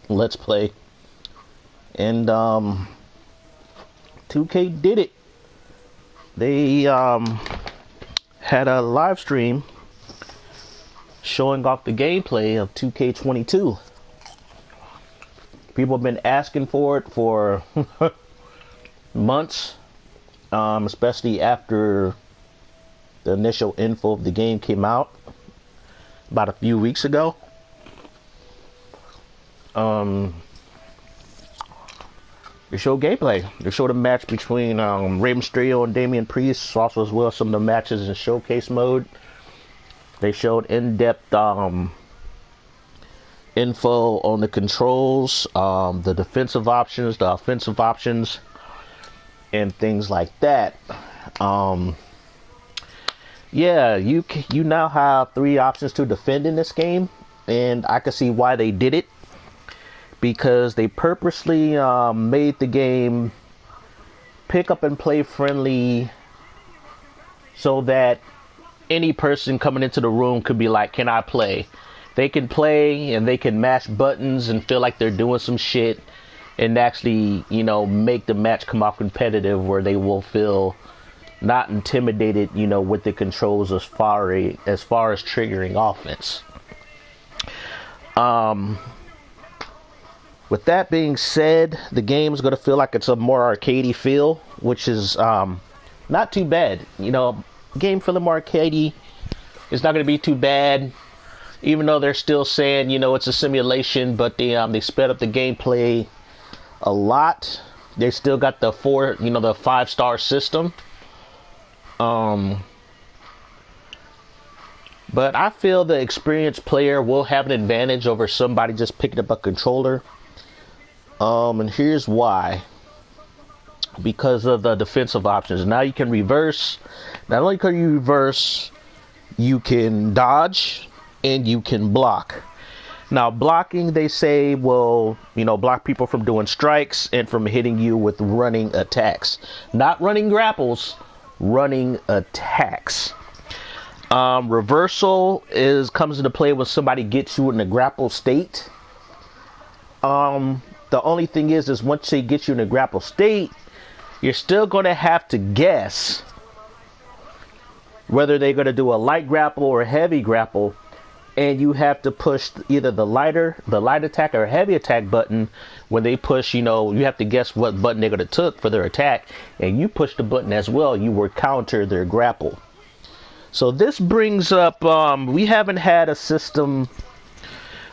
Let's Play, and 2K did it. They had a live stream showing off the gameplay of 2K22. People have been asking for it for months, especially after the initial info of the game came out about a few weeks ago. They showed gameplay. They showed a match between Rey Mysterio and Damian Priest, also as well as some of the matches in showcase mode. They showed in-depth info on the controls, the defensive options, the offensive options, and things like that. Yeah, you now have 3 options to defend in this game, and I can see why they did it. Because they purposely made the game pick up and play friendly so that any person coming into the room could be like, can I play? They can play and they can mash buttons and feel like they're doing some shit and actually, you know, make the match come off competitive where they will feel not intimidated, you know, with the controls as far as triggering offense. With that being said, the game is going to feel like it's a more arcadey feel, which is not too bad. You know, game feeling more arcadey is not going to be too bad, even though they're still saying, you know, it's a simulation, but they sped up the gameplay a lot. They still got the 5-star system. But I feel the experienced player will have an advantage over somebody just picking up a controller. And here's why. Because of the defensive options. Now you can reverse. Not only can you reverse, you can dodge and you can block. Now blocking, they say, will, you know, block people from doing strikes and from hitting you with running attacks. Not running grapples, running attacks. Reversal comes into play when somebody gets you in a grapple state. The only thing is once they get you in a grapple state, you're still going to have to guess whether they're going to do a light grapple or a heavy grapple, and you have to push either the light attack or heavy attack button. When they push, you know, you have to guess what button they're going to took for their attack, and you push the button as well, you will counter their grapple. So this brings up, we haven't had a system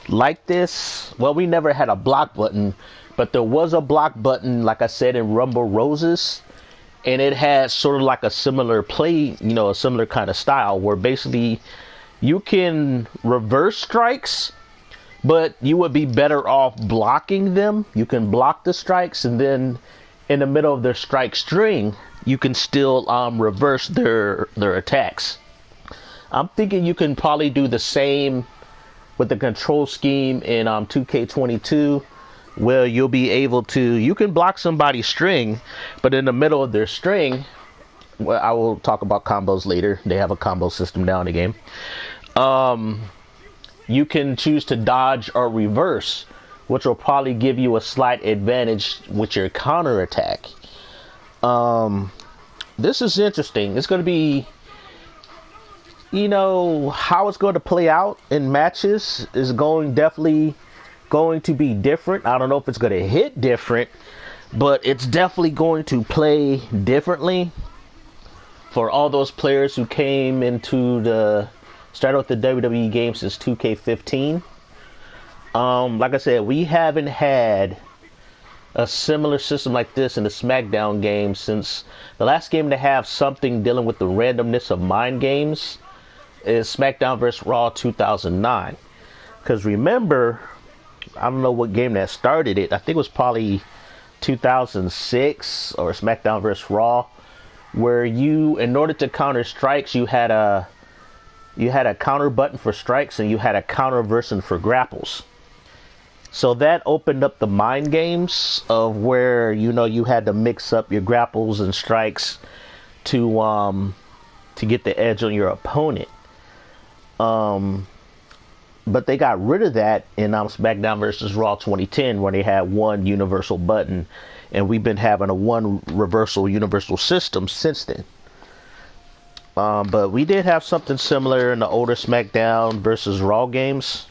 like this. Well, we never had a block button, but there was a block button, like I said, in Rumble Roses, and it had sort of like a similar play, you know, a similar kind of style where basically you can reverse strikes, but you would be better off blocking them. You can block the strikes, and then in the middle of their strike string, you can still reverse their attacks. I'm thinking you can probably do the same with the control scheme in 2K22, where you'll be able to, you can block somebody's string, but in the middle of their string, well, I will talk about combos later. They have a combo system now in the game. You can choose to dodge or reverse, which will probably give you a slight advantage with your counter attack. This is interesting. It's going to be, you know, how it's going to play out in matches is definitely going to be different. I don't know if it's going to hit different, but it's definitely going to play differently for all those players who came into started with the WWE game since 2K15. Like I said, we haven't had a similar system like this in the SmackDown game since the last game to have something dealing with the randomness of mind games is SmackDown vs. Raw 2009. Because remember, I don't know what game that started it. I think it was probably 2006 or SmackDown vs. Raw, where you, in order to counter strikes, you had a counter button for strikes and you had a counter version for grapples. So that opened up the mind games of where, you know, you had to mix up your grapples and strikes to get the edge on your opponent. But they got rid of that in SmackDown versus Raw 2010, where they had one universal button, and we've been having a one universal system since then. But we did have something similar in the older SmackDown versus Raw games,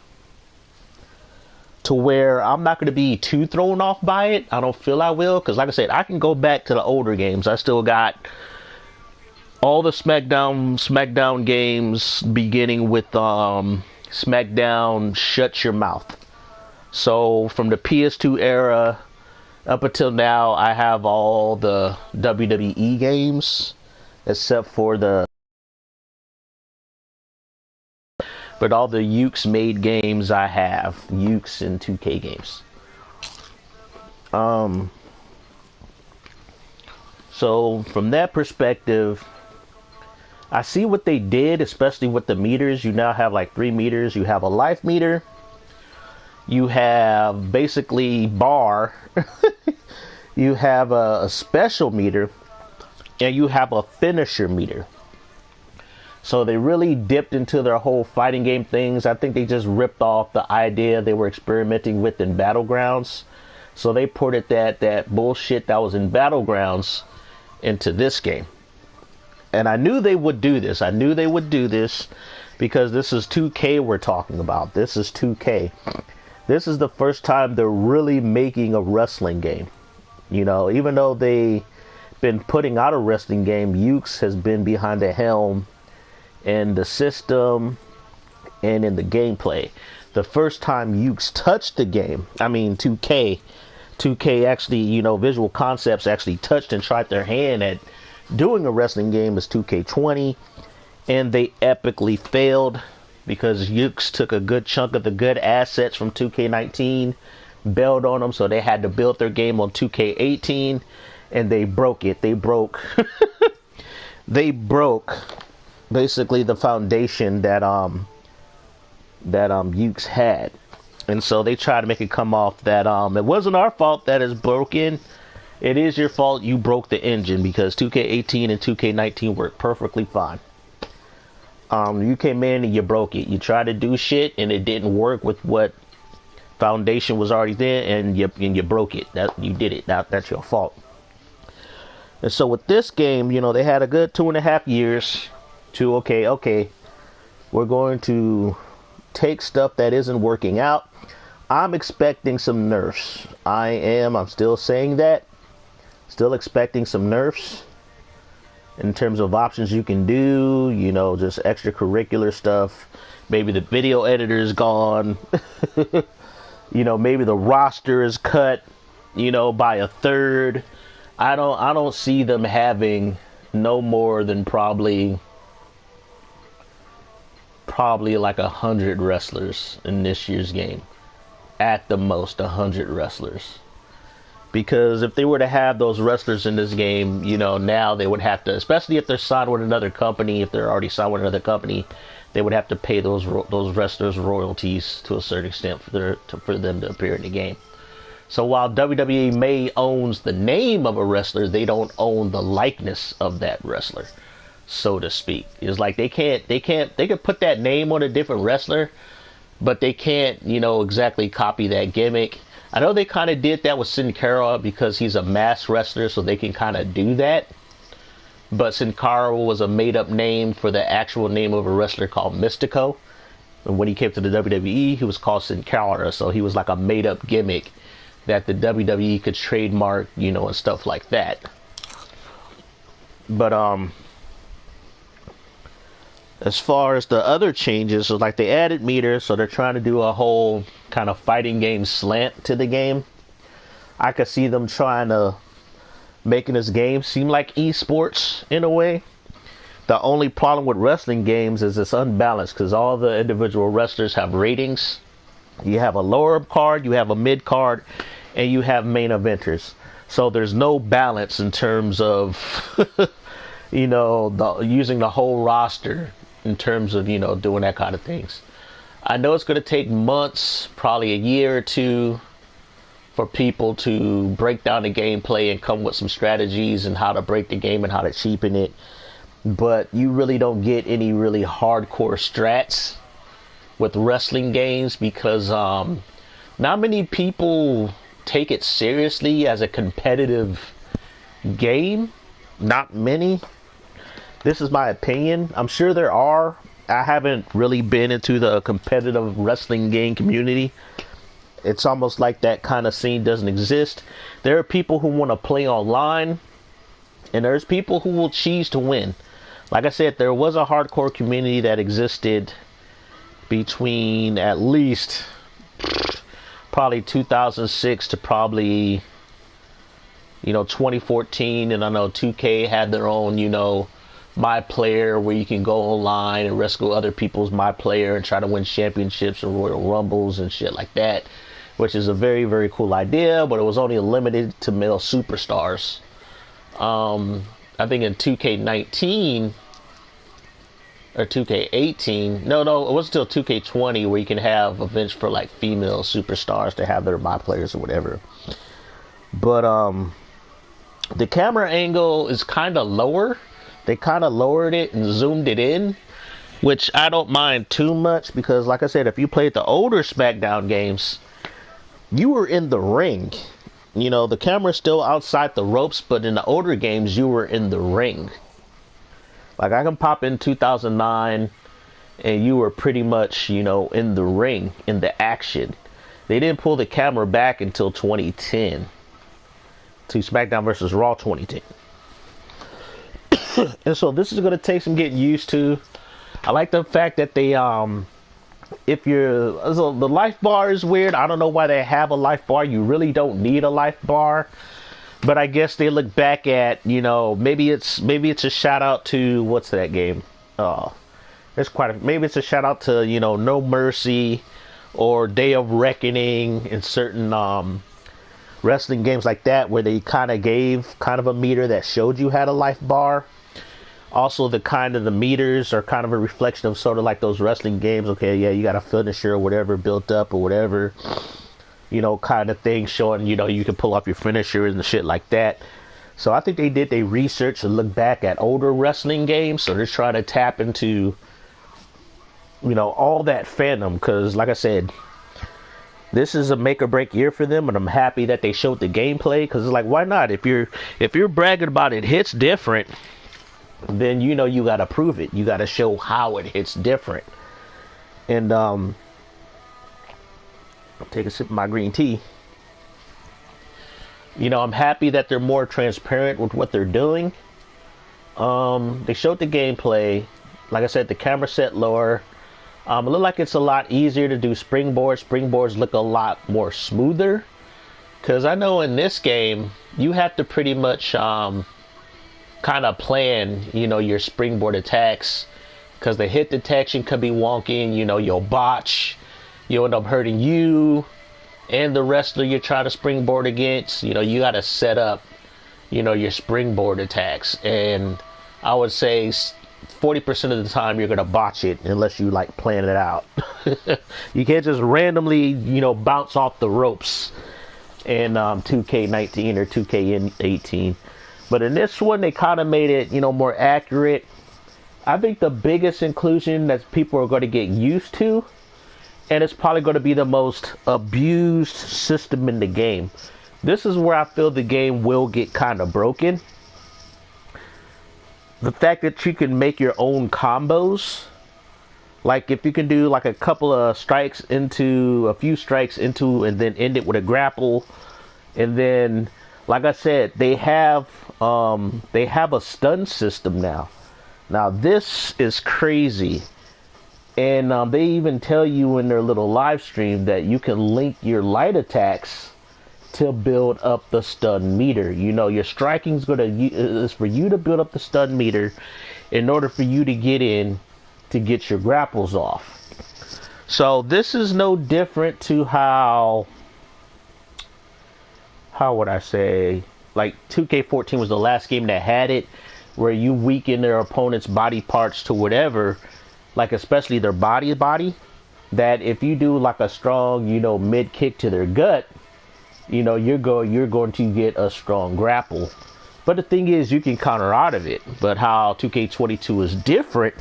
to where I'm not going to be too thrown off by it. I don't feel I will, because like I said, I can go back to the older games. I still got all the SmackDown games, beginning with SmackDown Shut Your Mouth. So from the PS2 era up until now, I have all the WWE games, except for but all the Ukes made games I have, Ukes and 2K games. So from that perspective, I see what they did, especially with the meters. You now have like 3 meters. You have a life meter. You have basically bar. You have a special meter. And you have a finisher meter. So they really dipped into their whole fighting game things. I think they just ripped off the idea they were experimenting with in Battlegrounds. So they ported that bullshit that was in Battlegrounds into this game. And I knew they would do this. Because this is 2K we're talking about. This is 2K. This is the first time they're really making a wrestling game. You know, even though they've been putting out a wrestling game, Ukes has been behind the helm in the system and in the gameplay. The first time Ukes touched the game, 2K actually, you know, Visual Concepts actually touched and tried their hand at doing a wrestling game is 2K20, and they epically failed because Ukes took a good chunk of the good assets from 2K19, bailed on them, so they had to build their game on 2K18, and they broke it. They broke basically the foundation that Ukes had. And so they tried to make it come off that it wasn't our fault that it's broken. It is your fault you broke the engine, because 2K18 and 2K19 worked perfectly fine. You came in and you broke it. You tried to do shit and it didn't work with what foundation was already there, and you broke it. You did it. That's your fault. And so with this game, you know, they had a good 2.5 years to okay, we're going to take stuff that isn't working out. I'm expecting some nerfs. I'm still saying that. Still expecting some nerfs in terms of options you can do, you know, just extracurricular stuff. Maybe the video editor is gone. You know, maybe the roster is cut, you know, by a third. I don't see them having no more than probably like 100 wrestlers in this year's game. At the most, 100 wrestlers. Because if they were to have those wrestlers in this game, you know, now they would have to, especially if they're signed with another company, if they're already signed with another company, they would have to pay those wrestlers royalties to a certain extent for them to appear in the game. So while WWE may owns the name of a wrestler, they don't own the likeness of that wrestler, so to speak. It's like they could put that name on a different wrestler, but they can't, you know, exactly copy that gimmick. I know they kind of did that with Sin Cara because he's a masked wrestler, so they can kind of do that. But Sin Cara was a made-up name for the actual name of a wrestler called Mystico. And when he came to the WWE, he was called Sin Cara, so he was like a made-up gimmick that the WWE could trademark, you know, and stuff like that. But as far as the other changes, so like they added meters, so they're trying to do a whole kind of fighting game slant to the game. I could see them trying to making this game seem like esports in a way. The only problem with wrestling games is it's unbalanced because all the individual wrestlers have ratings. You have a lower card, you have a mid card, and you have main eventers. So there's no balance in terms of you know, using the whole roster in terms of, you know, doing that kind of things. I know it's going to take months, probably a year or two, for people to break down the gameplay and come with some strategies and how to break the game and how to cheapen it. But you really don't get any really hardcore strats with wrestling games, because not many people take it seriously as a competitive game. Not many. This is my opinion. I'm sure there are. I haven't really been into the competitive wrestling game community. It's almost like that kind of scene doesn't exist. There are people who want to play online, and there's people who will cheese to win. Like I said, there was a hardcore community that existed between at least probably 2006 to probably 2014, and I know 2K had their own my player, where you can go online and wrestle other people's my player and try to win championships and Royal Rumbles and shit like that, which is a very, very cool idea, but it was only limited to male superstars. I think in 2K19 or 2K18, no, it wasn't until 2K20 where you can have events for like female superstars to have their my players or whatever. But the camera angle is kind of lower. They kind of lowered it and zoomed it in, which I don't mind too much, because like I said, if you played the older SmackDown games, you were in the ring. The camera's still outside the ropes, but in the older games, you were in the ring. Like, I can pop in 2009, and you were pretty much, in the ring, in the action. They didn't pull the camera back until 2010, to SmackDown vs. Raw 2010. And so this is going to take some getting used to. I like the fact that they, the life bar is weird. I don't know why they have a life bar. You really don't need a life bar. But I guess they look back at, maybe it's a shout out to, what's that game? Maybe it's a shout out to, No Mercy or Day of Reckoning and certain wrestling games like that, where they kind of gave kind of a meter that showed you had a life bar. Also, the meters are kind of a reflection of sort of like those wrestling games. Okay, yeah, you got a finisher or whatever built up or whatever, kind of thing showing, you can pull off your finisher and shit like that. So I think they did their research and look back at older wrestling games. So they're trying to tap into, all that fandom. Because like I said, this is a make or break year for them, and I'm happy that they showed the gameplay. Because it's like, why not? If you're bragging about it hits different, then you got to prove it. You got to show how it hits different. And I'll take a sip of my green tea. I'm happy that they're more transparent with what they're doing. They showed the gameplay. Like I said, the camera set lower. It looked like it's a lot easier to do springboards. Springboards look a lot more smoother. Because I know in this game, you have to pretty much kind of plan, your springboard attacks. Because the hit detection could be wonky. You'll botch. You'll end up hurting you and the wrestler you're trying to springboard against. You got to set up, your springboard attacks. And I would say 40% of the time you're going to botch it unless you plan it out. You can't just randomly, bounce off the ropes in 2K19 or 2K18. But in this one, they kind of made it, more accurate. I think the biggest inclusion that people are going to get used to, and it's probably going to be the most abused system in the game. This is where I feel the game will get kind of broken. The fact that you can make your own combos. Like if you can do like a couple of strikes into, a few strikes into, and then end it with a grapple. And then, like I said, they have a stun system now. Now this is crazy. And they even tell you in their little live stream that you can link your light attacks to build up the stun meter. Your striking is for you to build up the stun meter in order for you to get in to get your grapples off. So this is no different to how would I say, like 2K14 was the last game that had it, where you weaken their opponent's body parts to whatever, like especially their body, that if you do like a strong, mid kick to their gut, you're going to get a strong grapple. But the thing is, you can counter out of it. But how 2K22 is different,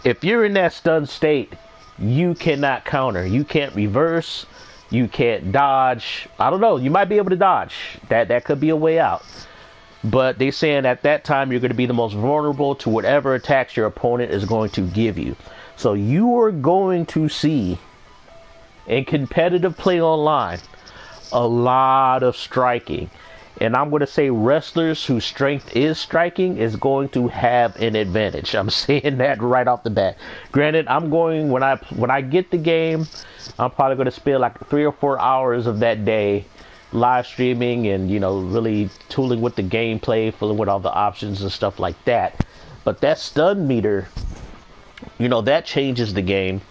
if you're in that stun state you cannot counter. You can't reverse. You can't dodge. I don't know. You might be able to dodge. That could be a way out. But they're saying at that time you're going to be the most vulnerable to whatever attacks your opponent is going to give you. So you are going to see in competitive play online a lot of striking. And I'm going to say wrestlers whose strength is striking is going to have an advantage. I'm saying that right off the bat. Granted, I'm going, when I get the game, I'm probably going to spend like 3 or 4 hours of that day live streaming and, you know, really tooling with the gameplay, filling with all the options and stuff like that. But that stun meter, you know, that changes the game.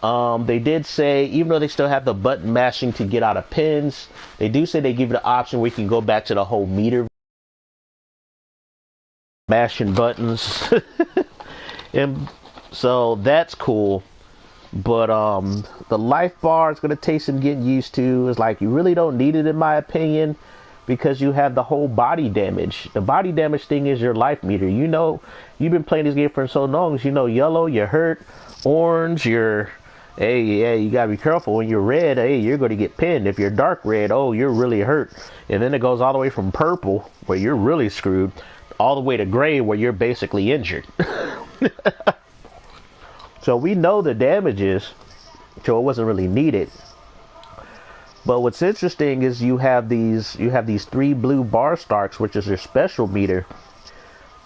They did say, even though they still have the button mashing to get out of pins, they do say they give you the option where you can go back to the whole meter mashing buttons. And so that's cool. But the life bar is going to take some getting used to. It's like you really don't need it in my opinion, because you have the whole body damage. The body damage thing is your life meter. You know, you've been playing this game for so long, you know, yellow, you're hurt, orange, you're... Hey, yeah, you gotta be careful. When you're red, hey, you're gonna get pinned. If you're dark red, oh, you're really hurt. And then it goes all the way from purple, where you're really screwed, all the way to gray, where you're basically injured. So we know the damages, so it wasn't really needed. But what's interesting is you have these 3 blue bar starts, which is your special meter.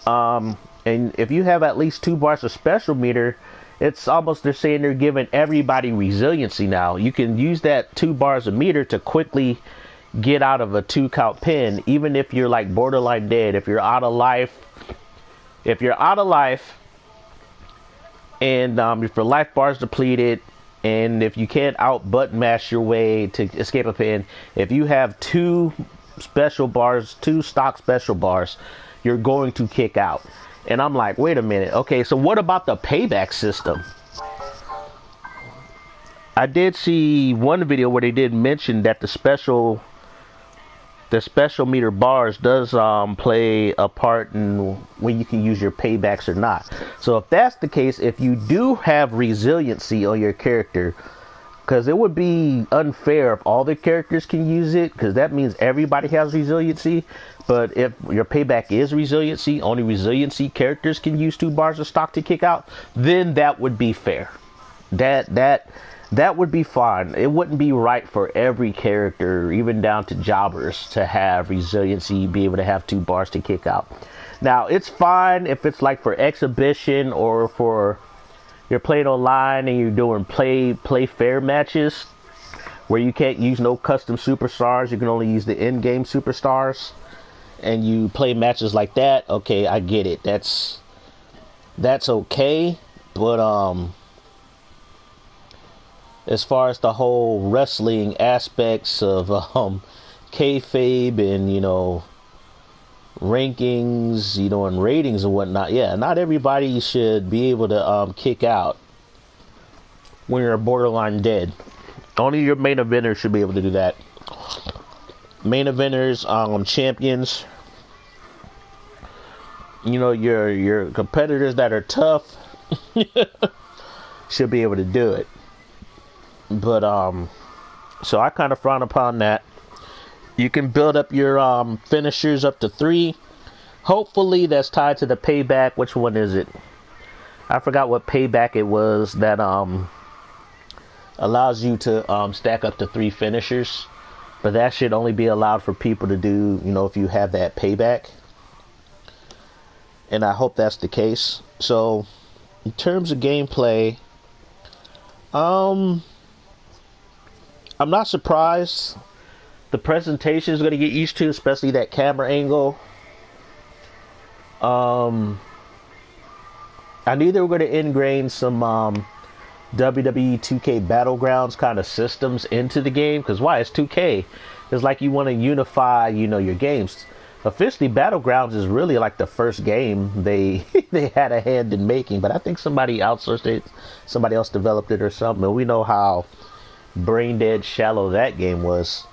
And if you have at least 2 bars of special meter, it's almost, they're saying they're giving everybody resiliency now. You can use that 2 bars of meter to quickly get out of a 2 count pin, even if you're like borderline dead. If you're out of life, and if your life bar is depleted, and if you can't out button mash your way to escape a pin, if you have 2 special bars, 2 stock special bars, you're going to kick out. And I'm like, wait a minute. Okay, so what about the payback system? I did see one video where they did mention that the special meter bars does play a part in when you can use your paybacks or not. So if that's the case, if you do have resiliency on your character, because it would be unfair if all the characters can use it, because that means everybody has resiliency. But if your payback is resiliency, only resiliency characters can use 2 bars of stock to kick out, then that would be fair. That would be fine. It wouldn't be right for every character, even down to jobbers, to have resiliency, be able to have 2 bars to kick out. Now, it's fine if it's like for exhibition, or for you're playing online and you're doing play fair matches where you can't use no custom superstars. You can only use the in-game superstars, and you play matches like that. Okay, I get it. That's okay. But as far as the whole wrestling aspects of kayfabe and, you know, rankings, you know, and ratings and whatnot, yeah, not everybody should be able to kick out when you're borderline dead. Only your main eventers should be able to do that. Main eventers, champions, you know, your competitors that are tough should be able to do it. But so I kind of frown upon that. You can build up your finishers up to 3. Hopefully that's tied to the payback. Which one is it? I forgot what payback it was that allows you to stack up to 3 finishers. But that should only be allowed for people to do, you know, if you have that payback. And I hope that's the case. So in terms of gameplay, I'm not surprised. The presentation is going to get used to, especially that camera angle. I knew they were going to ingrain some WWE 2K Battlegrounds kind of systems into the game. Because why? It's 2K. It's like you want to unify, you know, your games. Officially, Battlegrounds is really like the first game they had a hand in making. But I think somebody outsourced it. Somebody else developed it or something. And we know how brain dead shallow that game was.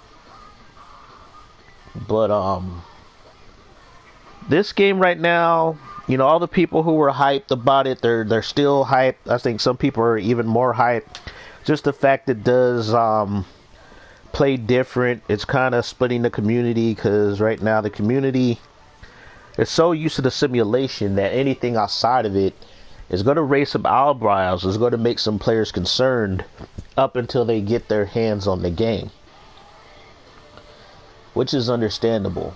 But this game right now, You know, all the people who were hyped about it, they're still hyped. I think some people are even more hyped. Just the fact it does play different. It's kind of splitting the community, because right now the community is so used to the simulation that anything outside of it is going to raise some eyebrows. Is going to make some players concerned up until they get their hands on the game, which is understandable.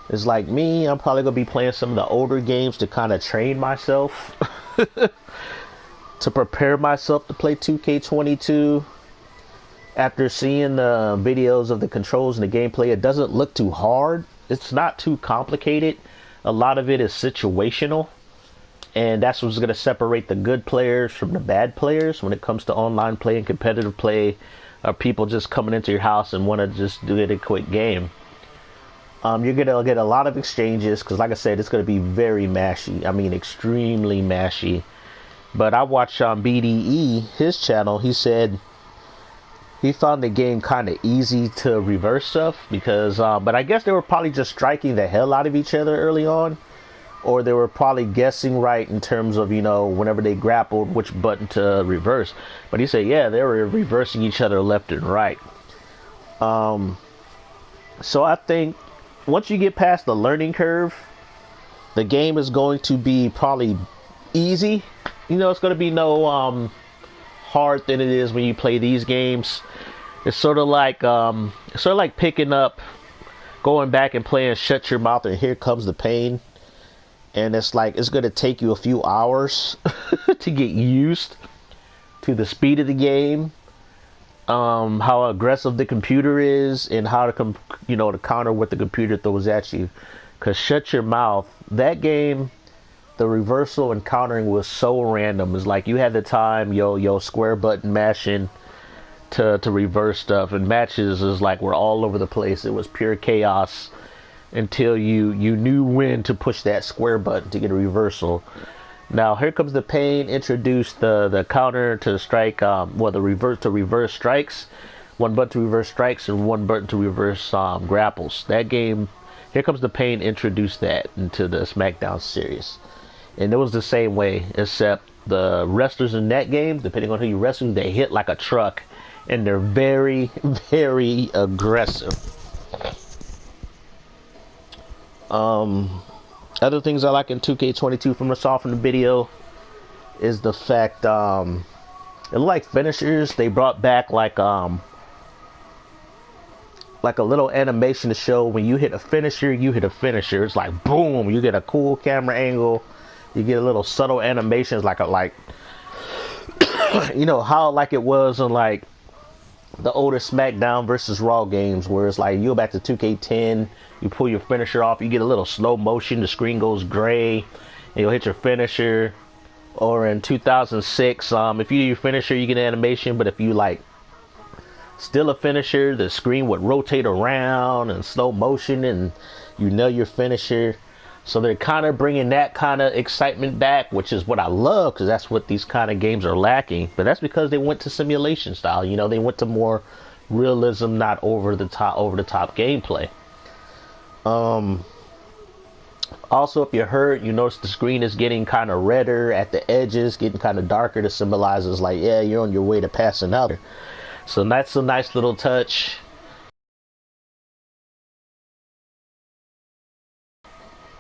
It's like me, I'm probably going to be playing some of the older games to kind of train myself, to prepare myself to play 2K22. After seeing the videos of the controls and the gameplay, it doesn't look too hard. It's not too complicated. A lot of it is situational. And that's what's going to separate the good players from the bad players when it comes to online play and competitive play, or people just coming into your house and want to just do it a quick game. You're going to get a lot of exchanges, because like I said, it's going to be very mashy. I mean, extremely mashy. But I watched BDE, his channel. He said he found the game kind of easy to reverse stuff, because but I guess they were probably just striking the hell out of each other early on, or they were probably guessing right in terms of, you know, whenever they grappled, which button to reverse. But he said, yeah, they were reversing each other left and right. So I think once you get past the learning curve, the game is going to be probably easy. You know, it's going to be no hard than it is when you play these games. It's sort of like picking up, going back and playing Shut Your Mouth and Here Comes the Pain. And it's like, it's going to take you a few hours to get used to the speed of the game, how aggressive the computer is, and how to to counter what the computer throws at you. Because Shut Your Mouth, that game, the reversal and countering was so random. It's like you had the time yo square button mashing to reverse stuff, and matches is like were all over the place. It was pure chaos until you knew when to push that square button to get a reversal. Now Here Comes the Pain introduced the counter to strike, the reverse strikes, one button to reverse strikes and one button to reverse grapples. That game, Here Comes the Pain, introduced that into the SmackDown series, and it was the same way, except the wrestlers in that game, depending on who you wrestle, they hit like a truck, and they're very, very aggressive. Other things I like in 2K22 from the saw from the video is the fact, it looked like finishers. They brought back like a little animation to show when you hit a finisher, you hit a finisher. It's like boom, you get a cool camera angle, you get a little subtle animations, like you know how like it was in like the older SmackDown versus Raw games, where it's like you go back to 2K10, you pull your finisher off, you get a little slow motion, the screen goes gray, and you'll hit your finisher. Or in 2006, if you do your finisher, you get an animation, but if you like still a finisher, the screen would rotate around in slow motion, and you know your finisher. So they're kind of bringing that kind of excitement back, which is what I love, because that's what these kind of games are lacking. But that's because they went to simulation style. You know, they went to more realism, not over the top gameplay. Also, if you heard, you notice the screen is getting kind of redder at the edges, getting kind of darker, to symbolize like, yeah, you're on your way to passing out. So that's a nice little touch.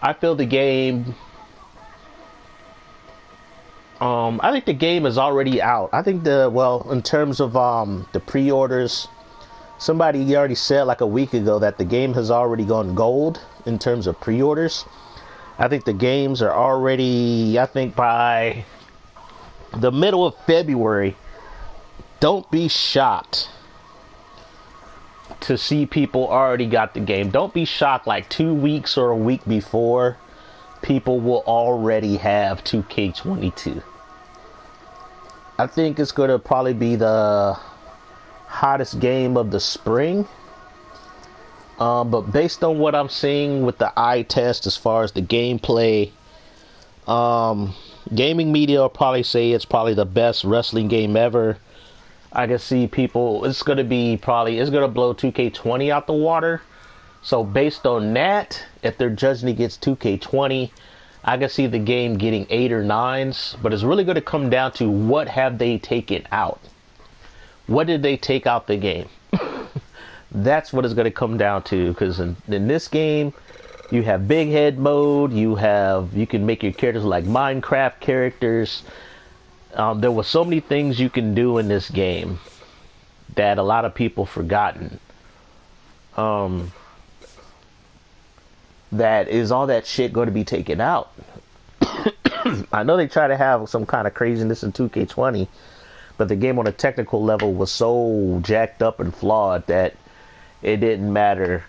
I feel the game, I think the game is already out. I think in terms of the pre-orders, somebody already said like a week ago that the game has already gone gold in terms of pre-orders. I think the games are already, I think by the middle of February, don't be shocked to see people already got the game. Don't be shocked like 2 weeks or a week before, people will already have 2K22. I think it's going to probably be the hottest game of the spring. But based on what I'm seeing with the eye test as far as the gameplay, gaming media will probably say it's probably the best wrestling game ever. I can see people, it's going to blow 2K20 out the water. So based on that, if they're judging against 2K20, I can see the game getting 8 or 9s, but it's really going to come down to what have they taken out. What did they take out the game? That's what it's going to come down to, because in this game, you have big head mode, you can make your characters like Minecraft characters. There were so many things you can do in this game that a lot of people forgotten. That is all that shit going to be taken out. I know they try to have some kind of craziness in 2K20, but the game on a technical level was so jacked up and flawed that it didn't matter.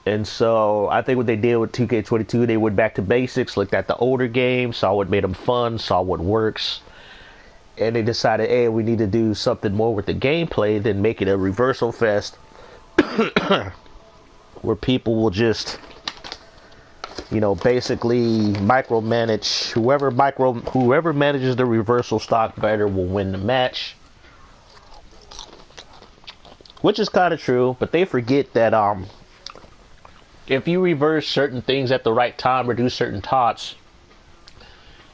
And so I think what they did with 2K22, they went back to basics, looked at the older games, saw what made them fun, saw what works, and they decided, hey, we need to do something more with the gameplay than make it a reversal fest where people will just, you know, basically micromanage. Whoever manages the reversal stock better will win the match. Which is kind of true, but they forget that if you reverse certain things at the right time or do certain taunts,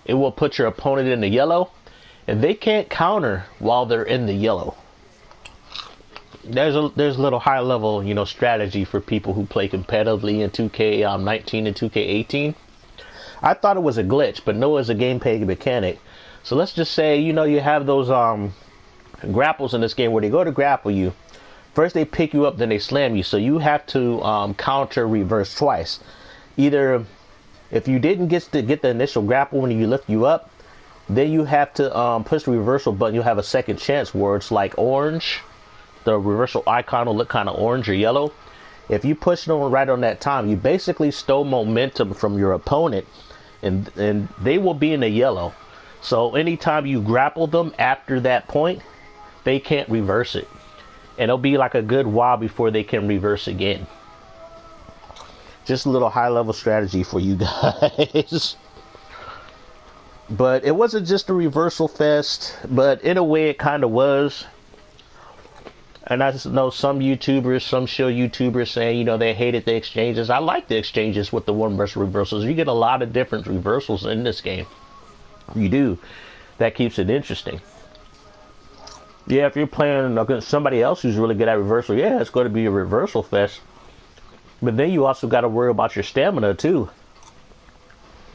it will put your opponent in the yellow, and they can't counter while they're in the yellow. There's a little high level, you know, strategy for people who play competitively in 2K19 and 2K18. I thought it was a glitch, but no, it's a gameplay mechanic. So let's just say, you know, you have those grapples in this game where they go to grapple you. First they pick you up, then they slam you. So you have to counter reverse twice. Either if you didn't get the initial grapple when you lift you up, then you have to push the reversal button. You'll have a second chance where it's like orange. The reversal icon will look kind of orange or yellow. If you push it on right on that time, you basically stole momentum from your opponent, and they will be in the yellow. So anytime you grapple them after that point, they can't reverse it. And it'll be like a good while before they can reverse again. Just a little high-level strategy for you guys. But it wasn't just a reversal fest, but in a way it kind of was. And I just know some YouTubers, some show YouTubers saying, you know, they hated the exchanges. I like the exchanges with the one versus reversals. You get a lot of different reversals in this game. You do. That keeps it interesting. Yeah, if you're playing against somebody else who's really good at reversal, yeah, it's going to be a reversal fest. But then you also got to worry about your stamina too.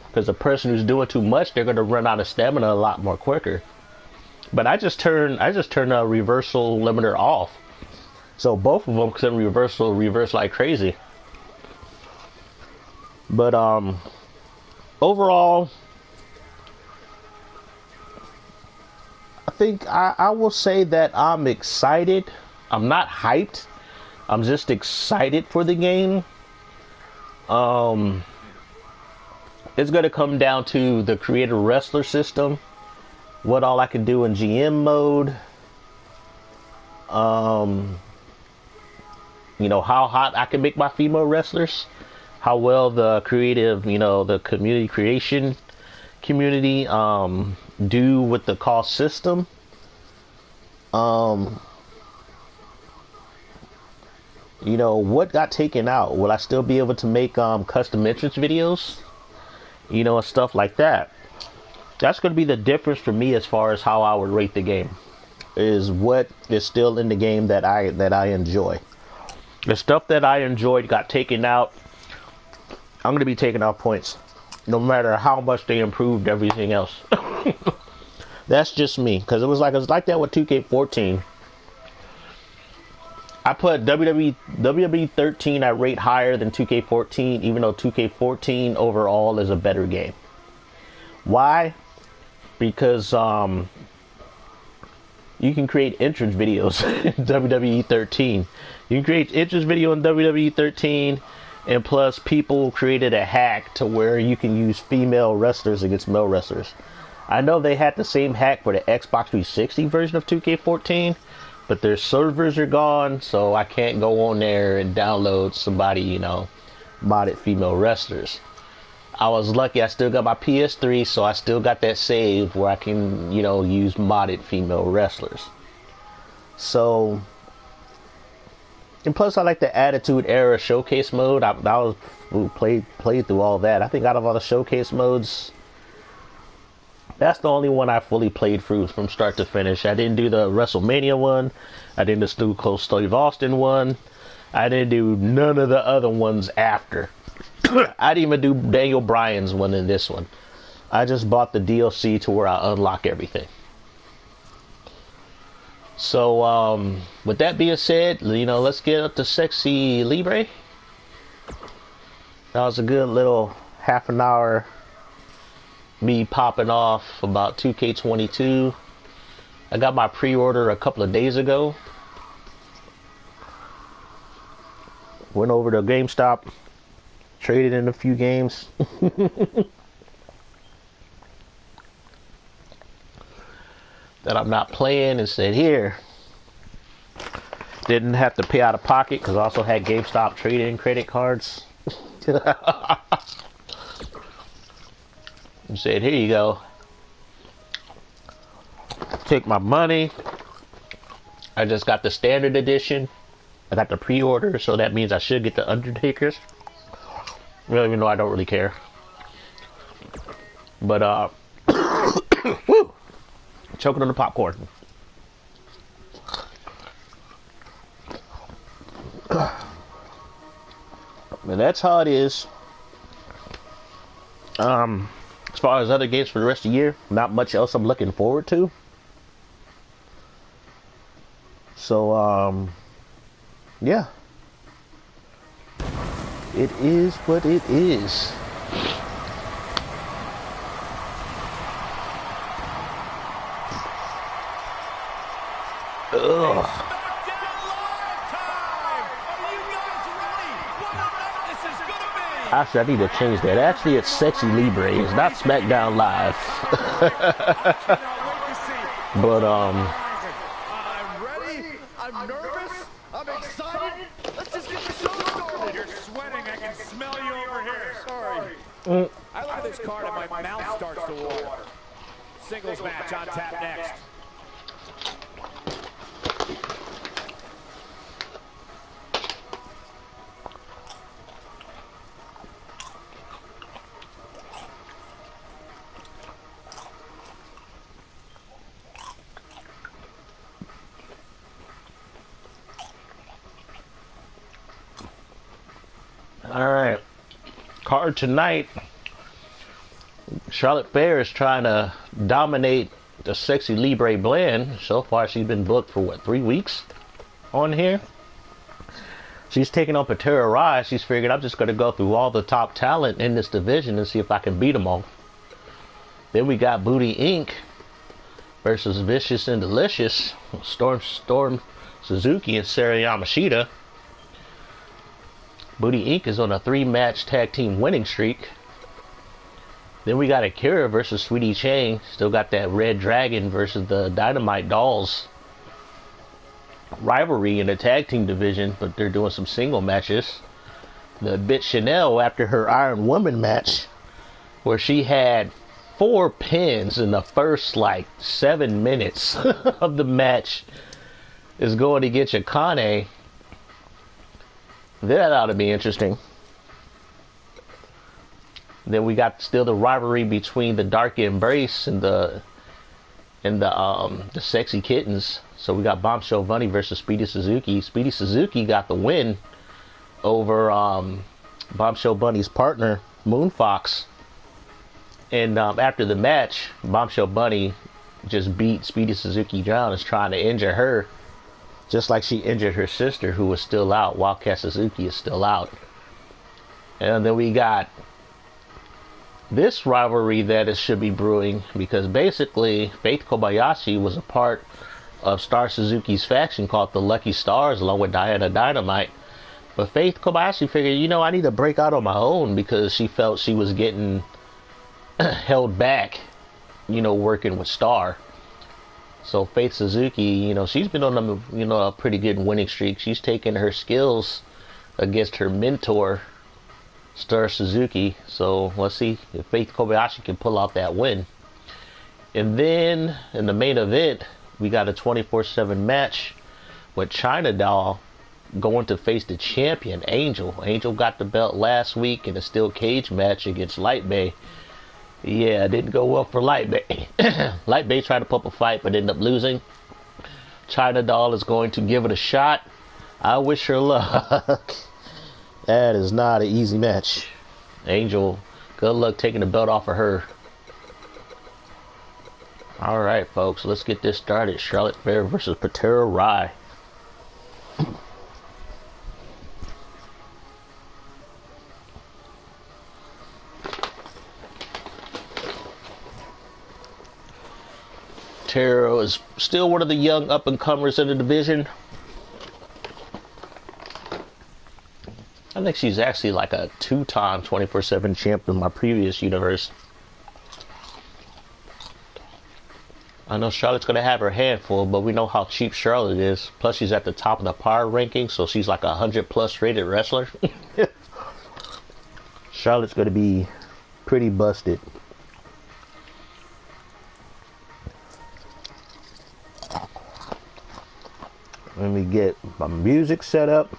Because the person who's doing too much, they're going to run out of stamina a lot more quicker. But I just turned a reversal limiter off. So both of them can reverse like crazy. But overall, I think I will say that I'm excited. I'm not hyped. I'm just excited for the game. It's going to come down to the creator wrestler system. What all I can do in GM mode. You know, how hot I can make my female wrestlers. How well the creative, you know, the community creation community do with the cost system. You know, what got taken out? Will I still be able to make custom entrance videos? You know, and stuff like that. That's going to be the difference for me as far as how I would rate the game. Is what is still in the game that I enjoy. The stuff that I enjoyed got taken out. I'm going to be taking out points, no matter how much they improved everything else. That's just me, because it was like that with 2K14. I put WWE 13 I rate higher than 2K14, even though 2K14 overall is a better game. Why? Because you can create entrance videos in WWE 13. You can create entrance video in WWE 13, and plus people created a hack to where you can use female wrestlers against male wrestlers. I know they had the same hack for the Xbox 360 version of 2K14, but their servers are gone, so I can't go on there and download somebody, you know, modded female wrestlers. I was lucky I still got my PS3, so I still got that save where I can, you know, use modded female wrestlers. So, And plus, I like the Attitude Era Showcase mode. I was played through all that. I think out of all the Showcase modes, that's the only one I fully played through from start to finish. I didn't do the WrestleMania one. I didn't do the Steve Austin one. I didn't do none of the other ones after. I didn't even do Daniel Bryan's one in this one. I just bought the DLC to where I unlock everything. So, with that being said, let's get up to S3XY Libre. That was a good little half an hour me popping off about 2K22. I got my pre-order a couple of days ago. Went over to GameStop, traded in a few games. That I'm not playing, and said here. Didn't have to pay out of pocket because I also had GameStop trade-in credit cards. And said, here you go. Take my money. I just got the standard edition. I got the pre-order, so that means I should get the Undertakers. Well, even though I don't really care. But, woo! Choking on the popcorn. And that's how it is. As far as other games for the rest of the year, not much else I'm looking forward to. So, yeah. It is what it is. Ugh. Actually, I need to change that. Actually, it's S3XY Libre. It's not SmackDown Live. But I'm ready. I'm nervous. I'm excited. Let's just get the show started. You're sweating. I can smell you over here. Sorry. I look at this card and my mouth starts to water. Singles match on tap next. alright. Card tonight. Charlotte Flair is trying to dominate the S3XY Libre blend. So far, she's been booked for what, 3 weeks on here? She's taking on Patera Rai. She's figured I'm just going to go through all the top talent in this division and see if I can beat them all. Then we got Booty Inc. versus Vicious and Delicious. Storm Suzuki and Sarah Yamashita. Booty Inc. is on a 3-match tag team winning streak. Then we got Akira versus Sweetie Chang. Still got that Red Dragon versus the Dynamite Dolls rivalry in the tag team division, but they're doing some single matches. The bitch Chanel, after her Iron Woman match, where she had 4 pins in the first 7 minutes of the match, is going to get Akane. That ought to be interesting. Then we got still the rivalry between the Dark Embrace and the Sexy Kittens. So we got Bombshell Bunny versus Speedy Suzuki. Speedy Suzuki got the win over Bombshell Bunny's partner, Moon Fox. And after the match, Bombshell Bunny just beat Speedy Suzuki down, is trying to injure her, just like she injured her sister, who was still out. Wildcat Suzuki is still out. And then we got this rivalry that it should be brewing, because basically Faith Kobayashi was a part of Star Suzuki's faction called the Lucky Stars, along with Diana Dynamite. But Faith Kobayashi figured, I need to break out on my own, because she felt she was getting held back, working with Star. So Faith Suzuki, she's been on a pretty good winning streak. She's taken her skills against her mentor, Star Suzuki. So let's see if Faith Kobayashi can pull out that win. And then in the main event, we got a 24/7 match with China Doll going to face the champion, Angel. Angel got the belt last week in a steel cage match against Light Bay. Yeah, it didn't go well for Light Bay. Light Bay tried to put up a fight but ended up losing. China Doll is going to give it a shot. I wish her luck. That is not an easy match. Angel, good luck taking the belt off of her. Alright, folks, let's get this started. Charlotte Flair versus Patera Rai. Patera is still one of the young up-and-comers in the division. I think she's actually like a two-time 24/7 champ in my previous universe. I know Charlotte's going to have her handful, but we know how cheap Charlotte is. Plus, she's at the top of the power ranking, so she's like a 100+ rated wrestler. Charlotte's going to be pretty busted. Let me get my music set up.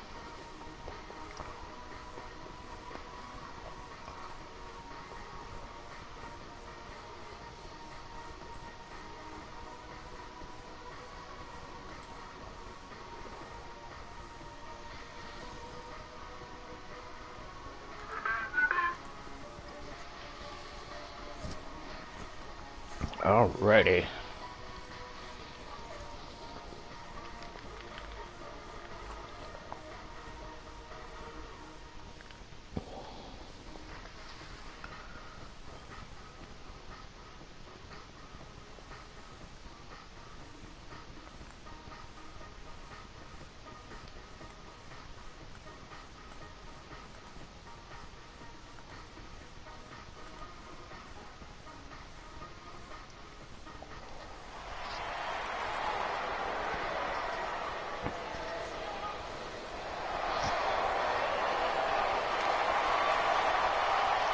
Alrighty.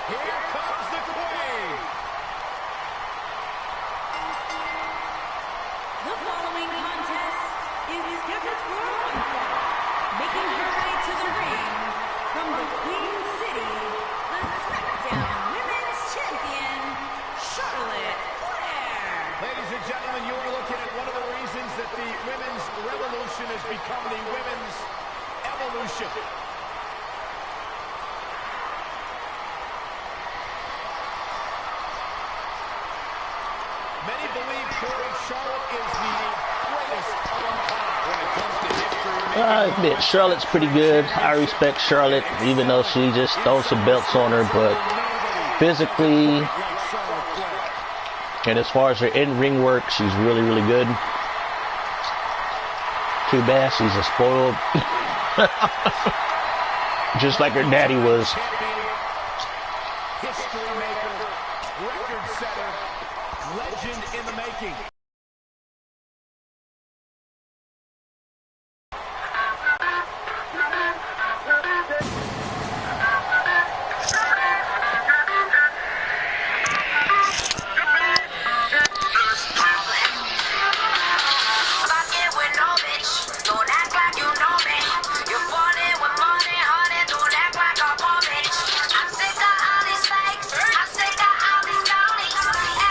Here comes the queen. The following contest is scheduled for one fall. Making her way to the ring from the Queen City, the SmackDown Women's Champion, Charlotte Flair. Ladies and gentlemen, you are looking at one of the reasons that the women's revolution has become the women's evolution. Many believe Charlotte is the greatest of all time when it comes to history. I admit, Charlotte's pretty good. I respect Charlotte, even though she just throws some belts on her, but physically, and as far as her in-ring work, she's really, really good. Too bad she's a spoiled, just like her daddy was. History maker, record setter, legend in the making.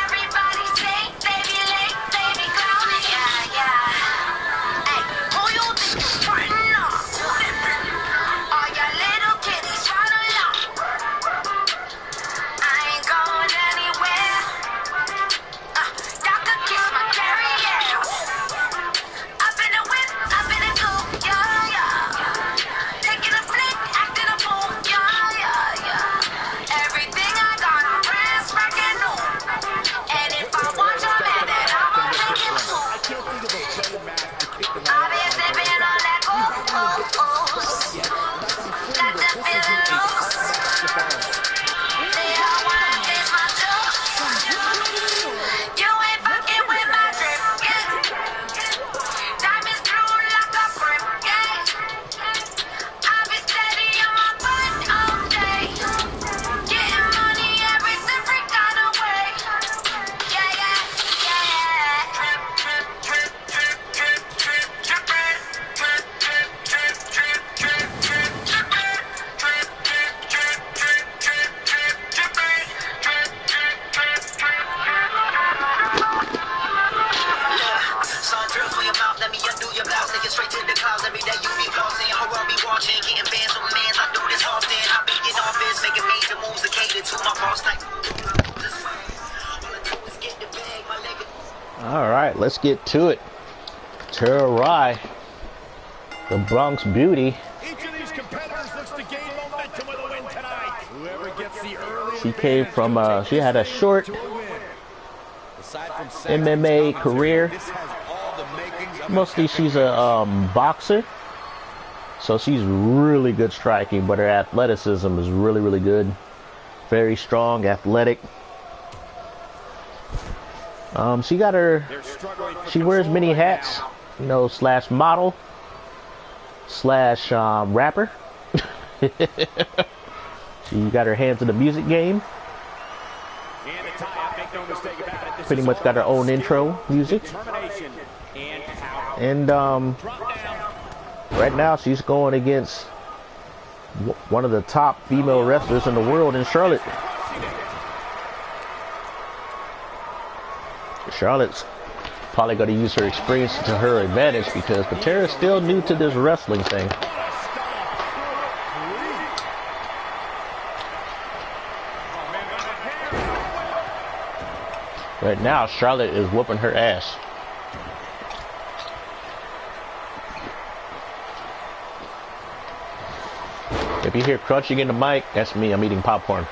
Everybody take, baby, late. All right, let's get to it. Tara Rai, the Bronx Beauty. Each of these competitors looks to gain momentum with a win tonight. Whoever gets the early She came from, she had a short MMA career. Mostly she's a boxer. So she's really good striking, but her athleticism is really, really good. Very strong, athletic. She got her, she wears many hats, you know, slash model, slash rapper. She got her hands in the music game. Pretty much got her own intro music. And right now she's going against one of the top female wrestlers in the world in Charlotte. Charlotte's probably going to use her experience to her advantage because Patera's still new to this wrestling thing. Right now, Charlotte is whooping her ass. If you hear crunching in the mic, that's me. I'm eating popcorn.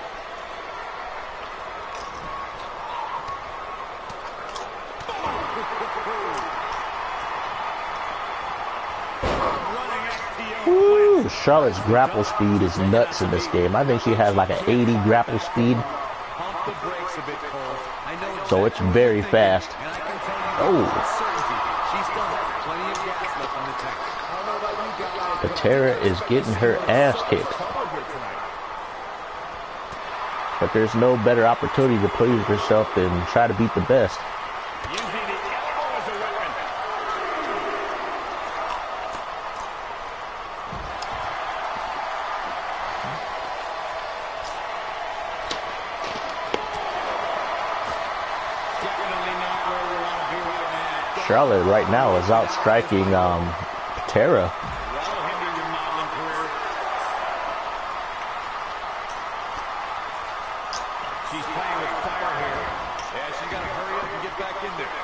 Woo! Charlotte's grapple speed is nuts in this game. I think she has like an 80 grapple speed. So it's very fast. Oh. Patera is getting her ass kicked. But there's no better opportunity to please herself than try to beat the best. Charlotte right now is out striking Patera. She's playing with fire here. Yeah, she's got to hurry up and get back in there.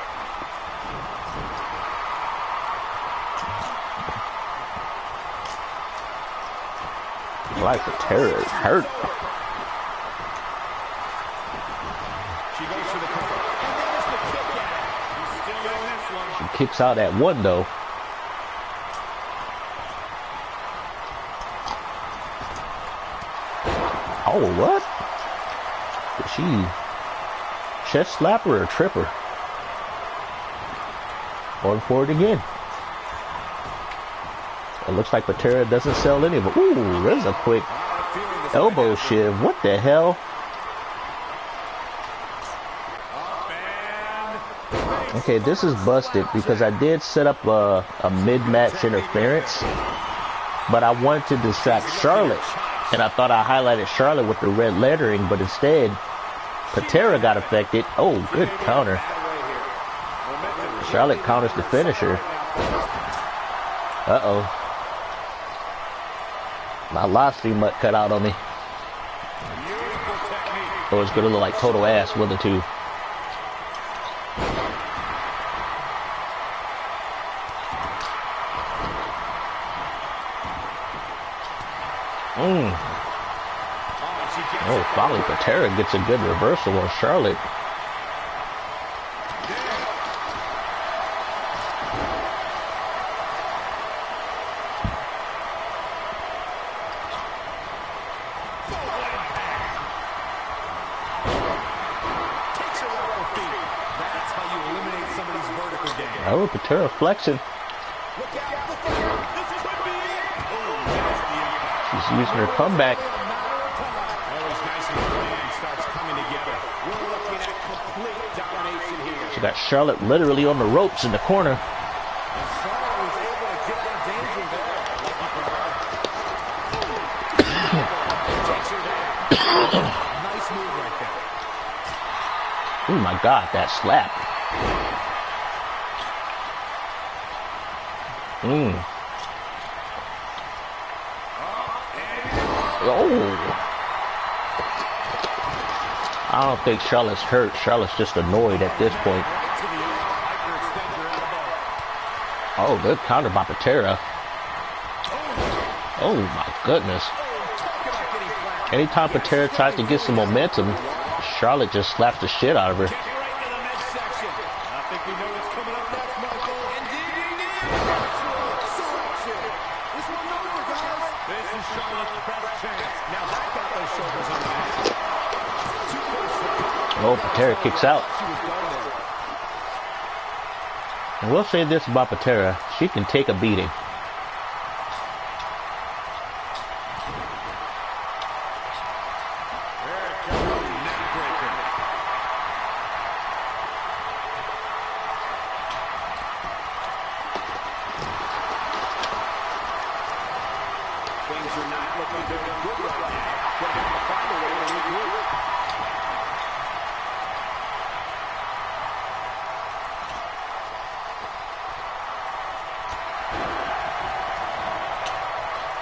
Like Patera is hurt. She goes for the cover. And there's the kick out. She's still in this one. She kicks out at one though. Oh, what? Did she chest slap her or trip her? Going for it again. It looks like Patera doesn't sell any of it. Ooh, there's a quick elbow shiv. What the hell? Okay, this is busted because I did set up a mid-match interference, but I wanted to distract Charlotte, and I thought I highlighted Charlotte with the red lettering, but instead, Patera got affected. Oh, good counter. Charlotte counters the finisher. Uh-oh. My live stream might cut out on me. Oh, it's gonna look like total ass, will it too? Oh, finally Patera gets a good reversal on Charlotte. Oh, Patera flexing. She's using her comeback. She got Charlotte literally on the ropes in the corner. Oh my God, that slap. Oh. I don't think Charlotte's hurt. Charlotte's just annoyed at this point. Oh, good counter by Patera. Oh my goodness. Anytime Patera tries to get some momentum, Charlotte just slaps the shit out of her. Right into the midsection. I think we know what's coming up next, Michael. Indeed. Selection. This one's over, guys. This is Charlotte's best chance. Now that got those shoulders on the mat. Oh, Patera kicks out. And we'll say this about Patera. She can take a beating.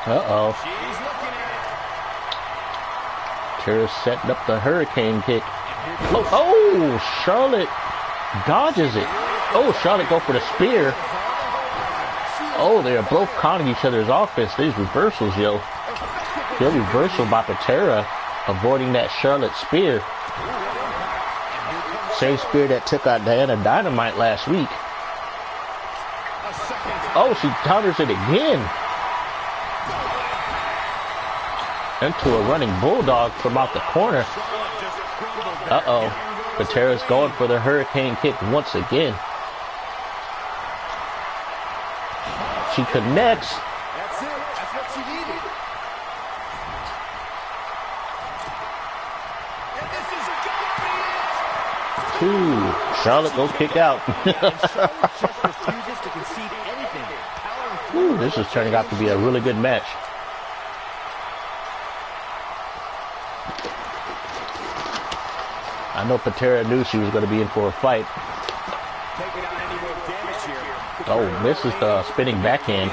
Uh-oh. Patera's setting up the hurricane kick. Oh, Charlotte dodges it. Oh, Charlotte go for the spear. Oh, they are both counting each other's offense. These reversals, yo. Good reversal by Patera, avoiding that Charlotte spear. Same spear that took out Diana Dynamite last week. Oh, she counters it again. Into a running bulldog from out the corner. Uh-oh. Patera's going for the hurricane kick once again. She connects. That's it. That's what she needed. And this is gonna be it. 2. Charlotte go kick out. Just refuses to concede anything. Ooh, this is turning out to be a really good match. I know Patera knew she was going to be in for a fight. Oh, misses the spinning backhand.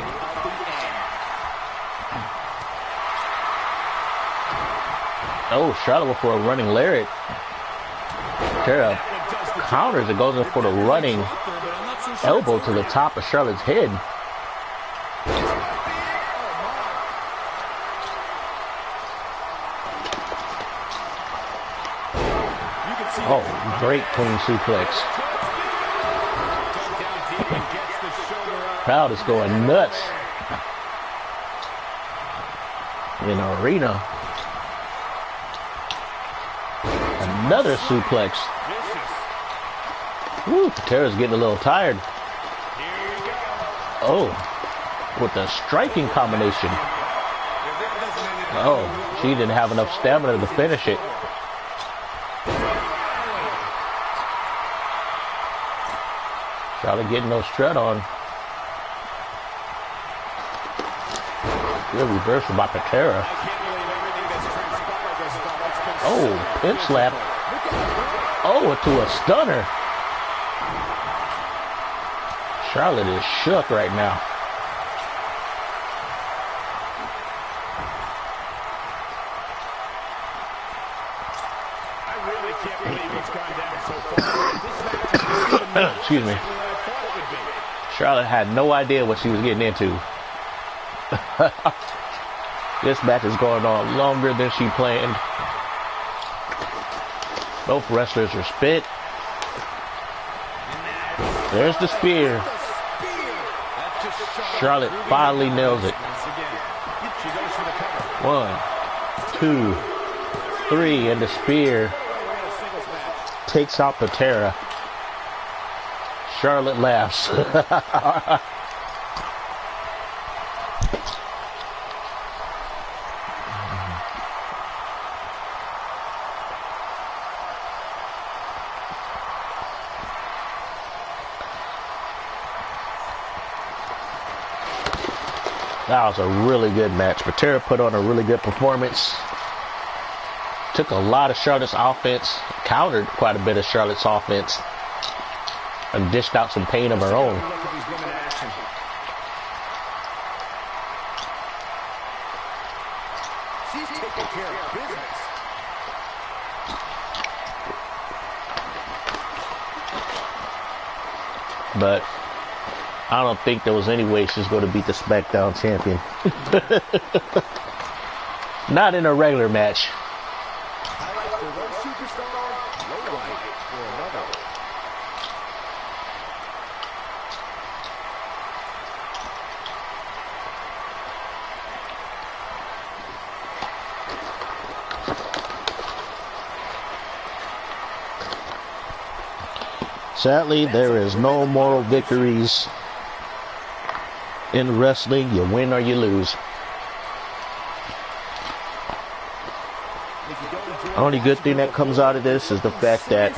Oh, Charlotte for a running lariat. Patera counters and goes in for the running elbow to the top of Charlotte's head. Oh, great clean suplex. Crowd is going nuts in the arena. Another suplex. Woo, Patera's getting a little tired. Oh, with the striking combination. Oh, she didn't have enough stamina to finish it. Charlotte getting no strut on. Good reversal by Patera. Oh, pin slap. Oh, to a stunner. Charlotte is shook right now. I really can't believe it's gone down so far. Excuse me. Charlotte had no idea what she was getting into. This match is going on longer than she planned. Both wrestlers are spit. There's the spear. Charlotte finally nails it. 1, 2, 3, and the spear takes out Patera. Charlotte laughs. That was a really good match. Patera put on a really good performance. Took a lot of Charlotte's offense, countered quite a bit of Charlotte's offense, and dished out some pain of her own. She's taking care of business. But I don't think there was any way she's going to beat the SmackDown champion. Not in a regular match. Highlight for one superstar, low light for another. Sadly, there is no moral victories in wrestling. You win or you lose. The only good thing that comes out of this is the fact that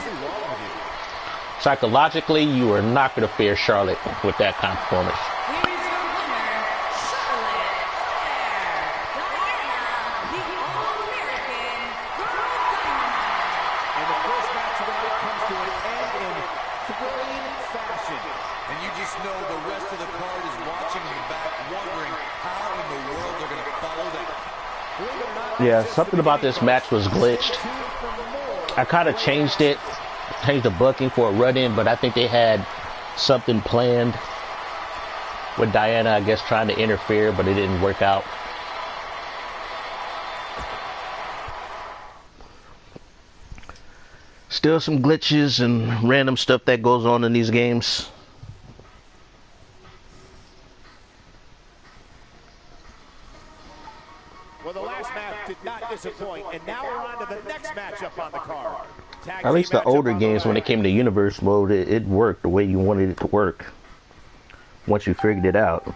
psychologically you are not going to fear Charlotte with that kind of performance. Here is your winner, Charlotte Flair, Diana, the All-American Girl Dynamite. And the first match of the night comes to an end in thrilling fashion. And you just know the rest of the card is watching in the back, wondering how in the world they're going to follow that. Yeah, something about this match was glitched. I kind of changed the booking for a run-in, but I think they had something planned with Diana, I guess, trying to interfere, but it didn't work out. Still some glitches and random stuff that goes on in these games. Well, the last match did not disappoint, and now we're on to the next matchup on the card. At least the older games, when it came to universe mode, it worked the way you wanted it to work once you figured it out.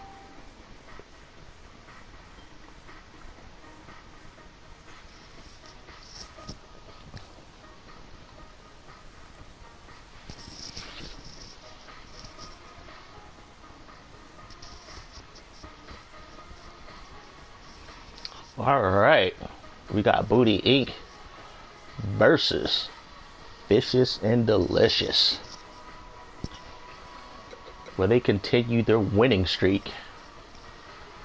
All right, we got Booty Inc. versus Vicious and Delicious. Will they continue their winning streak?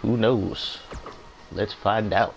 Who knows? Let's find out.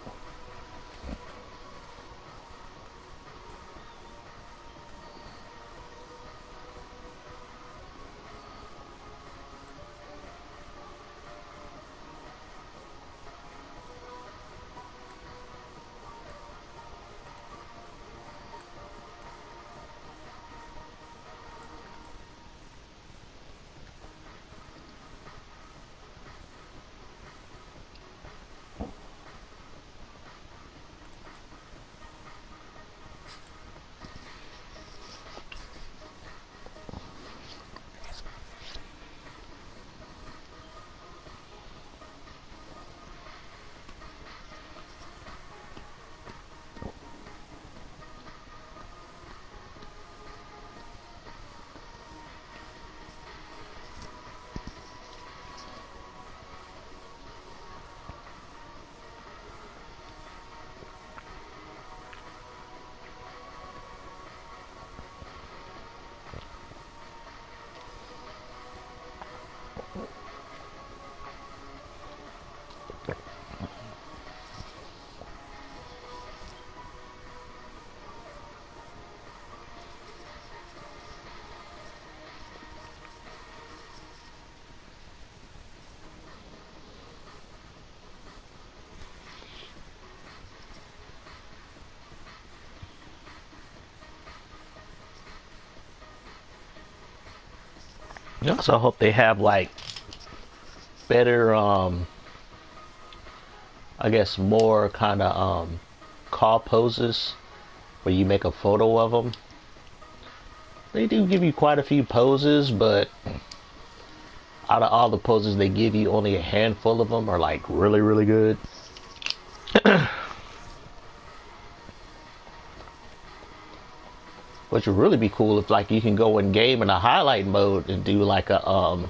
I also hope they have like better, I guess more kind of call poses where you make a photo of them. They do give you quite a few poses, but out of all the poses they give you, only a handful of them are like really, really good. Which would really be cool if like you can go in game in a highlight mode and do like a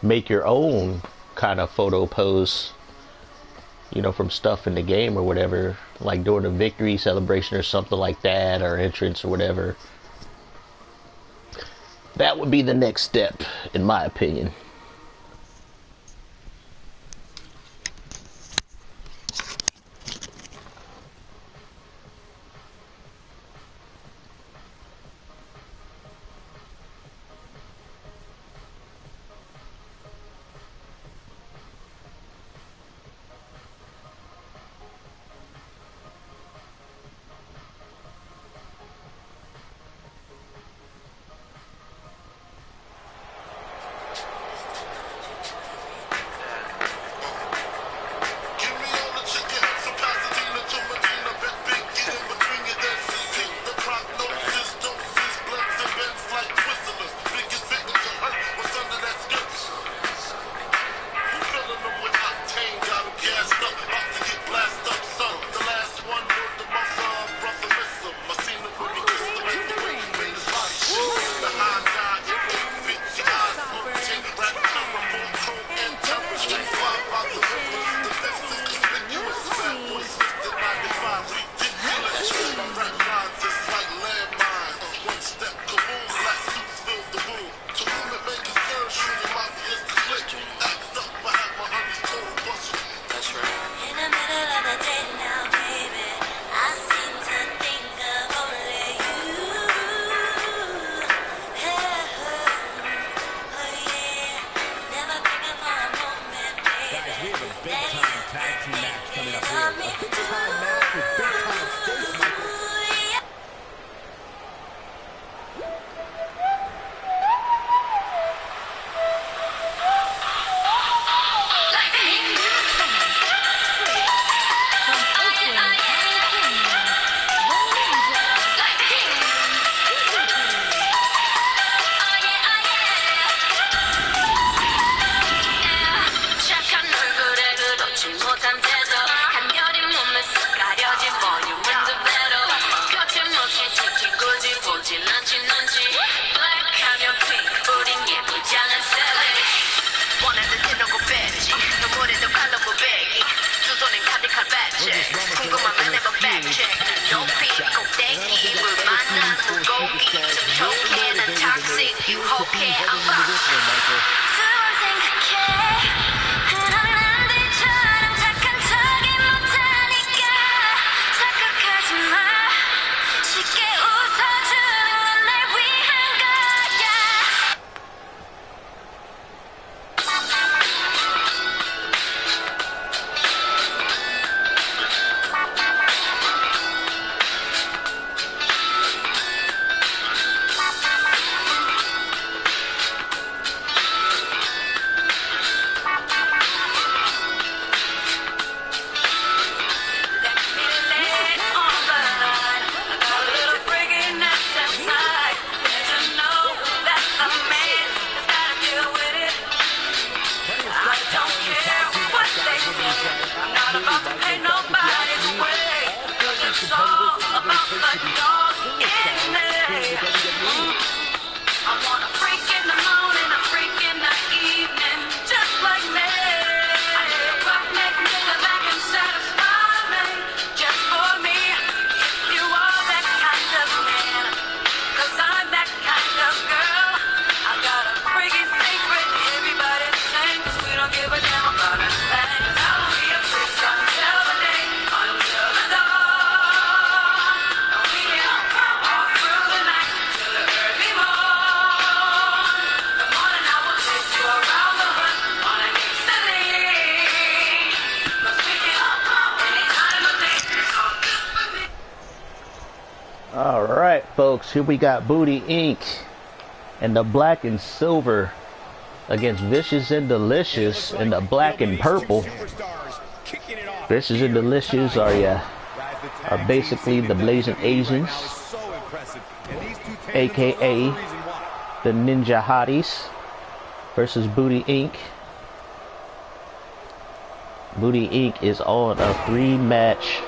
make your own kind of photo pose, you know, from stuff in the game or whatever, like during a victory celebration or something like that, or entrance or whatever. That would be the next step, in my opinion. big-time tag team match coming up here. A big-time match with big-time stakes, Michael. Alright folks, here we got Booty Inc. and the black and silver against Vicious and Delicious in the black and purple. Vicious and Delicious are basically the Blazing Asians, aka the Ninja Hotties, versus Booty Inc. Booty Inc. is on a 3-match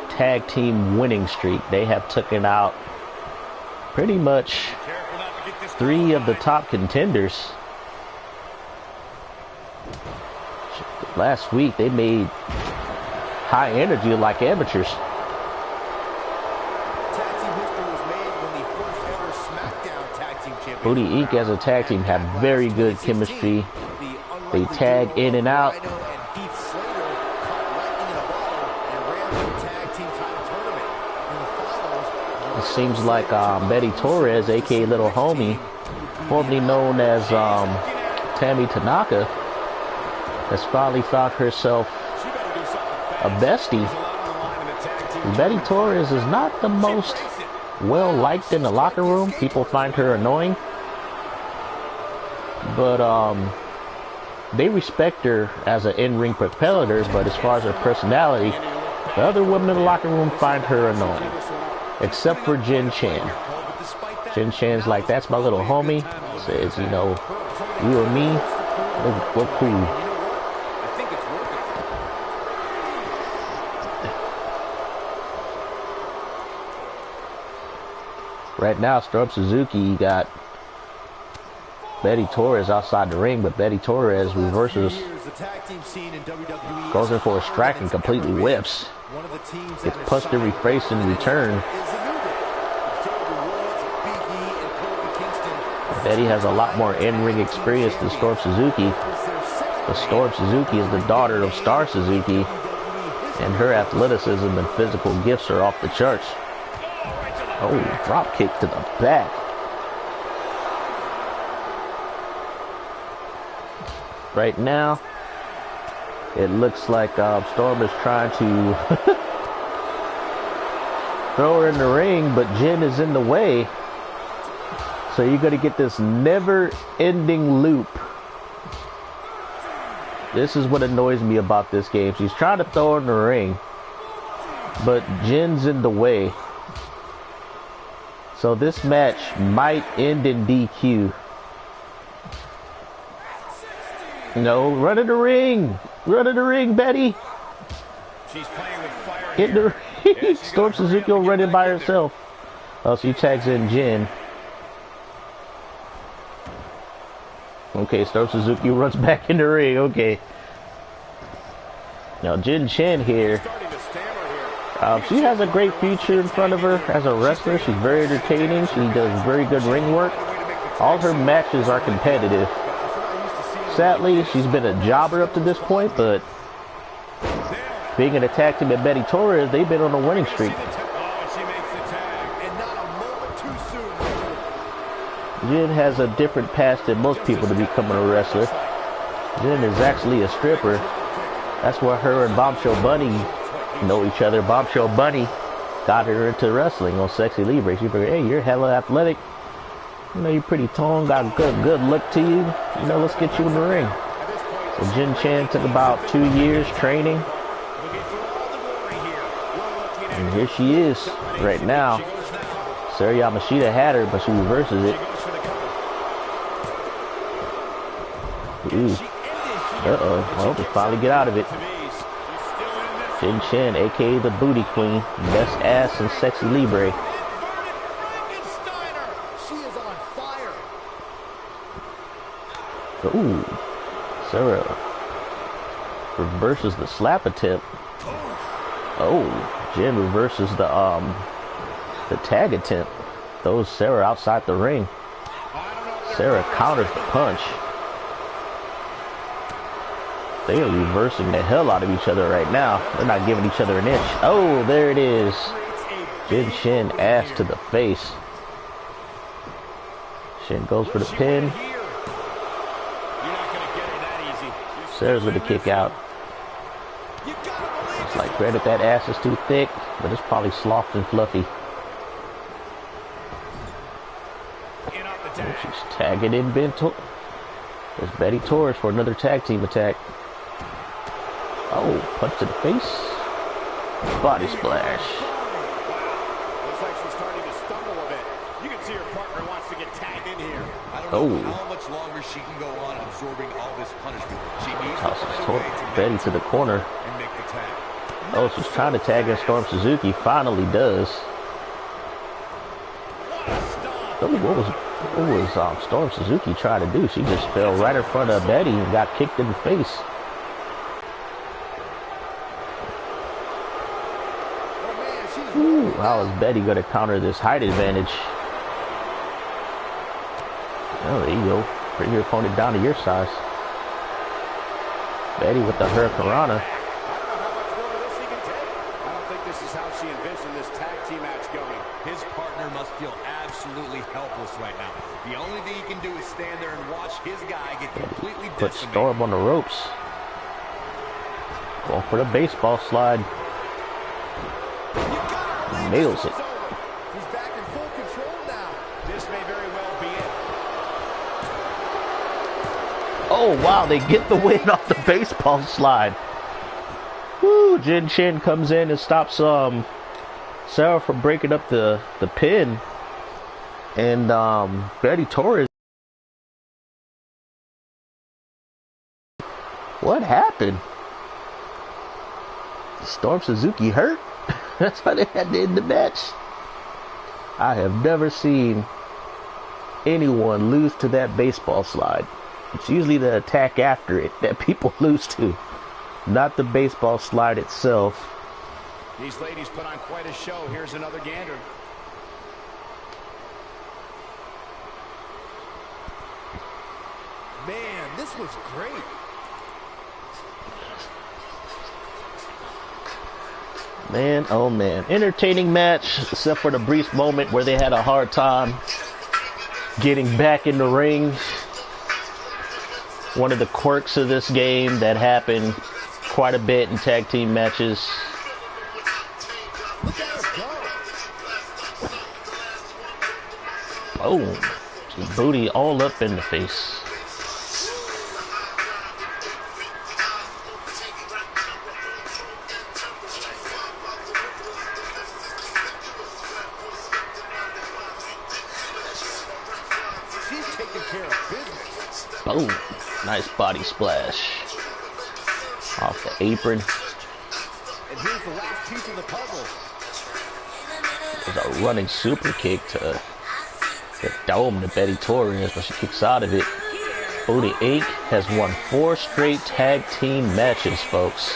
tag team winning streak. They have taken out pretty much 3 of the top contenders. Last week they made high energy like amateurs. Booty Inc. as a tag team have very good chemistry. They tag in and out. It seems like Betty Torres, aka Little Homie, formerly known as Tammy Tanaka, has finally found herself a bestie. Betty Torres is not the most well liked in the locker room. People find her annoying, but they respect her as an in-ring competitor. But as far as her personality, the other women in the locker room find her annoying, except for Jin Chan. Jin Chan's like, that's my little homie. Says, you know, you and me, we're cool. Right now, Storm Suzuki got Betty Torres outside the ring, but Betty Torres reverses, goes in for a strike and completely whips. Gets punched and refaced in return. Betty has a lot more in-ring experience than Storm Suzuki. But Storm Suzuki is the daughter of Star Suzuki, and her athleticism and physical gifts are off the charts. Oh, drop kick to the back. Right now, It looks like Storm is trying to throw her in the ring, but Jin is in the way. So you're going to get this never-ending loop. This is what annoys me about this game. She's trying to throw her in the ring, but Jin's in the way. So this match might end in DQ. No, run in the ring. Run in the ring, Betty. She's playing with fire. Get in the ring. Storm Suzuki will run in by herself. Oh, she tags in Jin. Okay, Storm Suzuki runs back in the ring. Okay. Now, Jin Chen here. She has a great future in front of her as a wrestler. She's very entertaining. She does very good ring work. All her matches are competitive. Sadly, she's been a jobber up to this point, but being in a tag team with Betty Torres, they've been on a winning streak. Jin has a different past than most people to becoming a wrestler. Jin is actually a stripper. That's where her and Bombshell Bunny know each other. Bombshell Bunny got her into wrestling on Sexy Libre. She figured, hey, you're hella athletic. You know, you're pretty tall, got good look to you. You know, let's get you in the ring. So Jin Chen took about 2 years training. And here she is right now. Sarah Yamashita had her, but she reverses it. Ooh. Uh-oh. Well, they finally get out of it. Jin Chen, a.k.a. the Booty Queen. Best ass in Sexy Libre. Ooh. Sarah reverses the slap attempt. Oh. Jin reverses the tag attempt. Throws Sarah outside the ring. Sarah counters the punch. They are reversing the hell out of each other right now. They're not giving each other an inch. Oh, there it is. Jin Shin ass to the face. Shin goes for the pin. Sarah's going to kick out. It's like, granted, that ass is too thick, but it's probably soft and fluffy. And she's tagging in There's Betty Torres for another tag team attack. Oh, punch to the face. Body splash. Looks like she's starting to stumble a bit. You can see her partner wants to get tagged in here. I don't know how much longer she can go on absorbing all this punishment. She needs to find a way to Betty to the corner. And make the tag. Oh, she's trying to tag in Storm Suzuki. Finally does. Oh, what was Storm Suzuki trying to do? She just fell right in front of Betty and got kicked in the face. Ooh, how is Betty going to counter this height advantage? Oh, there you go. Bring your opponent down to your size. Betty with the Hurricanrana. I don't think this is how she envisioned this tag team match going. His partner must feel absolutely helpless right now. The only thing he can do is stand there and watch his guy get completely Put decimated. Storm on the ropes. Going for the baseball slide. Nails it. He's back in full control now. This may very well be it. Oh, wow, they get the win off the baseball slide. Woo, Jin Chen comes in and stops Sarah from breaking up the pin. And Betty Torres. What happened? Storm Suzuki hurt? That's why they had to end the match. I have never seen anyone lose to that baseball slide. It's usually the attack after it that people lose to, not the baseball slide itself. These ladies put on quite a show. Here's another gander. Man, this was great. Man, oh man. Entertaining match, except for the brief moment where they had a hard time getting back in the ring. One of the quirks of this game that happened quite a bit in tag team matches. Boom. Booty all up in the face. She's taking care of business. Boom. Nice body splash. Off the apron. And here's the last piece of the puzzle. There's a running super kick to the dome to Betty Torres, but she kicks out of it. Booty Inc. has won 4 straight tag team matches, folks.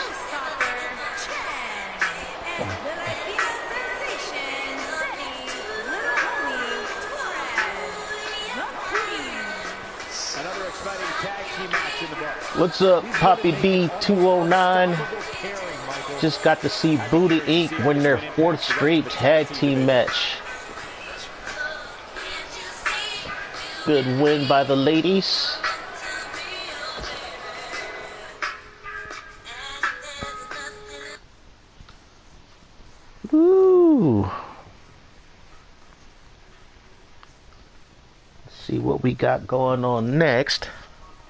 Another exciting tag team match in the book. What's up, Poppy B 209? Just got to see Booty Inc. win their 4th straight tag team match. Good win by the ladies. Woo! Let's see what we got going on next.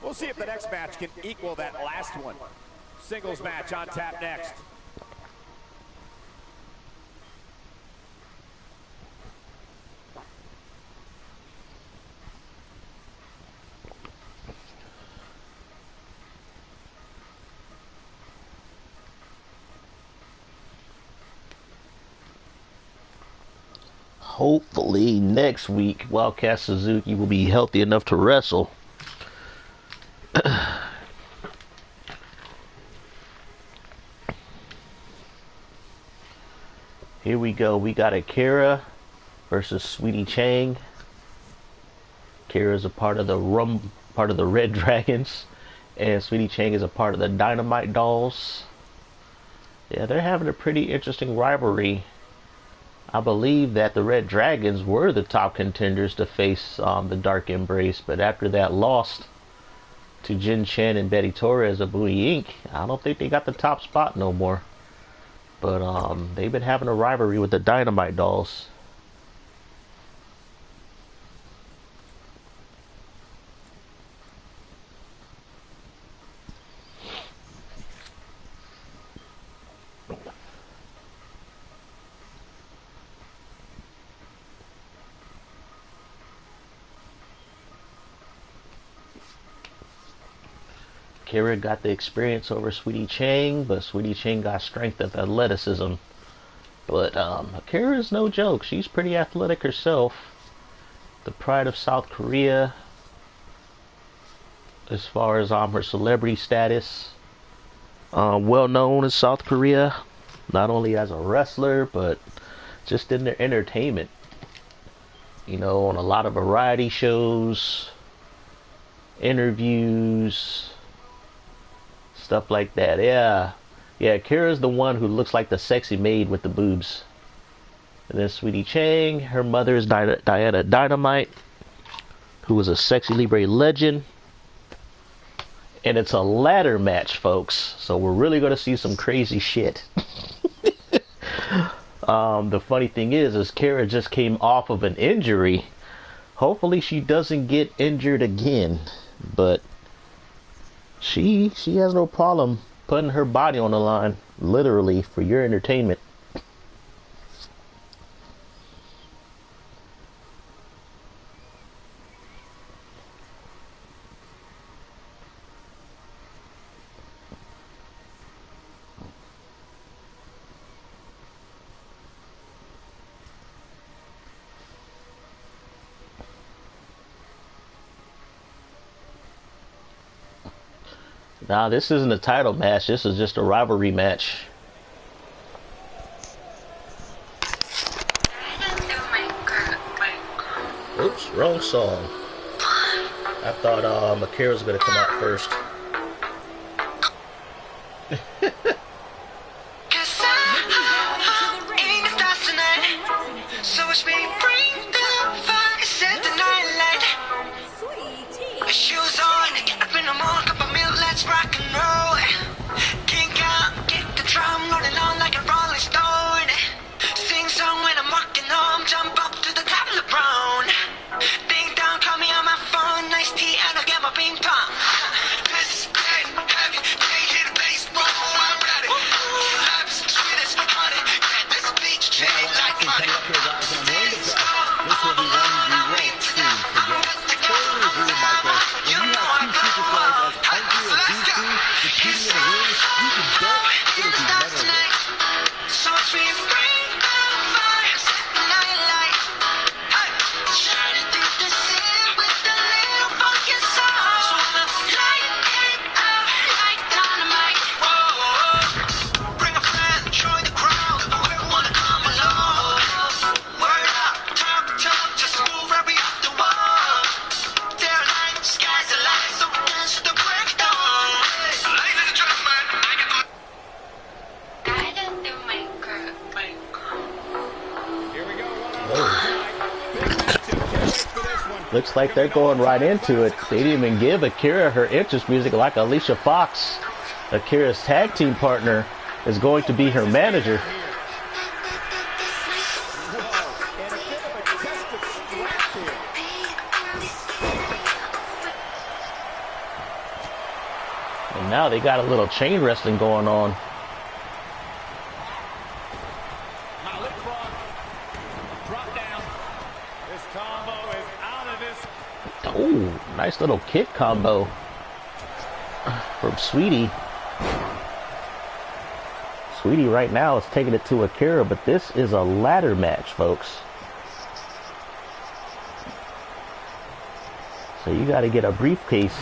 We'll see if the next match can equal that last one. Singles match on tap next. Hopefully next week Wildcat Suzuki will be healthy enough to wrestle. Here we go. We got Akira versus Sweetie Chang. Akira is a part of the Red Dragons, and Sweetie Chang is a part of the Dynamite Dolls. Yeah, they're having a pretty interesting rivalry. I believe that the Red Dragons were the top contenders to face the Dark Embrace, but after that loss to Jin Chen and Betty Torres of Booty Inc., I don't think they got the top spot no more. But they've been having a rivalry with the Dynamite Dolls. Akira got the experience over Sweetie Chang, but Sweetie Chang got strength and athleticism. But Akira is no joke. She's pretty athletic herself. The pride of South Korea as far as her celebrity status. Well known in South Korea, not only as a wrestler, but just in their entertainment. You know, on a lot of variety shows, interviews, stuff like that. Yeah, Kira's the one who looks like the sexy maid with the boobs. And then Sweetie Chang, her mother is Diana Dynamite, who was a Sexy Libre legend. And it's a ladder match, folks. So we're really going to see some crazy shit. The funny thing is Kira just came off of an injury. Hopefully she doesn't get injured again. But she has no problem putting her body on the line, literally, for your entertainment. Nah, this isn't a title match. This is just a rivalry match. Oops, wrong song. I thought Akira was gonna come out first. Shoes on, up in the morning, cup of milk, let's rock and roll. King Looks like they're going right into it. They didn't even give Akira her entrance music like Alicia Fox. Akira's tag team partner is going to be her manager. And now they got a little chain wrestling going on. Oh, nice little kick combo from Sweetie. Sweetie right now is taking it to Akira, but this is a ladder match, folks. So you got to get a briefcase.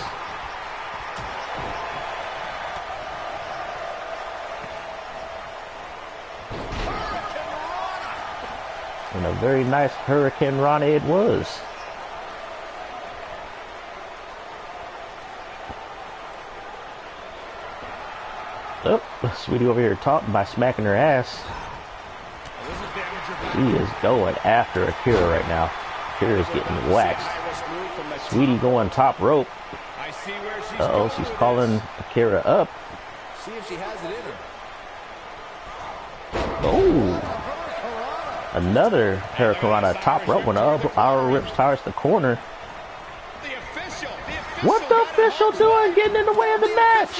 And a very nice Hurricane Rana it was. Oh, Sweetie over here talking by smacking her ass. She is going after Akira right now. Akira's getting waxed. Sweetie going top rope. Uh-oh, she's calling Akira up. See if she has it in her. Oh, another Hurricanrana top rope when our rips towers the corner. What the official doing getting in the way of the match?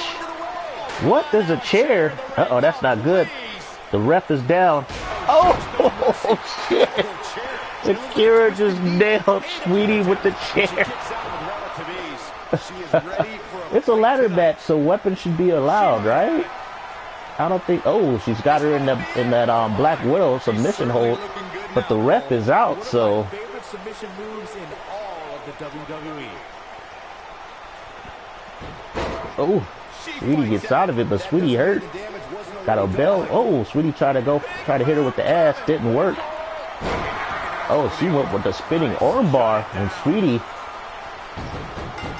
What? There's a chair. Uh-oh, that's not good. The ref is down. Oh, shit. Akira just nailed Sweetie with the chair. It's a ladder match, so weapons should be allowed, right? I don't think... Oh, she's got her in that Black Widow submission hold, but the ref is out, so... Favorite submission moves in all of the WWE. Oh, Sweetie gets out of it, but Sweetie hurt. Got a bell. Oh, Sweetie tried to hit her with the ass. Didn't work. Oh, she went with the spinning armbar, and Sweetie...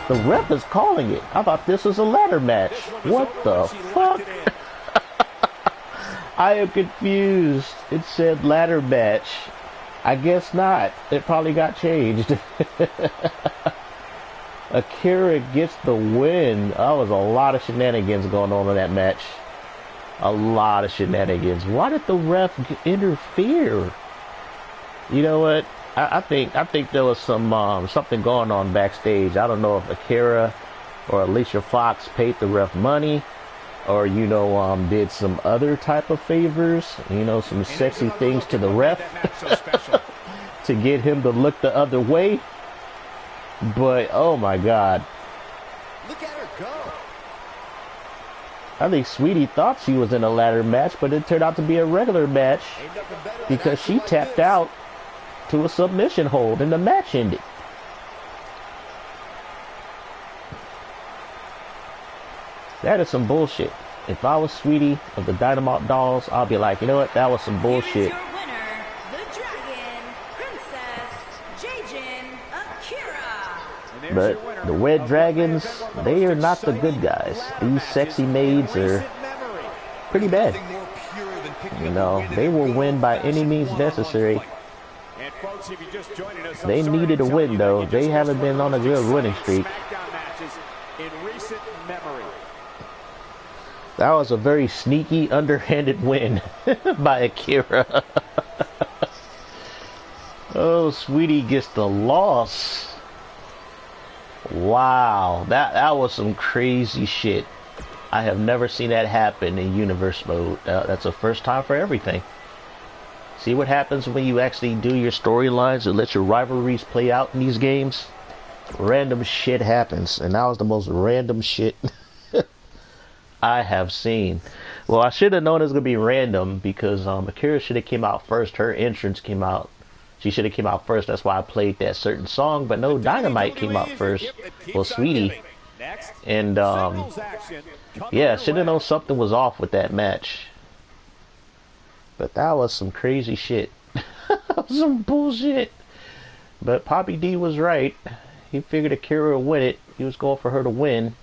The ref is calling it. I thought this was a ladder match. What the fuck? I am confused. It said ladder match. I guess not. It probably got changed. Akira gets the win. That was a lot of shenanigans going on in that match. A lot of shenanigans. Why did the ref interfere? You know what? I think there was some something going on backstage. I don't know if Akira or Alicia Fox paid the ref money, or did some other type of favors. Some sexy things to the ref to get him to look the other way. But oh my God! Look at her go. I think Sweetie thought she was in a ladder match, but it turned out to be a regular match because she tapped out to a submission hold and the match ended. That is some bullshit. If I was Sweetie of the Dynamite Dolls, I'll be like, you know what? That was some bullshit. Here's your winner, the Dragon Princess Jajin Akira. But the Red Dragons, they are not the good guys. These sexy maids are pretty bad. They will win by any means necessary. They needed a win, though. They haven't been on a good winning streak. That was a very sneaky, underhanded win by Akira. Oh, Sweetie gets the loss. Wow, that was some crazy shit. I have never seen that happen in universe mode. That's a first time for everything. See what happens when you actually do your storylines and let your rivalries play out in these games? Random shit happens, and that was the most random shit I have seen. Well, I should have known it was going to be random because Akira should have came out first. Her entrance came out. She should have came out first. That's why I played that certain song, but no, Dynamite came out first. Well, Sweetie. And, yeah, should have known something was off with that match. But that was some crazy shit. Some bullshit. But Poppy D was right. He figured Akira would win it. He was going for her to win.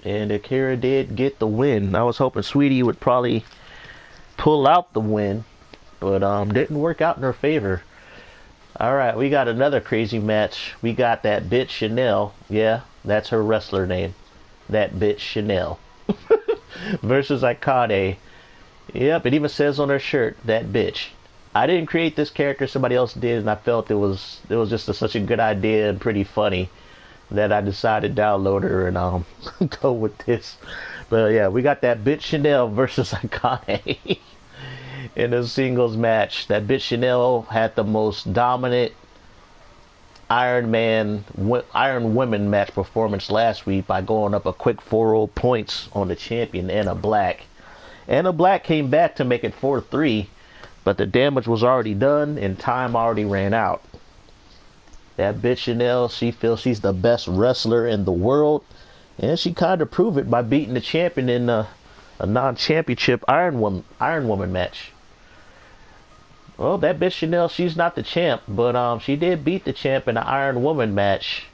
And Akira did get the win. I was hoping Sweetie would probably pull out the win. But didn't work out in her favor. All right, we got another crazy match. We got that bitch Chanel. Yeah, that's her wrestler name. That bitch Chanel versus Akane. Yep, it even says on her shirt, that bitch. I didn't create this character, somebody else did, and I felt it was just such a good idea and pretty funny that I decided to download her and go with this. But yeah, we got that bitch Chanel versus Akane in a singles match. That bitch Chanel had the most dominant Iron Women match performance last week by going up a quick 4-0 points on the champion Anna Black. Anna Black came back to make it 4-3, but the damage was already done and time already ran out. That bitch Chanel, she feels she's the best wrestler in the world, and she kind of proved it by beating the champion in a non-championship Iron Woman match. Well, that bitch Chanel, she's not the champ, but she did beat the champ in the Iron Woman match.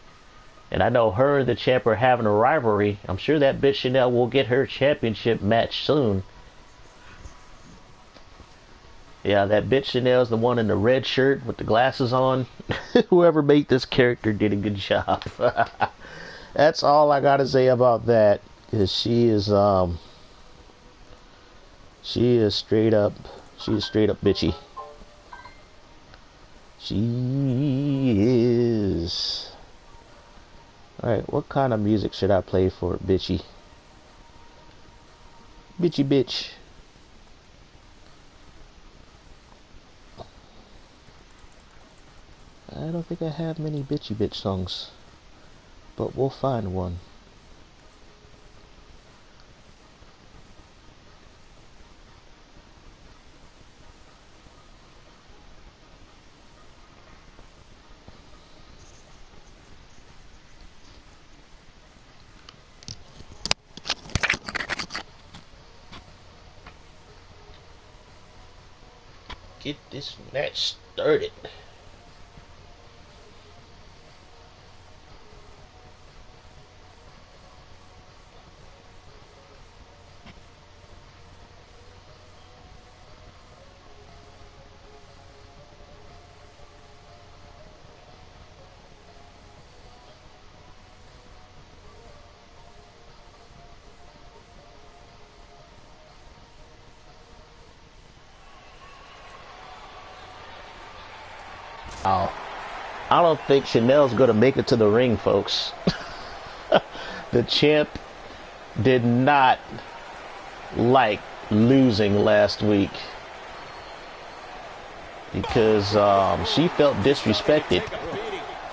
And I know her and the champ are having a rivalry. I'm sure that bitch Chanel will get her championship match soon. Yeah, that bitch Chanel's the one in the red shirt with the glasses on. Whoever made this character did a good job. That's all I gotta say about that. Cause she is straight up bitchy. She is. Alright, what kind of music should I play for bitchy? Bitchy bitch. I don't think I have many bitchy bitch songs, but we'll find one. Get this match started. Wow. I don't think Chanel's gonna make it to the ring, folks. The champ did not like losing last week because she felt disrespected.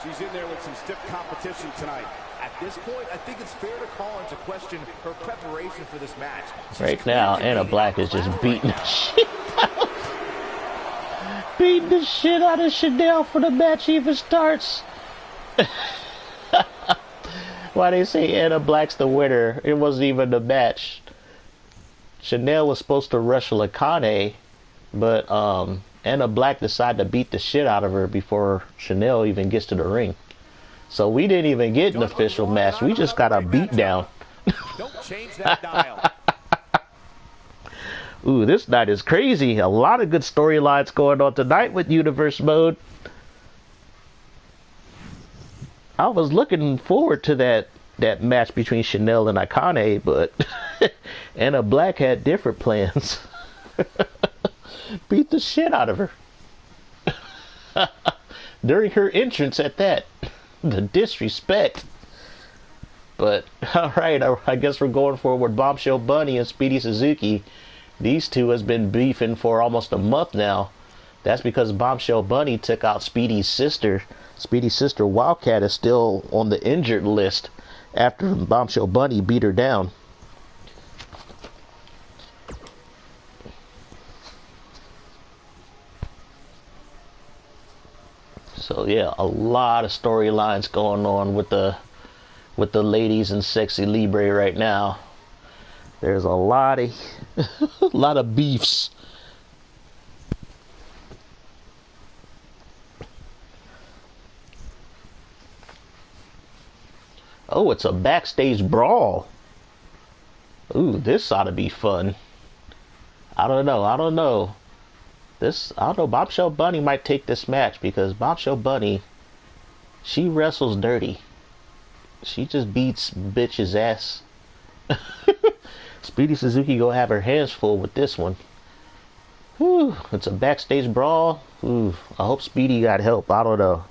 She's in there with some stiff competition tonight. At this point, I think it's fair to call into question her preparation for this match. Right now, Anna Black is just beating the shit out. Beating the shit out of Chanel for the match even starts. Why they say Anna Black's the winner? It wasn't even the match. Chanel was supposed to wrestle Akane, but Anna Black decided to beat the shit out of her before Chanel even gets to the ring. So we didn't even get an official match. We just got a beat down. Don't change that dial. Ooh, this night is crazy. A lot of good storylines going on tonight with Universe Mode. I was looking forward to that match between Chanel and Akane, but Anna Black had different plans. Beat the shit out of her. During her entrance at that. The disrespect. But, alright, I guess we're going forward. Bombshell Bunny and Speedy Suzuki. These two has been beefing for almost a month now. That's because Bombshell Bunny took out Speedy's sister. Speedy's sister Wildcat is still on the injured list after Bombshell Bunny beat her down. So yeah, a lot of storylines going on with the ladies in Sexy Libre right now. There's a lot of beefs. Oh, it's a backstage brawl. Ooh, this ought to be fun. I don't know. This, I don't know, Bombshell Bunny might take this match because Bombshell Bunny, she wrestles dirty. She just beats bitch's ass. Speedy Suzuki gonna have her hands full with this one. Whew, it's a backstage brawl. Ooh, I hope Speedy got help. I don't know.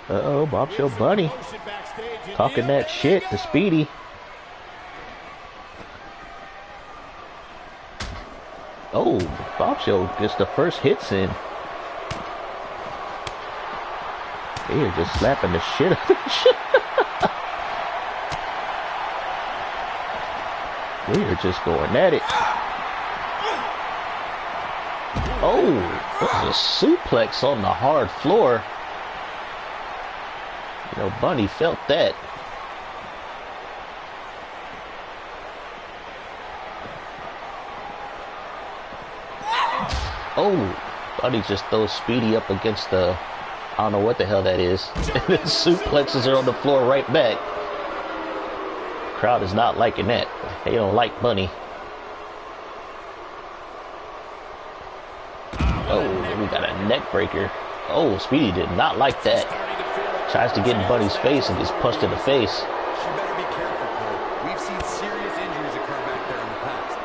Uh-oh, Bombshell Bunny talking that shit to Speedy. Oh, Bombshell gets the first hits in. They are just slapping the shit out of the shit. They are just going at it. Oh, what's a suplex on the hard floor? You know, Bunny felt that. Oh, Bunny just throws Speedy up against the, I don't know what the hell that is. And then suplexes her on the floor right back. Crowd is not liking that. They don't like Bunny. Oh, we got a neck breaker. Oh, Speedy did not like that. Tries to get in Bunny's face and gets punched in the face. She better be careful, Cole. We've seen serious injuries occur back there in the past.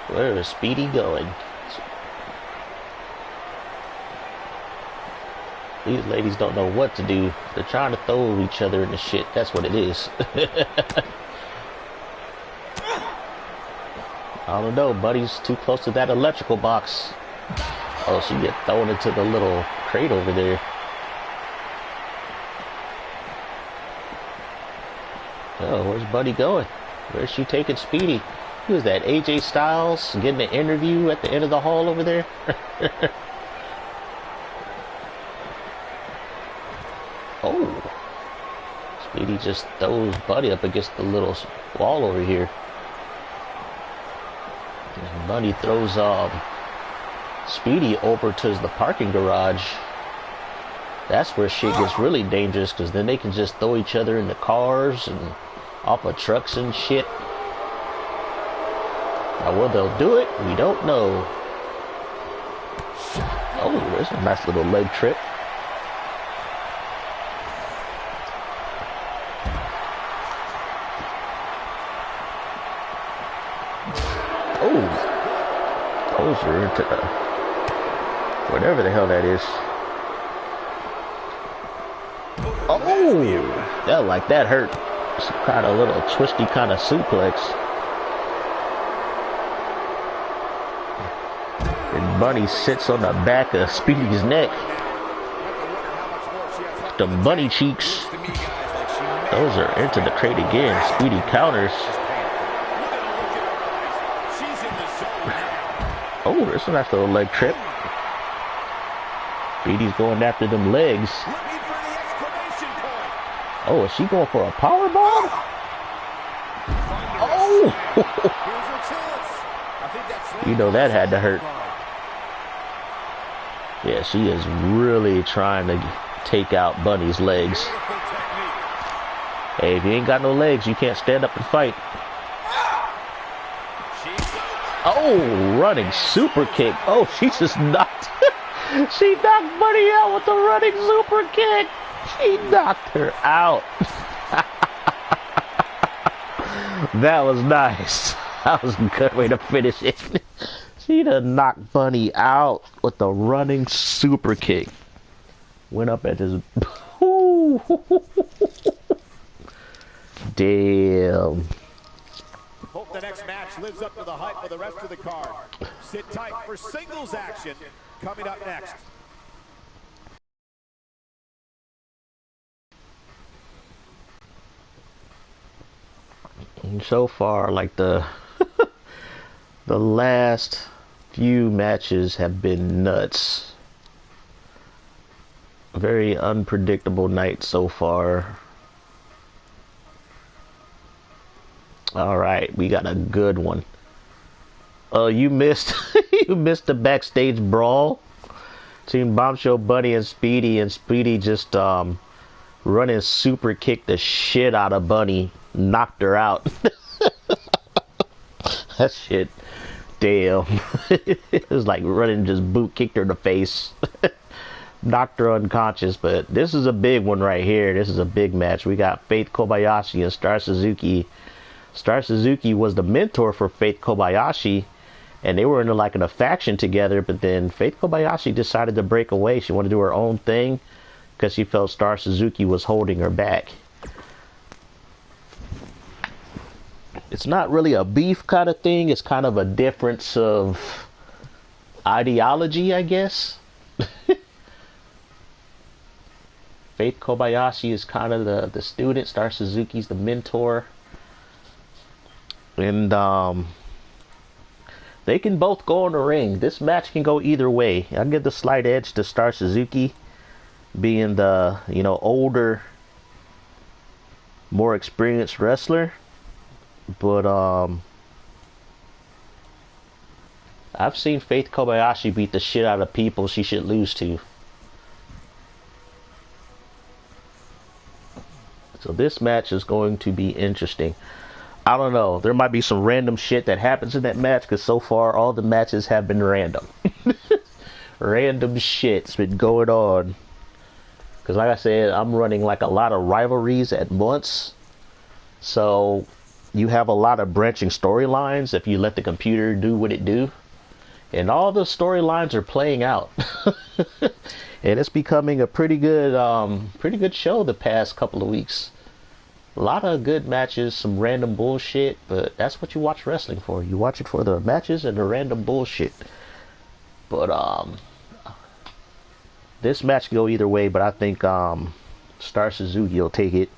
Where is Speedy going? These ladies don't know what to do. They're trying to throw each other in the shit. That's what it is. I don't know. Buddy's too close to that electrical box. Oh, she get thrown into the little crate over there. Oh, where's Buddy going? Where's she taking Speedy? Who is that? AJ Styles getting an interview at the end of the hall over there? Oh, Speedy just throws Buddy up against the little wall over here. And Buddy throws Speedy over to the parking garage. That's where shit gets really dangerous, because then they can just throw each other in the cars and off of trucks and shit. Now, will they'll do it? We don't know. Oh, there's a nice little leg trip. Oh, closer into the, whatever the hell that is. Oh, that like that hurt. Some kind of little twisty kind of suplex. And Bunny sits on the back of Speedy's neck. The bunny cheeks. Those are into the crate again. Speedy counters. Oh, there's a nice little leg trip. Speedy's going after them legs. Oh, is she going for a power bomb? Oh! You know that had to hurt. Yeah, she is really trying to take out Bunny's legs. Hey, if you ain't got no legs, you can't stand up and fight. Oh, running super kick. Oh, she just knocked. She knocked Bunny out with the running super kick. She knocked her out. That was nice. That was a good way to finish it. She done knocked Bunny out with the running super kick. Went up at his... Damn. Hope the next match match lives up to the hype of the rest of the card. Sit tight for singles action coming up next. And so far, like the the last few matches have been nuts. Very unpredictable night so far. All right, we got a good one. Oh, you missed you missed the backstage brawl. Team Bombshell Bunny and Speedy just running super kicked the shit out of Bunny, knocked her out. That shit, damn. It was like running, just boot kicked her in the face. Knocked her unconscious. But this is a big one right here. This is a big match. We got Faith Kobayashi and Star Suzuki. Star Suzuki was the mentor for Faith Kobayashi, and they were in like in a faction together, but then Faith Kobayashi decided to break away. She wanted to do her own thing because she felt Star Suzuki was holding her back. It's not really a beef kind of thing. It's kind of a difference of ideology, I guess. Faith Kobayashi is kind of the student. Star Suzuki's the mentor. And they can both go in the ring. This match can go either way. I'll give the slight edge to Star Suzuki, being the, you know, older, more experienced wrestler. But I've seen Faith Kobayashi beat the shit out of people she should lose to. So this match is going to be interesting. I don't know. There might be some random shit that happens in that match, because so far all the matches have been random. Random shit's been going on. Because like I said, I'm running like a lot of rivalries at once. So you have a lot of branching storylines if you let the computer do what it do. And all the storylines are playing out. And it's becoming a pretty good show the past couple of weeks. A lot of good matches, some random bullshit, but that's what you watch wrestling for. You watch it for the matches and the random bullshit. But this match can go either way, but I think Star Suzuki will take it.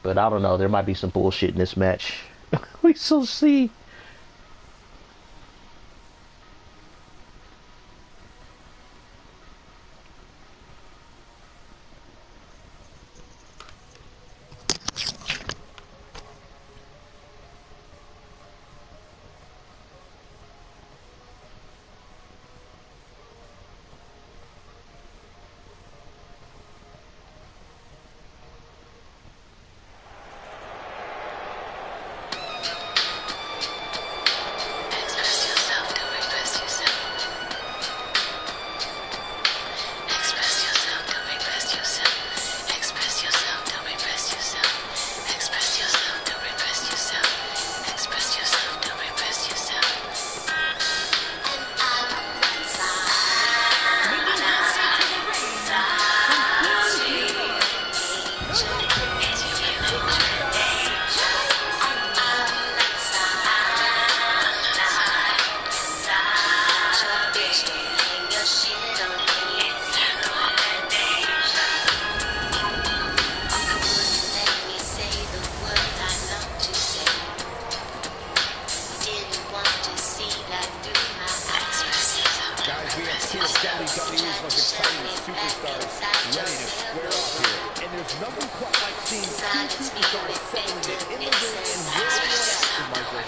But I don't know, there might be some bullshit in this match. We shall see. WWE's most exciting superstars ready to square off here. And there's nothing quite like seeing two superstars settling it in the ring and rolling it action, Michael.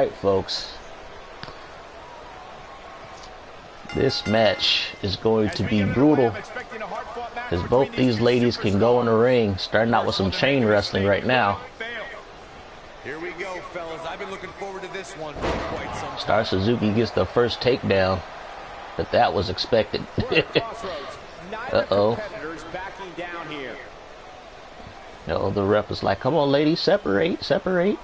Alright, folks. This match is going to be brutal, because both these ladies can go in the ring, starting out with some chain wrestling right now. Here we go, fellas. I've been looking forward to this one for quite some time. Star Suzuki gets the first takedown, but that was expected. Uh-oh. No, the ref is like, come on, ladies, separate, separate.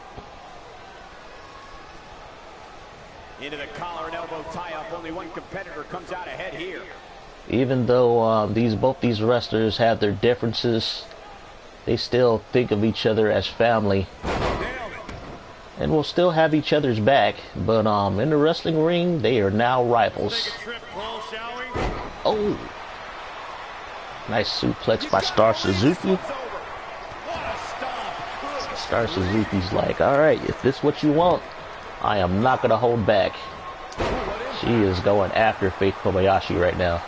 Into the collar and elbow tie-up. Only one competitor comes out ahead here. Even though both these wrestlers have their differences, they still think of each other as family, and will still have each other's back. But in the wrestling ring, they are now rivals. Oh, nice suplex by Star Suzuki. Star Suzuki's like, all right, if this is what you want, I am not going to hold back. She is going after Faith Kobayashi right now.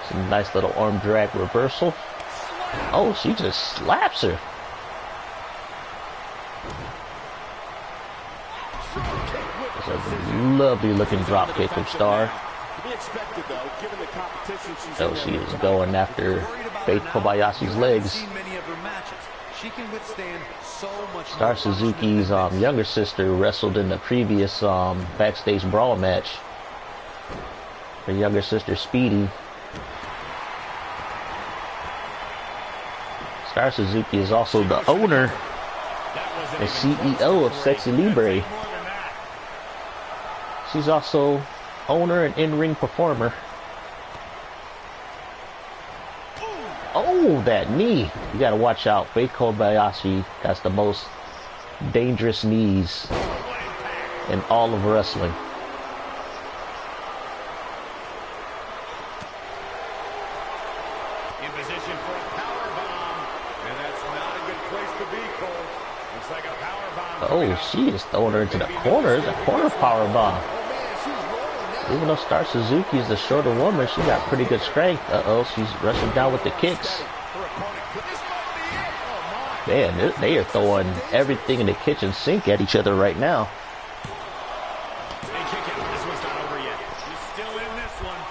Some nice little arm drag reversal. Oh, she just slaps her. It's a lovely looking drop kick from Star. So she is going after Faith Kobayashi's legs. Star Suzuki's younger sister wrestled in the previous backstage brawl match. Her younger sister Speedy. Star Suzuki is also the owner and CEO of S3XY Libre. She's also owner and in-ring performer. Oh, that knee. You gotta watch out. Faith Kobayashi has the most dangerous knees in all of wrestling. In position for a power bomb. And that's not a good place to be, Cole. Looks like a power bomb. Oh, she is throwing her into the corner. It's a corner power bomb. Even though Star Suzuki is the shorter woman, she got pretty good strength. Uh-oh, she's rushing down with the kicks. Man, they are throwing everything in the kitchen sink at each other right now. This one's not over yet. She's still in this one.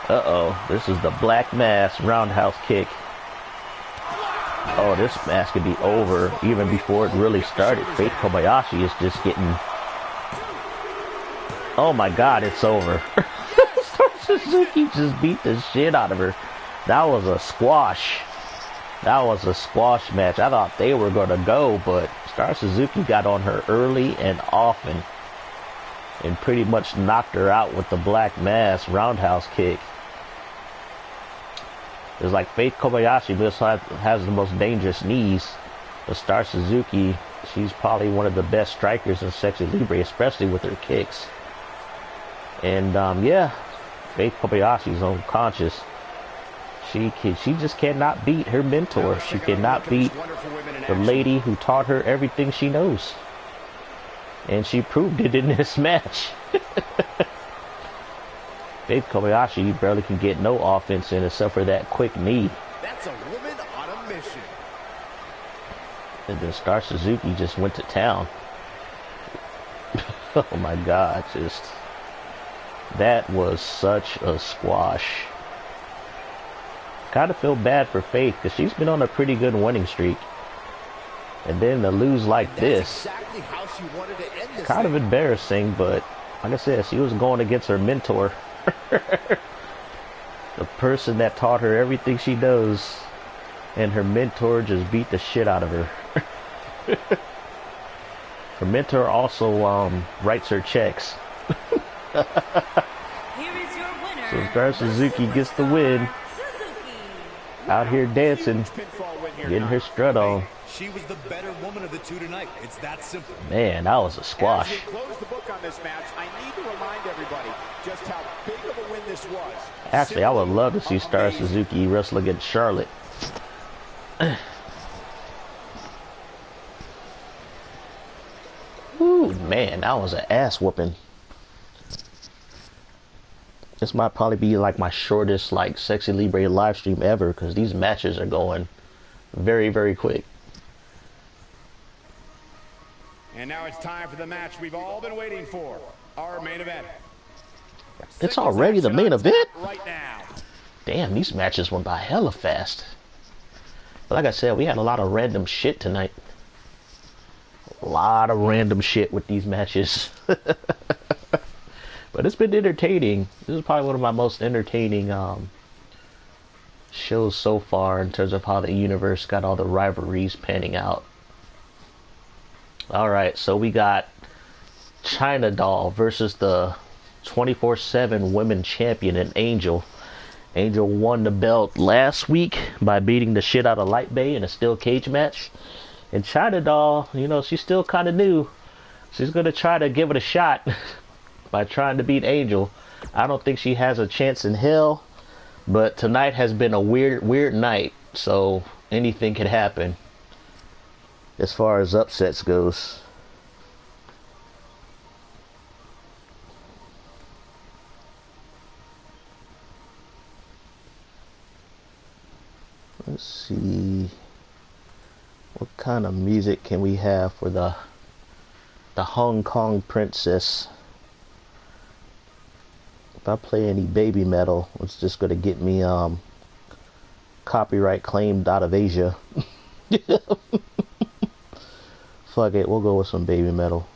Uh-oh, this is the Black Mass roundhouse kick. Oh, this match could be over even before it really started. Faith Kobayashi is just getting... Oh my god, it's over. Star Suzuki just beat the shit out of her. That was a squash. That was a squash match. I thought they were going to go, but Star Suzuki got on her early and often and pretty much knocked her out with the Black Mass roundhouse kick. It's like Faith Kobayashi has the most dangerous knees, but Star Suzuki, she's probably one of the best strikers in S3XY Libre, especially with her kicks. And yeah, Faith Kobayashi is unconscious. She just cannot beat her mentor. She cannot beat the lady who taught her everything she knows. And she proved it in this match. Faith Kobayashi barely can get no offense in except for that quick knee. That's a woman on a mission. And then Star Suzuki just went to town. Oh my god, just... That was such a squash. Kind of feel bad for Faith because she's been on a pretty good winning streak. And then to lose like this, Exactly how she wanted to end this kind of embarrassing, but like I said, she was going against her mentor. The person that taught her everything she knows, and her mentor just beat the shit out of her. Her mentor also writes her checks. Here is your winner. So Star Suzuki gets the win. Suzuki. Out here dancing, getting her strut on. She was the better woman of the two tonight. It's that simple. Man, that was a squash. As we close the book on this match, I need to remind everybody just how big of a win this was. Actually, I would love to see Star Suzuki wrestle against Charlotte. Ooh, man, that was an ass whooping. This might probably be like my shortest like Sexy Libre live stream ever, because these matches are going very, very quick. And now it's time for the match we've all been waiting for. Our main event. It's already the main event? Right now. Damn, these matches went by hella fast. But like I said, we had a lot of random shit tonight. A lot of random shit with these matches. But it's been entertaining. This is probably one of my most entertaining shows so far in terms of how the universe got all the rivalries panning out. Alright, so we got China Doll versus the 24/7 women champion and Angel. Angel won the belt last week by beating the shit out of Light Bay in a steel cage match. And China Doll, you know, she's still kind of new. She's going to try to give it a shot by trying to beat Angel. I don't think she has a chance in hell, but tonight has been a weird night, so anything could happen as far as upsets goes. Let's see, what kind of music can we have for the Hong Kong princess? If I play any baby metal, it's just gonna get me copyright claimed out of Asia. Fuck it, we'll go with some baby metal.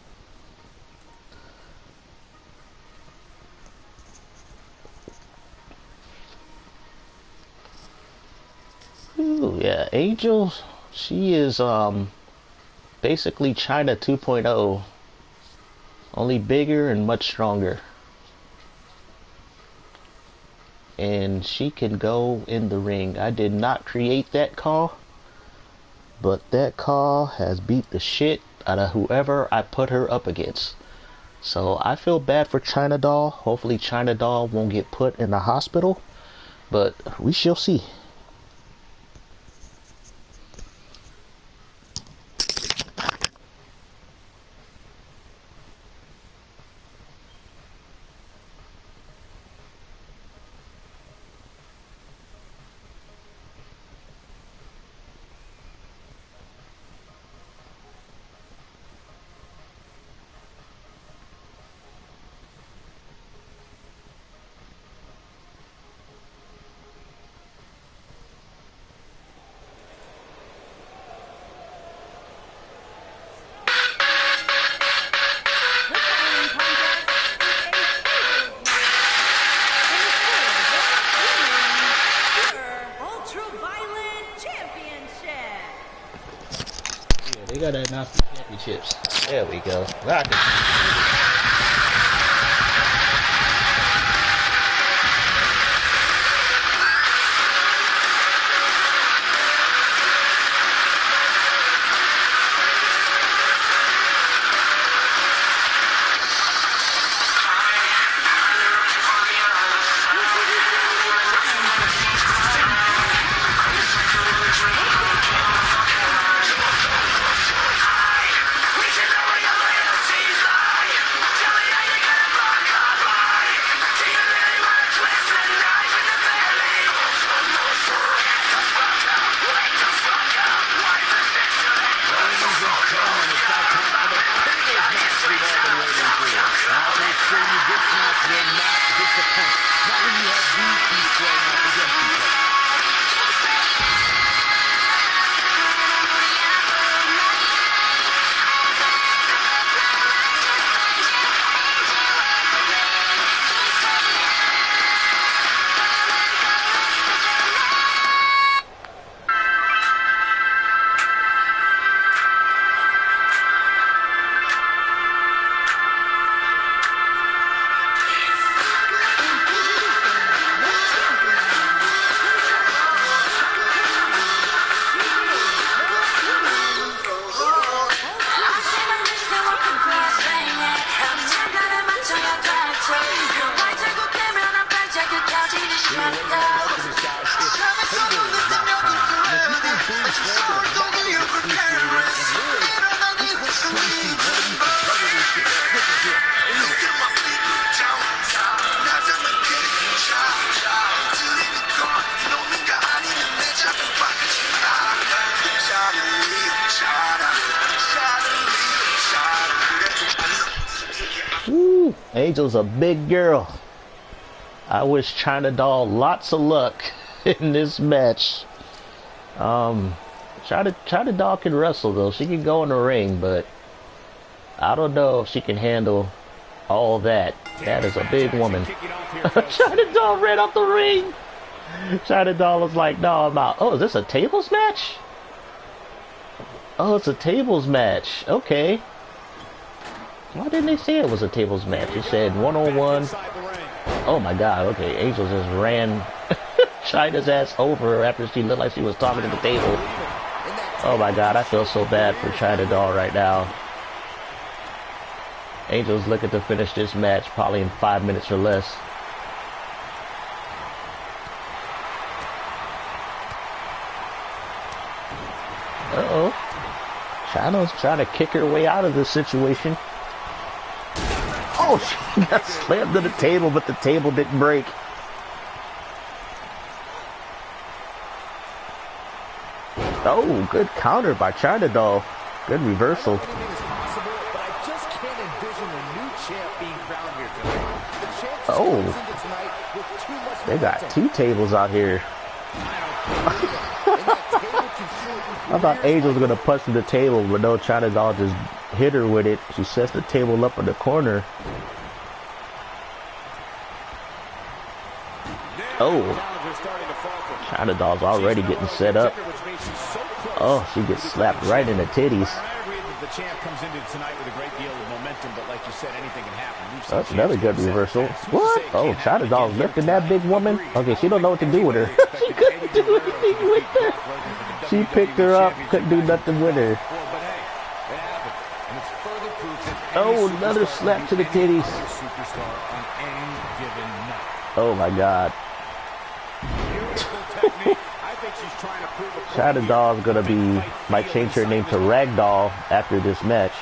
Ooh, yeah, Angel, she is basically China 2.0, only bigger and much stronger. And she can go in the ring. I did not create that call, but that call has beat the shit out of whoever I put her up against. So I feel bad for China Doll. Hopefully China Doll won't get put in the hospital, but we shall see. They got that nasty championships. There we go. Angel's a big girl. I wish China Doll lots of luck in this match. China Doll can wrestle though. She can go in the ring, but I don't know if she can handle all that. That is a big woman. China Doll ran out the ring. China Doll was like, no, I'm out. Oh, is this a tables match? Oh, it's a tables match. Okay. Why didn't they say it was a tables match? It said one-on-one. Oh my god, okay. Angel just ran China's ass over after she looked like she was talking to the table. Oh my god, I feel so bad for China Doll right now. Angel's looking to finish this match probably in 5 minutes or less. Uh-oh. China's trying to kick her way out of this situation. Oh, she got slammed to the table, but the table didn't break. Oh, good counter by China Doll. Good reversal. Oh, they got two tables out here. I thought Angel was gonna punch through the table, but no, China Doll just hit her with it. She sets the table up in the corner. Oh, China Doll's already getting set up. Oh, she gets slapped right in the titties. The champ comes into tonight with a great deal of momentum, but like you said, anything can happen. That's another good reversal. What? Oh, China Doll's lifting that big woman. Okay, she don't know what to do with her. She couldn't do anything with her. She picked her up, couldn't do nothing with her. Oh, another slap to the titties. Oh my god. China Doll's gonna might change her name to Ragdoll after this match.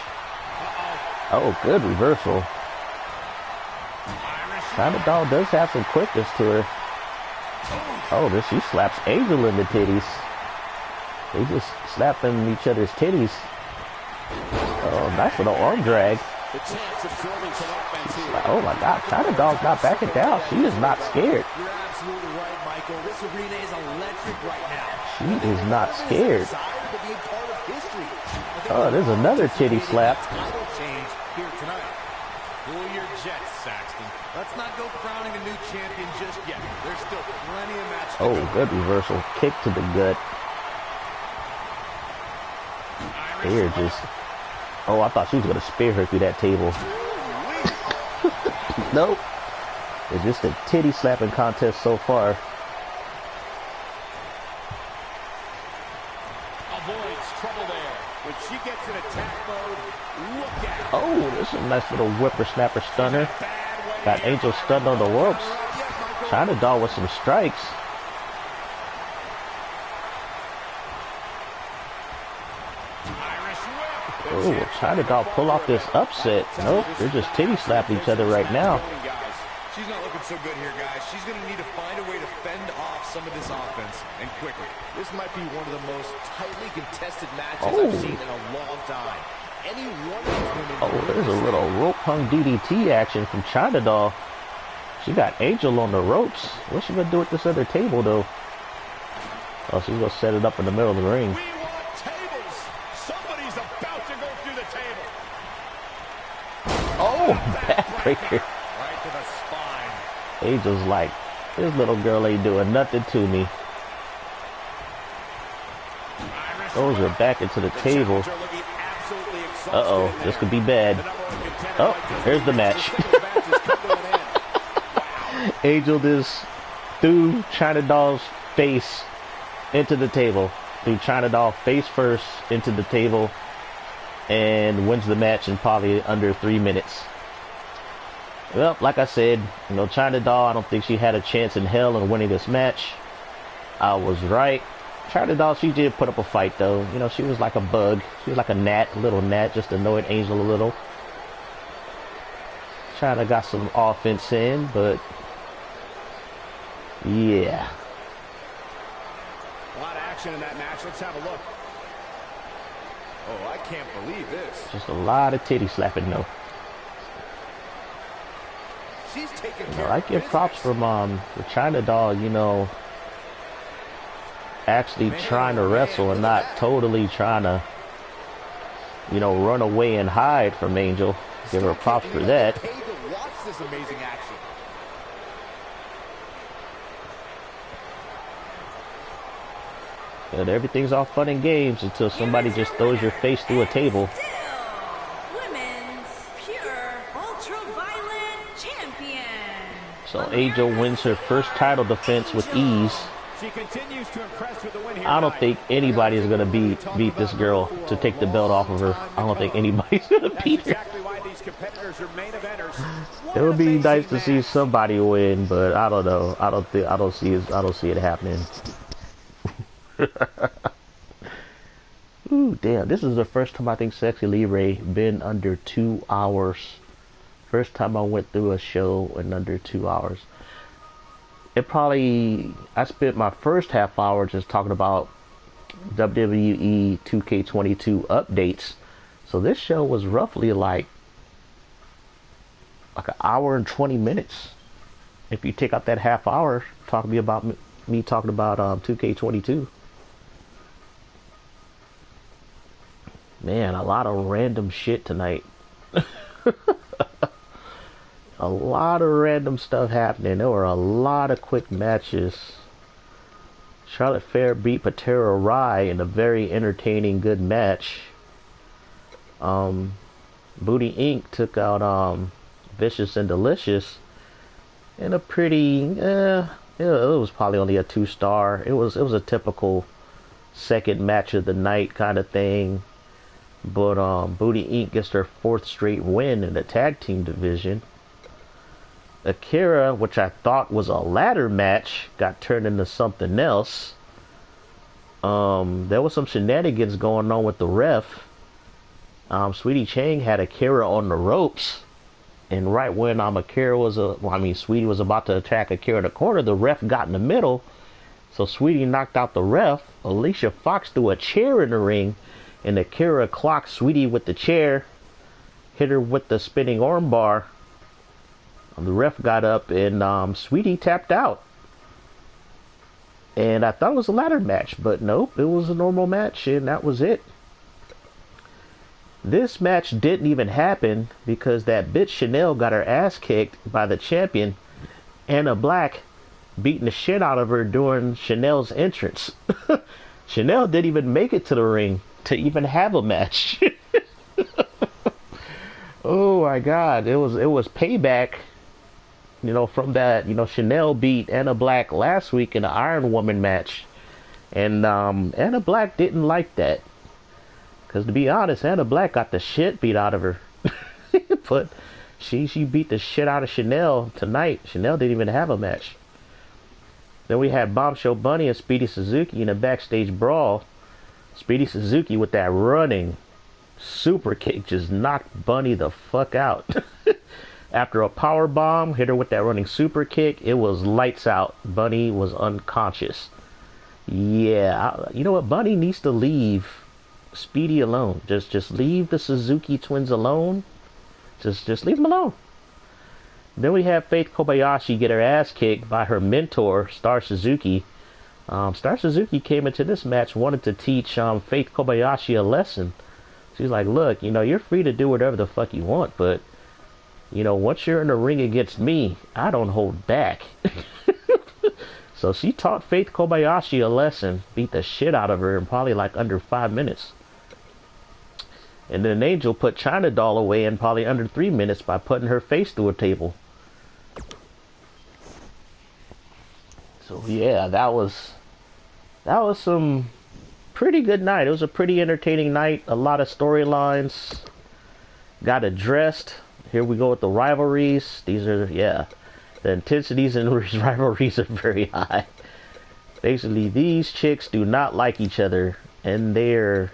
Oh, good reversal. China Doll does have some quickness to her. Oh, this she slaps Angel in the titties. They just slapping each other's titties. Oh, nice little arm drag. Oh my god, China Doll's not backing down. She is not scared. You're absolutely right, Michael. This arena is electric right now. She is not scared. Oh, there's another titty slap. Let's not go crowning a new champion just yet. There's still plenty of matches. Oh, good reversal. Kick to the gut. Here just... Oh, I thought she was going to spear her through that table. Nope. It's just a titty slapping contest so far. Avoids trouble there. When she gets in attack mode, look at her. Oh, this is a nice little whippersnapper stunner. Got Angel stunned on the ropes. China Doll with some strikes. Oh, China Doll pull off this upset. Nope, they're just titty slapping each other right now. She's not looking so good here, guys. She's going to need to find a way to fend off some of this offense, and quickly. This might be one of the most tightly contested matches I've seen in a long time. Any one of these women... Oh, there's a little rope hung DDT action from China Doll. She got Angel on the ropes. What's she going to do with this other table, though? Oh, she's going to set it up in the middle of the ring. Oh, backbreaker. Right to the spine. Angel's like, this little girl ain't doing nothing to me. Throws her back into the table. Uh-oh, this could be bad. Oh, here's the match. Angel just threw China Doll's face into the table. Threw China Doll face first into the table. And wins the match in probably under 3 minutes. Well, like I said, you know, China Doll, I don't think she had a chance in hell in winning this match. I was right. China Doll, she did put up a fight, though. You know, she was like a bug. She was like a gnat, a little gnat, just annoyed Angel a little. China got some offense in, but... yeah. A lot of action in that match. Let's have a look. Oh, I can't believe this. Just a lot of titty slapping, though. She's taking You care know, I of give props business. for China Doll, you know, actually trying to wrestle and not totally trying to, you know, run away and hide from Angel. Give her props for that. Paid to watch this amazing action. And everything's all fun and games until somebody just throws your face through a table. Still, women's pure ultraviolet champion. So Angel wins her first title defense with ease. She continues to impress with the win here I don't tonight. think anybody is gonna beat this girl to take the belt off of her. I don't think anybody's gonna That's beat her. exactly why these competitors are main eventers. What It would an be amazing nice to see match. somebody win, but I don't know. I don't see it happening. Ooh, damn! This is the first time I think Sexy Libre been under 2 hours. First time I went through a show in under 2 hours. I spent my first half hour just talking about WWE 2K22 updates. So this show was roughly like an hour and 20 minutes. If you take out that half hour, talking me talking about 2K22. Man, a lot of random shit tonight. A lot of random stuff happening. There were a lot of quick matches. Charlotte Flair beat Patera Rai in a very entertaining, good match. Booty Inc. took out Vicious and Delicious in a pretty, it was probably only a 2-star. It was a typical second match of the night kind of thing. But Booty Inc. gets their 4th straight win in the tag team division. Akira, which I thought was a ladder match, got turned into something else. There was some shenanigans going on with the ref. Sweetie Chang had Akira on the ropes, and right when Sweetie was about to attack Akira in the corner, the ref got in the middle. So Sweetie knocked out the ref. Alicia Fox threw a chair in the ring, and Akira clocked Sweetie with the chair, hit her with the spinning armbar. The ref got up and Sweetie tapped out. And I thought it was a ladder match, but nope, it was a normal match and that was it. This match didn't even happen because that bitch Chanel got her ass kicked by the champion, Anna Black, beating the shit out of her during Chanel's entrance. Chanel didn't even make it to the ring to even have a match. Oh my god, it was payback. You know, from that, you know, Chanel beat Anna Black last week in the Iron Woman match. And Anna Black didn't like that. Because to be honest, Anna Black got the shit beat out of her. But she beat the shit out of Chanel tonight. Chanel didn't even have a match. Then we had Bombshell Bunny and Speedy Suzuki in a backstage brawl. Speedy Suzuki with that running super kick just knocked Bunny the fuck out. After a power bomb, hit her with that running super kick. It was lights out. Bunny was unconscious. Yeah, you know what? Bunny needs to leave Speedy alone. Just leave the Suzuki twins alone. Just leave them alone. Then we have Faith Kobayashi get her ass kicked by her mentor, Star Suzuki. Star Suzuki came into this match wanted to teach Faith Kobayashi a lesson. She's like, look, you know, you're free to do whatever the fuck you want, but you know, once you're in the ring against me, I don't hold back. So she taught Faith Kobayashi a lesson, beat the shit out of her in probably like under 5 minutes. And then Angel put China Doll away in probably under 3 minutes by putting her face through a table. So yeah, that was some pretty good night. It was a pretty entertaining night. A lot of storylines got addressed. Here we go with the rivalries. These are, yeah, the intensities in these rivalries are very high. Basically, these chicks do not like each other, and they're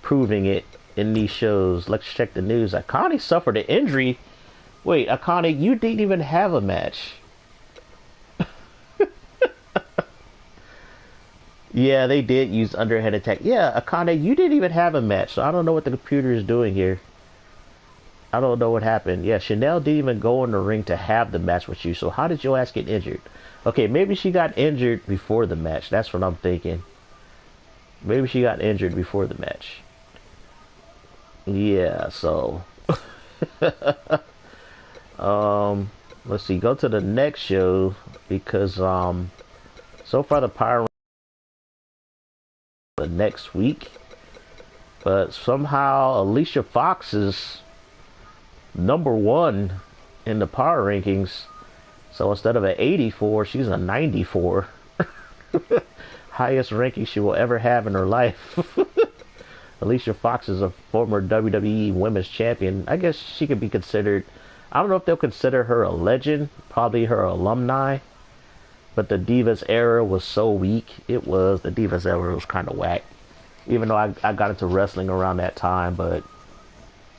proving it in these shows. Let's check the news. Akane suffered an injury. Wait, Akane, you didn't even have a match. Yeah, they did use underhand attack. Yeah, Akane, you didn't even have a match, so I don't know what the computer is doing here. I don't know what happened. Yeah, Chanel didn't even go in the ring to have the match with you. So how did your ass get injured? Okay, maybe she got injured before the match. That's what I'm thinking. Maybe she got injured before the match. Yeah, so let's see, go to the next show because so far the Power the next week, but somehow Alicia Fox is #1 in the power rankings. So instead of an 84, she's a 94. Highest ranking she will ever have in her life. Alicia Fox is a former WWE Women's Champion. I guess she could be considered, I don't know if they'll consider her a legend, probably her alumni. But the Divas era was so weak. The Divas era was kind of whack. Even though I got into wrestling around that time, but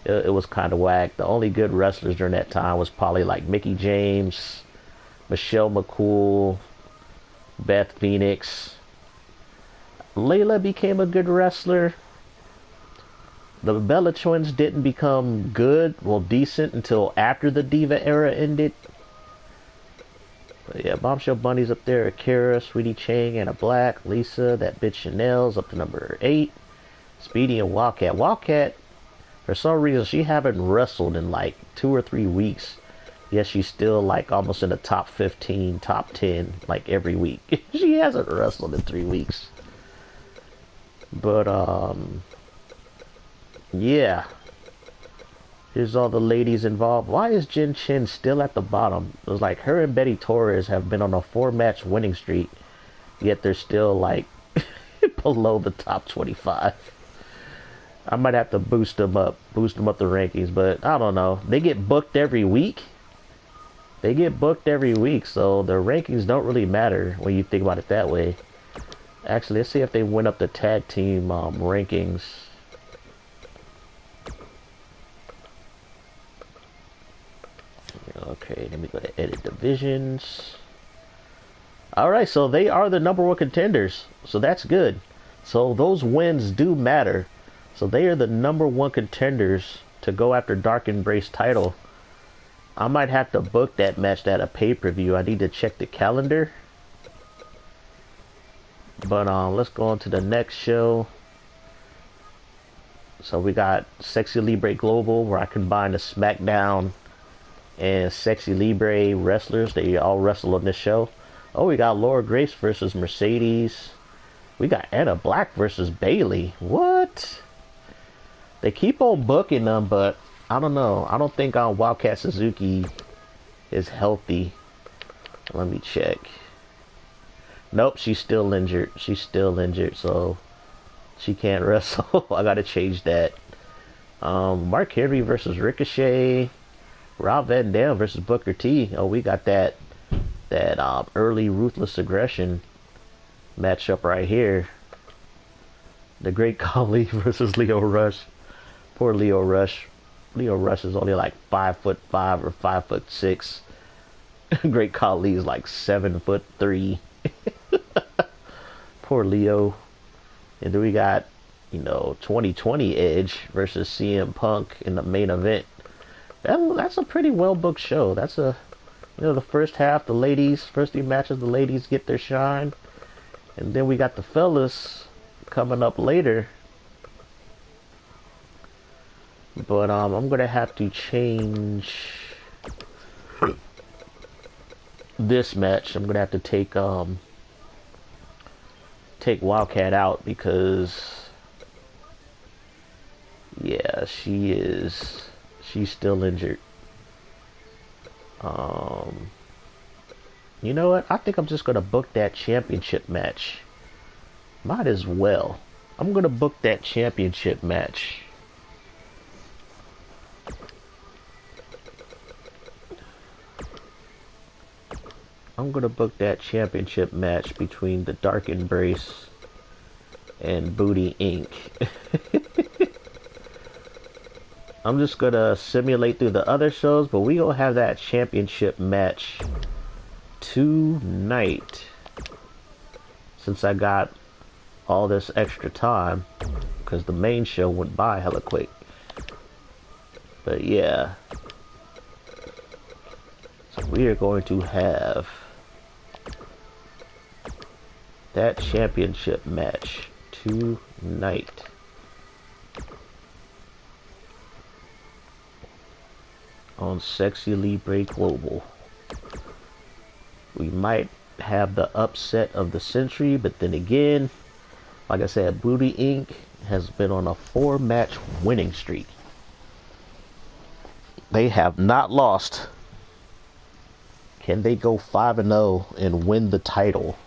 it was kind of whack. The only good wrestlers during that time was probably like Mickie James, Michelle McCool, Beth Phoenix. Layla became a good wrestler. The Bella Twins didn't become good, well, decent, until after the Diva era ended. But yeah, Bombshell Bunny's up there. Akira, Sweetie Chang, Anna Black, Lisa, that bitch Chanel's up to number 8. Speedy and Wildcat. Wildcat, for some reason, she haven't wrestled in like 2 or 3 weeks. Yet she's still like almost in the top 15, top 10, like every week. She hasn't wrestled in 3 weeks. But, yeah. Here's all the ladies involved. Why is Jen Chen still at the bottom? It was like her and Betty Torres have been on a 4-match winning streak, yet they're still like below the top 25. I might have to boost them up the rankings, but I don't know. They get booked every week. So their rankings don't really matter when you think about it that way. Actually, let's see if they went up the tag team rankings. Okay, let me go to edit divisions. Alright, so they are the #1 contenders. So that's good. So those wins do matter. So they are the #1 contenders to go after Dark Embrace title. I might have to book that match at a pay-per-view. I need to check the calendar. But let's go on to the next show. So we got Sexy Libre Global, where I combine the SmackDown and Sexy Libre wrestlers. They all wrestle on this show. Oh, we got Laura Grace versus Mercedes. We got Anna Black versus Bailey. What? They keep on booking them, but I don't know. I don't think Wildcat Suzuki is healthy. Let me check. Nope, she's still injured. So she can't wrestle. I gotta change that. Mark Henry versus Ricochet. Rob Van Dam versus Booker T. Oh, we got that early Ruthless Aggression matchup right here. The Great Khali versus Leo Rush. Poor Leo Rush. Leo Rush is only like 5'5" or 5'6". Great Khali is like 7'3". Poor Leo. And then we got, 2020 Edge versus CM Punk in the main event. That's a pretty well booked show. That's the first half, first 3 matches, the ladies get their shine. And then we got the fellas coming up later. But I'm gonna have to change this match. I'm gonna have to take Wildcat out because yeah, she's still injured. You know what? I think I'm just gonna book that championship match. Might as well. I'm gonna book that championship match. I'm gonna book that championship match between the Dark Embrace and Booty Inc. I'm just gonna simulate through the other shows, but we gonna have that championship match tonight. Since I got all this extra time, because the main show went by hella quick. But yeah. So we are going to have that championship match tonight. On S3XY Libre Global. We might have the upset of the century, but then again, like I said, Booty Inc. has been on a 4-match winning streak. They have not lost. Can they go 5-0 and win the title?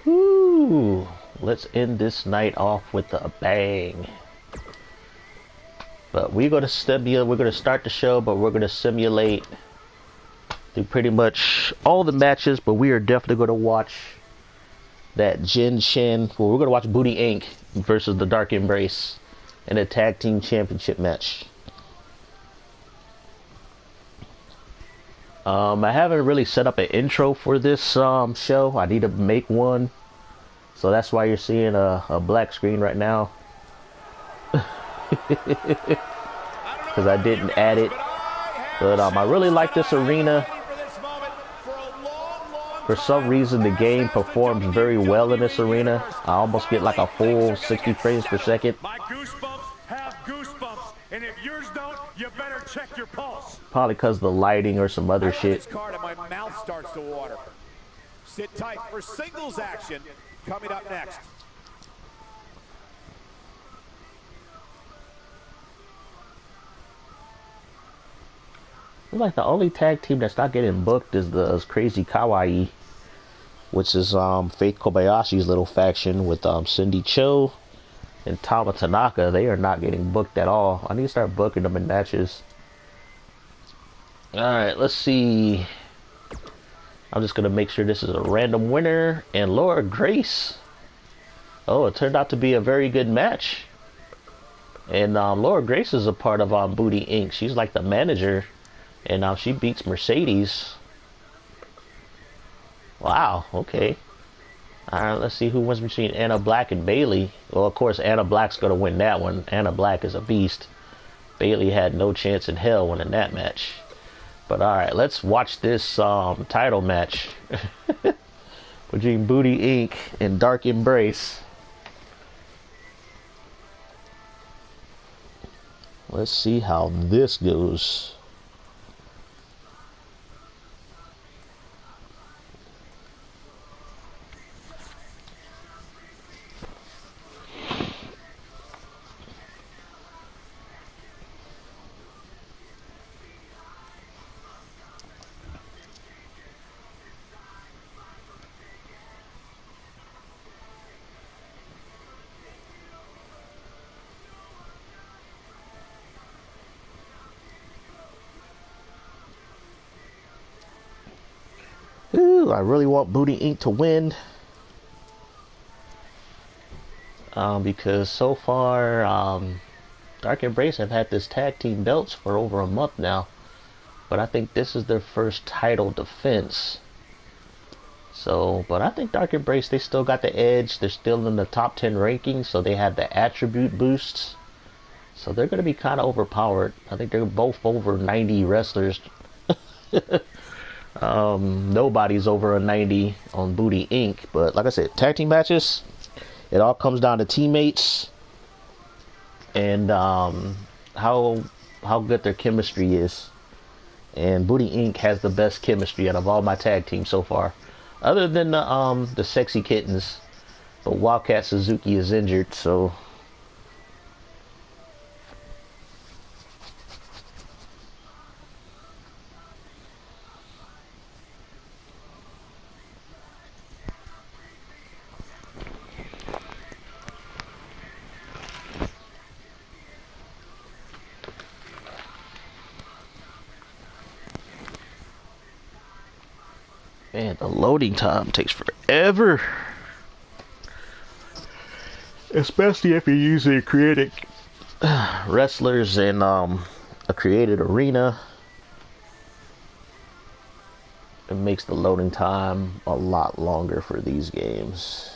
Woo! Let's end this night off with a bang. But we're gonna start the show, but we're gonna simulate through pretty much all the matches. But we are definitely gonna watch that Jin Shin. Well, we're gonna watch Booty Inc. versus the Dark Embrace in a tag team championship match. I haven't really set up an intro for this show. I need to make one, so that's why you're seeing a black screen right now. Because I didn't add it. But I really like this arena. For some reason, the game performs very well in this arena. I almost get like a full 60 frames per second. My goosebumps have goosebumps, and if yours don't, you better check your pulse. Probably because of the lighting or some other shit. This card and my mouth starts to water. Sit tight for singles action coming up next. Like the only tag team that's not getting booked is the Crazy Kawaii, which is Faith Kobayashi's little faction with Cindy Cho and Tama Tanaka. They are not getting booked at all. I need to start booking them in matches. Alright, let's see. I'm just gonna make sure this is a random winner. And Laura Grace. Oh, it turned out to be a very good match. And Laura Grace is a part of Booty Inc. She's like the manager. And now she beats Mercedes. Wow, okay. Alright, let's see who wins between Anna Black and Bailey. Well, of course, Anna Black's going to win that one. Anna Black is a beast. Bailey had no chance in hell winning that match. But alright, let's watch this title match. Between Booty Inc. and Dark Embrace. Let's see how this goes. Ooh, I really want Booty Inc. to win. Because so far, Dark Embrace have had this tag team belts for over a month now. But I think this is their first title defense. So, but I think Dark Embrace, they still got the edge. They're still in the top 10 rankings, so they have the attribute boosts. So they're going to be kind of overpowered. I think they're both over 90 wrestlers. Nobody's over a 90 on Booty Inc. But like I said, tag team matches, it all comes down to teammates and how good their chemistry is. And Booty Inc. has the best chemistry out of all my tag teams so far, other than the Sexy Kittens. But Wildcat Suzuki is injured, so. Man, the loading time takes forever. Especially if you're using wrestlers in a created arena, it makes the loading time a lot longer for these games.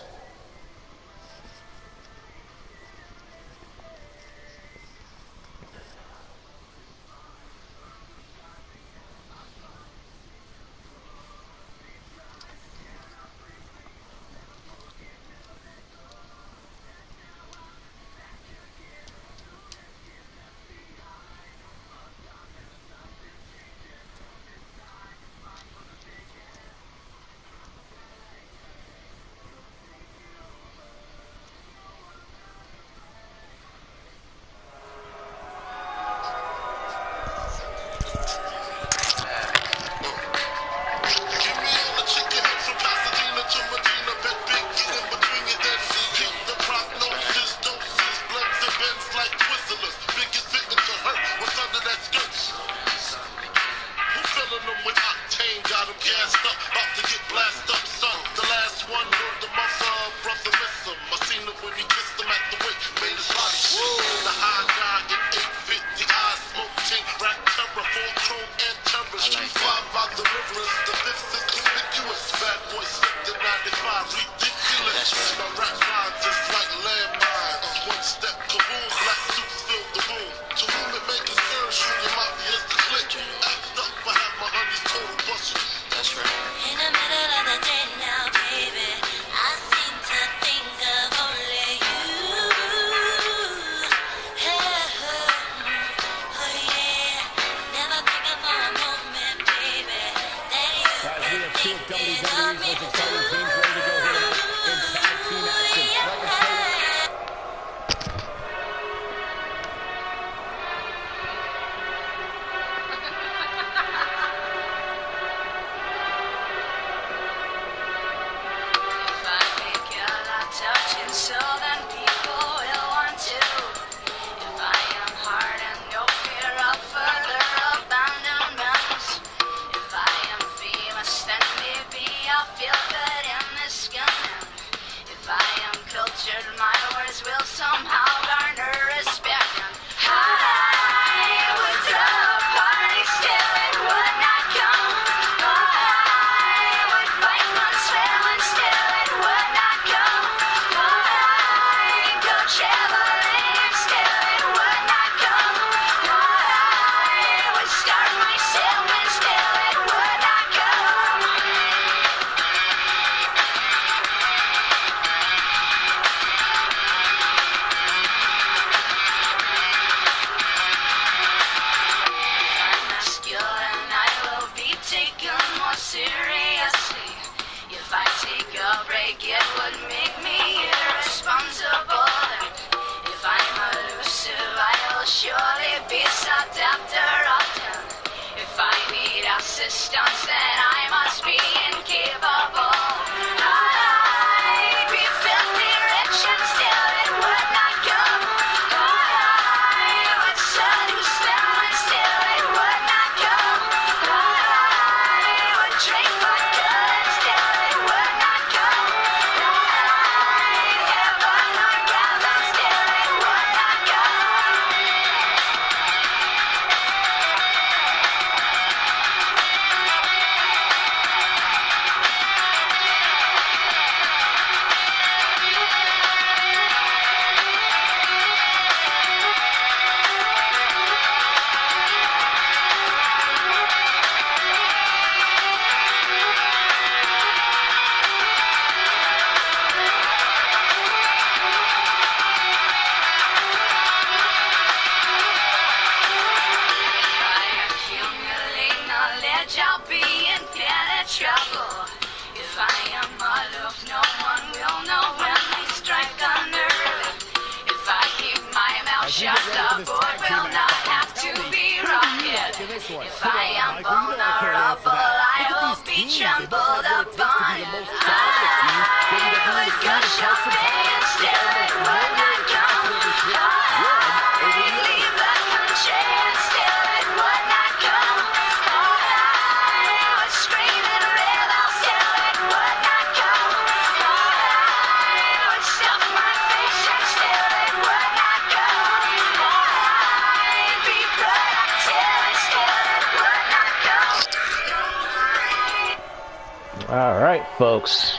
Alright, folks.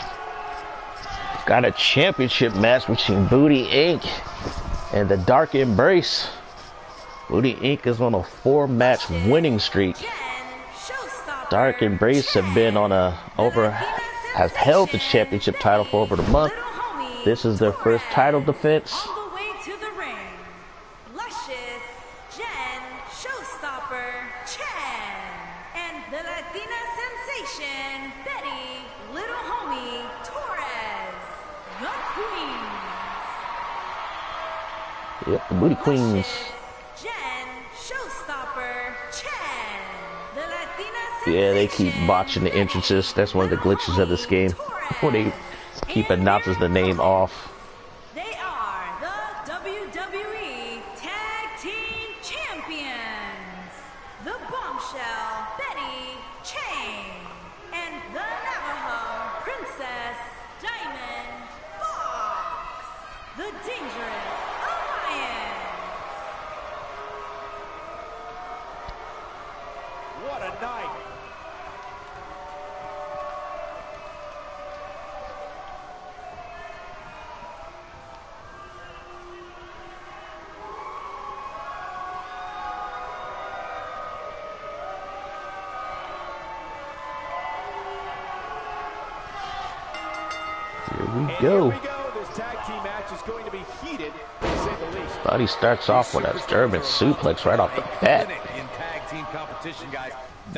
Got a championship match between Booty Inc. and the Dark Embrace. Booty Inc. is on a 4-match winning streak. Dark Embrace have been on has held the championship title for over a month. This is their first title defense. Yep, the Booty Queens. Yeah, they keep botching the entrances. That's one of the glitches of this game, where they keep announcing the name off. They are the WWE Tag Team Champions, the Bombshell Betty Chang, and the Navajo Princess Diamond Fox, the Dangerous Alliance. What a night. Here we go. This tag team match is going to be heated, to say the least. But he starts off with a German suplex right off the bat.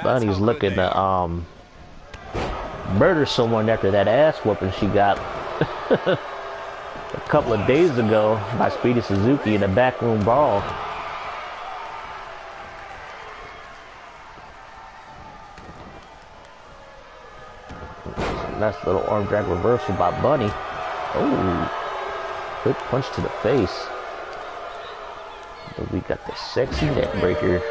Bunny's looking to murder someone after that ass whooping she got a couple of days ago by Speedy Suzuki in a backroom brawl. Nice little arm drag reversal by Bunny. Oh, quick punch to the face. Then we got the sexy neck breaker.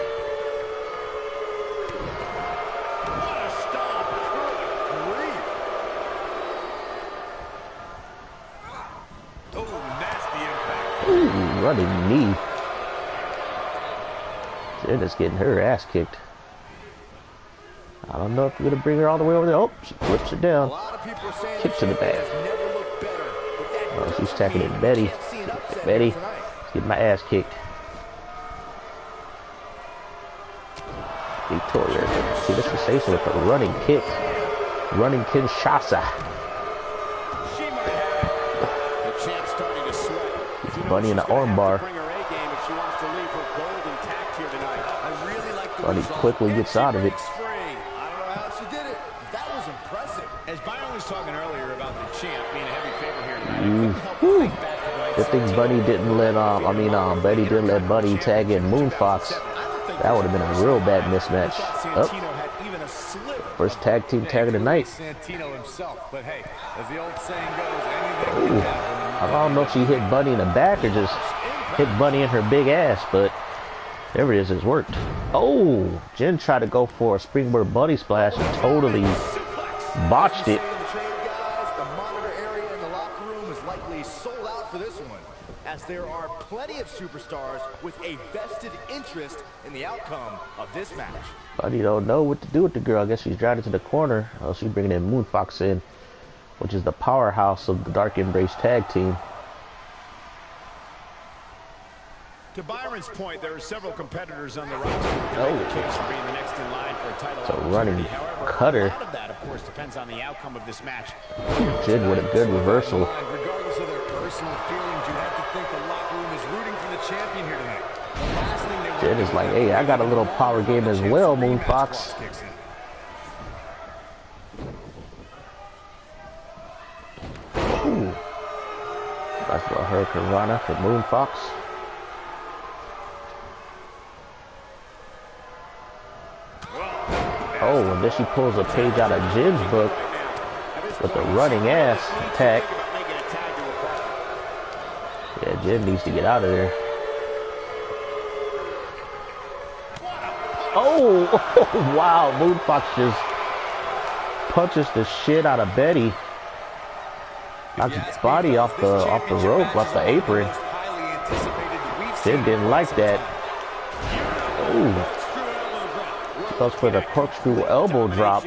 Ooh, running knee. Jen is getting her ass kicked. I don't know if you're gonna bring her all the way over there. Oh, she flips it down. Kick to the back. Oh, she's attacking it. Betty. Betty, get my ass kicked. Victoria. See, this is sensation with a running kick. Running Kinshasa. Bunny in the armbar. Bunny quickly gets out of it. As Byron was talking earlier about the champ being a heavy favorite here tonight. Good thing Bunny didn't let Betty didn't let Bunny tag in Moonfox. That would have been a real bad mismatch. First tag team tag of the night. I don't know if she hit Bunny in the back or just hit Bunny in her big ass, but there it is, it's worked. Oh, Jen tried to go for a springboard Bunny splash and totally botched it. The monitor area in the locker room is likely sold out for this one, as there are plenty of superstars with a vested interest in the outcome of this match. Bunny don't know what to do with the girl. I guess she's driving to the corner. Oh, she's bringing in Moonfox in, which is the powerhouse of the Dark Embrace tag team. To Byron's point, there are several competitors on the roster. Case for being the next in line for a title. It's a running cutter. A lot of that, of course, depends on the outcome of this match. Jen with a good reversal. Regardless of their personal feelings, you have to think the locker room is rooting for the champion here tonight. The last thing they Jen is like, hey, I got a little power game as well, Moonfox. Ooh. Nice little Hurricane Rana for Moonfox. Oh, and then she pulls a page out of Jen's book with a running ass attack. Yeah, Jen needs to get out of there. Oh, wow, Moonfox just punches the shit out of Betty. Knocks his body off the rope, off the apron. Jen didn't like that. Oh. Goes for the corkscrew elbow drop.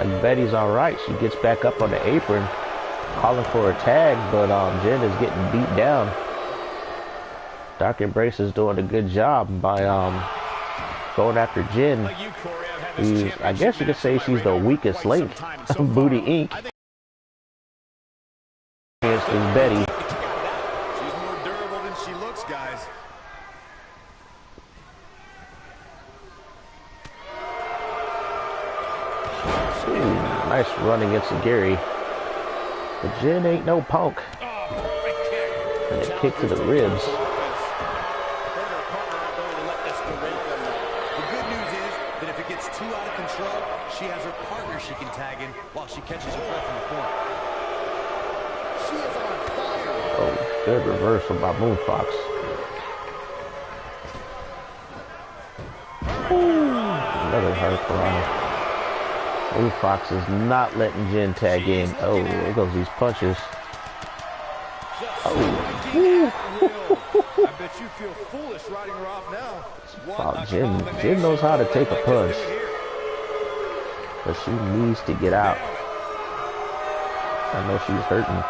Like Betty's alright. She gets back up on the apron, calling for a tag, but Jen is getting beat down. Dark Embrace is doing a good job by going after Jen. I guess you could say she's the weakest link. Booty Inc. Is Betty. She's more durable than she looks, guys. Ooh, nice run against Gary. But Jen ain't no punk. And a kick to the ribs. Too out of control, she has her partner she can tag in while she catches her breath in the corner. She is on fire. Oh, good reversal by Moonfox. Another hard Piranha. Moonfox is not letting Jen tag in. Oh, there goes these punches. Oh. I bet you feel foolish riding her off now. Wow, Jen knows how to take a punch. But she needs to get out. I know she's hurting.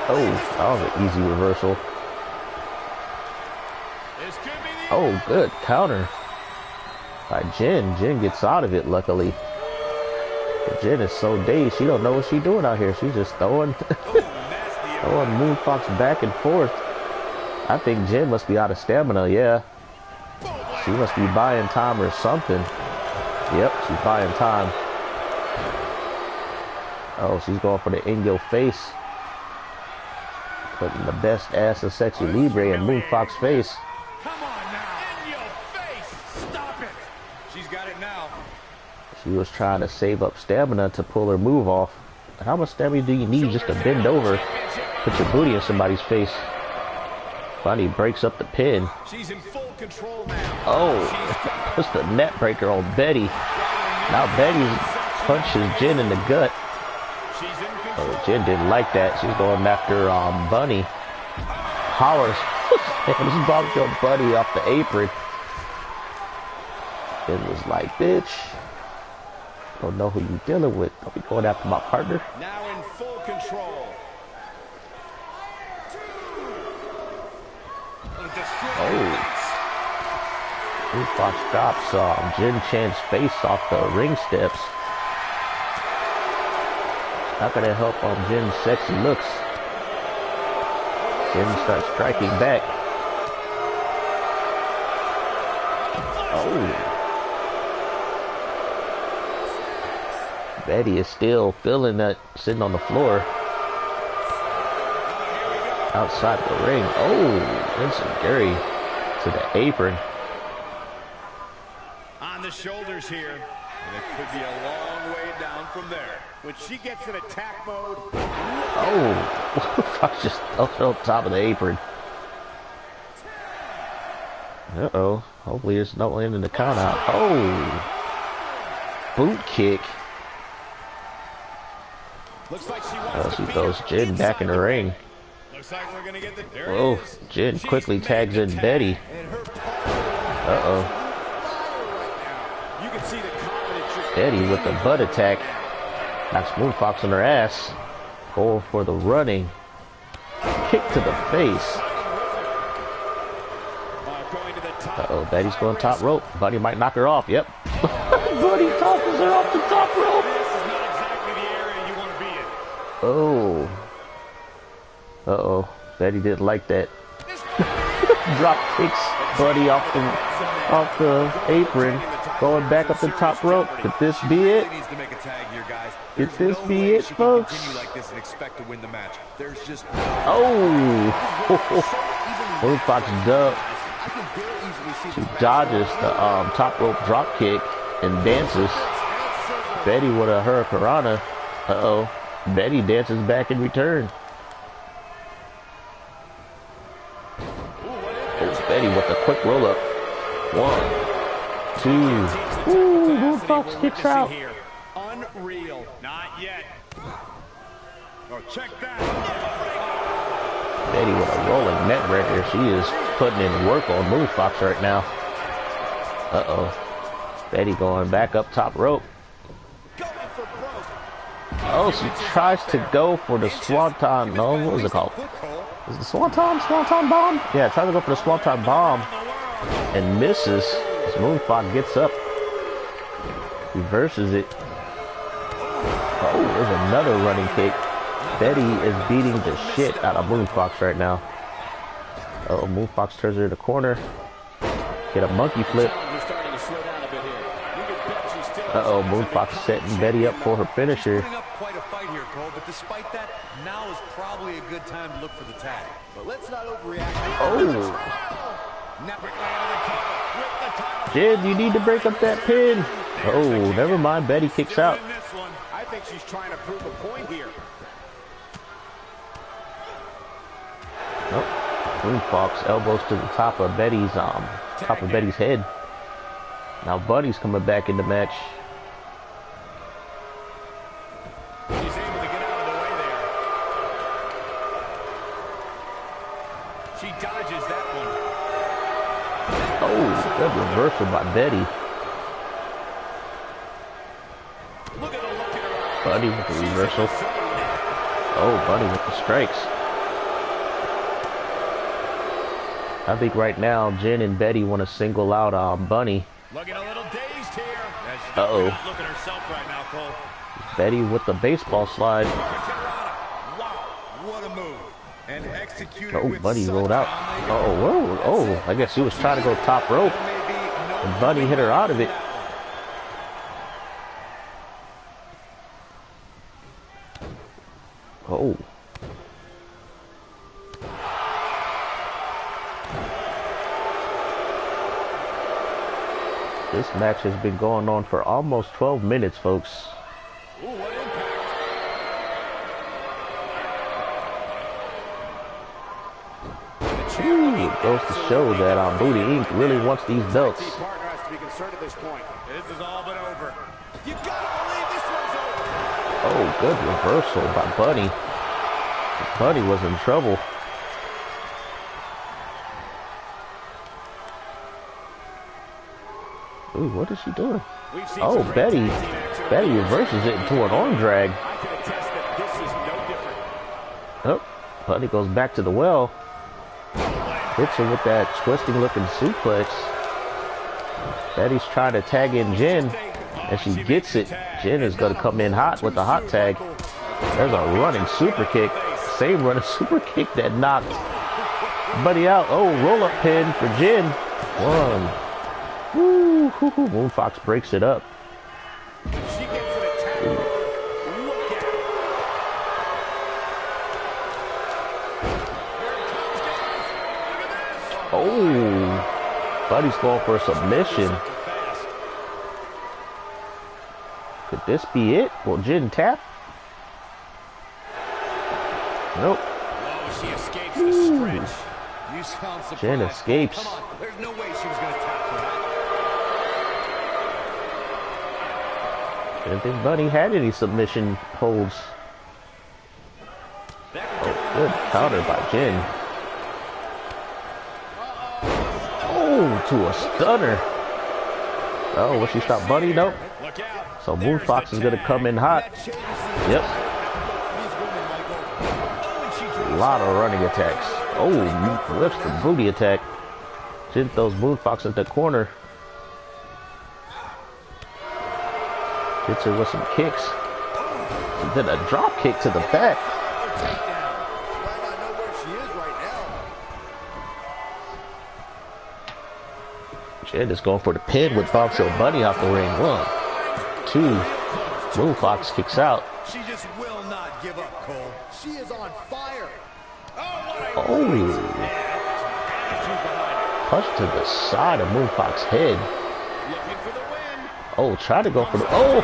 Oh, that was an easy reversal. Oh, good counter by Jen. Jen gets out of it, luckily. But Jen is so dazed, she don't know what she's doing out here. She's just throwing Moonfox back and forth. I think Jen must be out of stamina, yeah. She must be buying time or something. Yep, she's buying time. Oh, she's going for the in your face. Putting the best ass of S3XY Libre in Moonfox's face. Come on now, in your face. Stop it. She's got it now. She was trying to save up stamina to pull her move off. How much stamina do you need just to bend over, put your booty in somebody's face? Bunny breaks up the pin. She's in full control now. Oh, that's the net breaker on Betty. Now Betty punches Jen in the gut. Oh, Jen didn't like that. She's going after Bunny. Hollers. Just bumped your buddy off the apron. Jen was like, bitch. Don't know who you dealing with. Don't be going after my partner. Now in full control. Oh. Moonfox drops Jen Chan's face off the ring steps. Not gonna help Jen's sexy looks. Jen starts striking back. Oh. Betty is still feeling that, sitting on the floor. Outside the ring. Oh, Vincent Gary to the apron. On the shoulders here. And it could be a long way down from there. When she gets in attack mode. Oh, just on top of the apron. Uh-oh. Hopefully there's no end in the count out. Oh. Boot kick. Looks like she wants She throws Jen back in the ring. Looks like we're gonna get the Oh, Jen quickly tags in Betty. Uh-oh. You can see the confidence. Betty with the butt attack. Knocks Moonfox on her ass. Going for the running. Kick to the face. Uh-oh, Betty's going top rope. Buddy might knock her off. Yep. Buddy tosses her off the top rope. This is not exactly the area you want to be in. Oh. Uh-oh. Betty didn't like that. Drop kicks Buddy off the apron. Going back up the top rope. Could this be it? Could this be it, folks? Oh! Moonfox dub. She dodges the top rope drop kick and dances. Betty with a hurricanrana. Uh-oh. Betty dances back in return. Oh, Betty with a quick roll up. 1, 2. Ooh, Moonfox kicks out. Unreal. Not yet. Oh, check that. Betty with a rolling net breaker. She is putting in work on Moonfox right now. Uh-oh. Betty going back up top rope. Oh, she tries to go for the swanton. No, what was it called? Is it the swanton? Swanton bomb? Yeah, tries to go for the swanton bomb. And misses. As Moonfox gets up. Reverses it. Oh, there's another running kick. Betty is beating the shit out of Moonfox right now. Oh, Moonfox turns her in the corner. Get a monkey flip. Uh-oh, Moonfox setting Betty up for her finisher. Quite a fight here, Cole, but despite that, now is probably a good time to look for the tag. But let's not overreact. Oh. Jen, you need to break up that pin. Oh, never mind. Betty kicks out. I think she's trying to prove a point here. Nope. Moonfox elbows to the top of Betty's head. Now Buddy's coming back in the match. He's able to get out of the way there. She dodges that one. Oh, good reversal by Betty. Look at the look in her eyes. Buddy with the reversal. Oh, Buddy with the strikes. I think right now Jen and Betty want to single out Bunny. Looking a little dazed here. Uh-oh. Look at herself right now, Cole. Betty with the baseball slide. Wow, what a move. And executed Oh, with Buddy such rolled out. Oh, whoa. Oh, I guess she was trying to go top rope. And Buddy hit her out of it. Oh. This match has been going on for almost 12 minutes, folks. Ooh, what impact. Ooh, it goes to show that Booty Inc. really wants these belts. Partner has to be concerned at this point. This is all but over. You gotta believe this one's over. Oh, good reversal by Buddy. Buddy was in trouble. Ooh, what is she doing? Oh, Betty. Betty reverses it into an arm drag. I can attest that this is no different. Oh, Buddy goes back to the well. Hits her with that twisting looking suplex. Betty's trying to tag in Jen, and she gets it. Jen is going to come in hot with the hot tag. There's a running super kick. Same running super kick that knocked Buddy out. Oh, roll up pin for Jen. One. Woo, Moonfox breaks it up. She gets an attack. Look at it. Oh, Buddy's going for a submission. Could this be it? Will Jen tap? Nope. Oh, she escapes the stretch. You sound surprised. Jen escapes. Come on, there's no way she was going to tap for that. Didn't think Buddy had any submission holds. Oh, good counter by Jen. Oh, to a stunner. Oh, will she stop Buddy? Nope. Look out. So Moonfox is going to come in hot. Yep. A lot of running attacks. Oh, whips the booty attack. Jen throws Moonfox in the corner. Hits her with some kicks. And then a drop kick to the back. Jen is going for the pin with Bombshell Bunny off the ring. 1, 2. Moonfox kicks out. She just will not give up, Cole. She is on fire. Oh. Punch to the side of Moonfox's head. Looking for the win. Oh, try to go for the... Oh!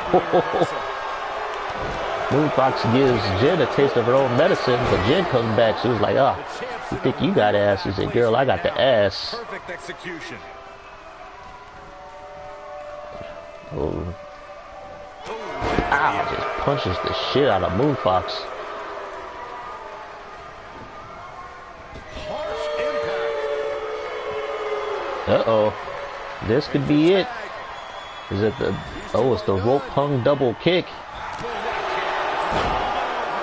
Moonfox gives Jen a taste of her own medicine, but Jen comes back. She was like, "Ah, you think you got ass?" She said, "Girl, I got the ass." Perfect execution. Oh. Ow, just punches the shit out of Moonfox. Harsh impact. Uh-oh. This could be it. Is it the... Oh, it's the rope hung double kick.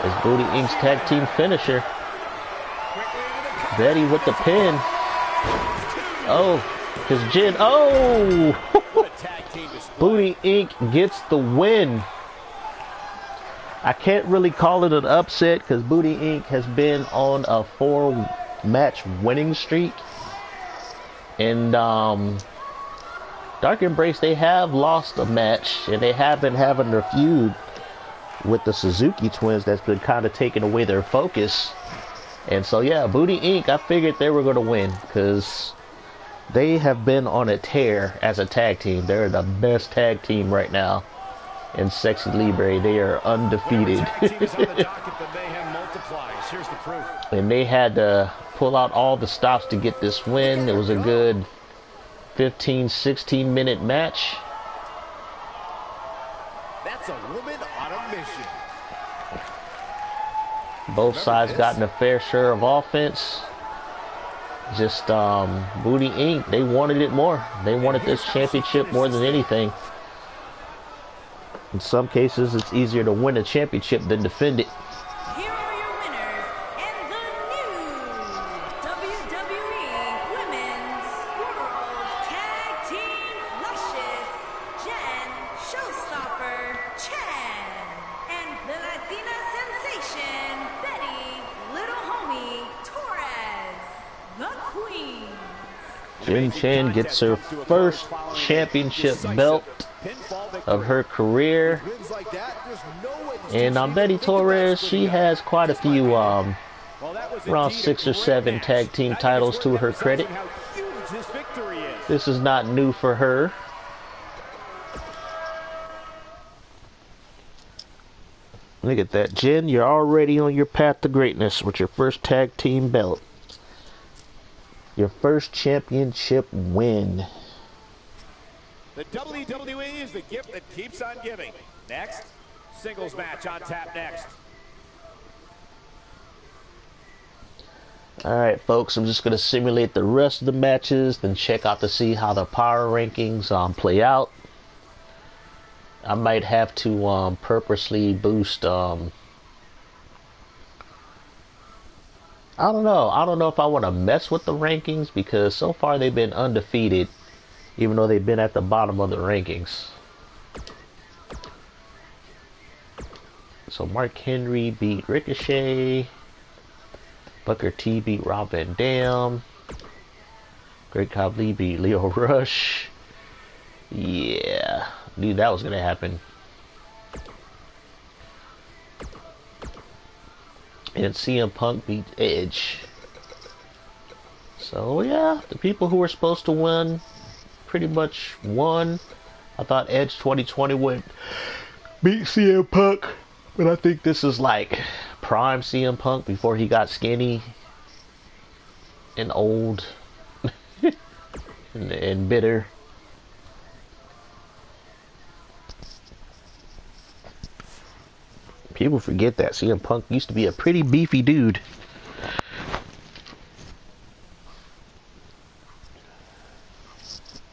It's Booty Inc.'s tag team finisher. Betty with the pin. Oh, his Jen. Oh! Booty Inc. gets the win. I can't really call it an upset because Booty Inc. has been on a 4-match winning streak. And Dark Embrace, they have lost a match, and they have been having their feud with the Suzuki twins that's been kind of taking away their focus. And so, yeah, Booty Inc., I figured they were going to win because they have been on a tear as a tag team. They're the best tag team right now in Sexy Libre. They are undefeated. And they had to pull out all the stops to get this win. It was a good 15-16 minute match. That's a woman on a mission. Both sides gotten a fair share of offense. Just Booty Inc., they wanted it more. They wanted this championship more than anything. In some cases, it's easier to win a championship than defend it. Here are your winners and the new WWE Women's World Tag Team Luscious, Jen Showstopper Chan, and the Latina sensation Betty Little Homie Torres, the Queen. Jen Chan gets her first championship belt of her career. And Betty Torres, she has quite a few, around 6 or 7 tag team titles to her credit. This is not new for her. Look at that, Jen, you're already on your path to greatness with your first tag team belt. Your first championship win. The WWE is the gift that keeps on giving. Next, singles match on tap next. Alright, folks, I'm just going to simulate the rest of the matches, then check out to see how the power rankings play out. I might have to purposely boost... I don't know. I don't know if I want to mess with the rankings because so far they've been undefeated, even though they've been at the bottom of the rankings. So Mark Henry beat Ricochet. Booker T beat Rob Van Dam. Great Khali beat Leo Rush. Yeah, knew that was going to happen. And CM Punk beat Edge. So yeah, the people who were supposed to win pretty much won. I thought Edge 2020 would beat CM Punk, but I think this is like prime CM Punk before he got skinny and old and bitter. People forget that CM Punk used to be a pretty beefy dude.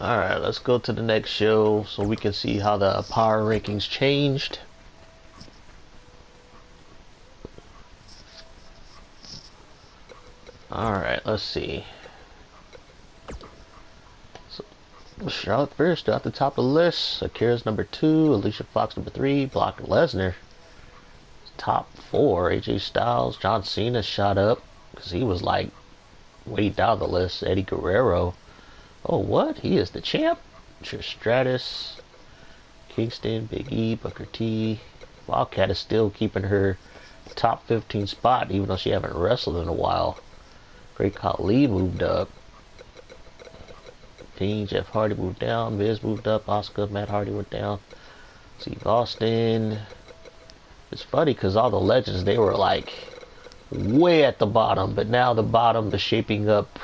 Alright, let's go to the next show so we can see how the power rankings changed. Alright, let's see. So, Charlotte first, at the top of the list. Akira's number 2, Alicia Fox number 3, Brock Lesnar top 4, AJ Styles, John Cena shot up because he was like way down the list. Eddie Guerrero, oh what? He is the champ. Trish Stratus, Kingston, Big E, Booker T. Wildcat is still keeping her top 15 spot even though she haven't wrestled in a while. Great Khali moved up. Dean, Jeff Hardy moved down. Miz moved up. Asuka, Matt Hardy went down. Steve Austin. It's funny because all the legends, they were like way at the bottom, but now the bottom is shaping up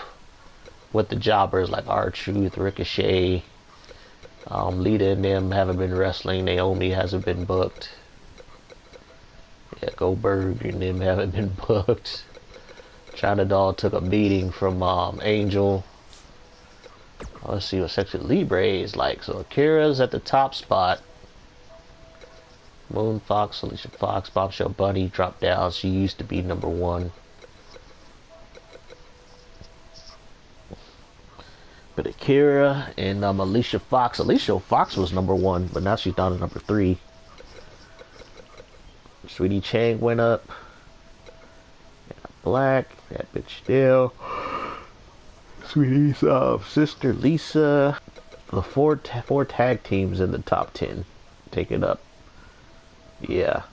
with the jobbers like R-Truth, Ricochet, Lita and them haven't been wrestling. Naomi hasn't been booked. Yeah, Goldberg and them haven't been booked. China Doll took a beating from Angel. Let's see what Sexy Libre is like. So Akira's at the top spot. Moon Fox, Alicia Fox, Bombshell Bunny dropped down. She used to be number 1. But Akira and Alicia Fox. Alicia Fox was number 1, but now she's down to number 3. Sweetie Chang went up. Black, that bitch still. Sweetie's sister Lisa. The four tag teams in the top 10. Take it up. Yeah.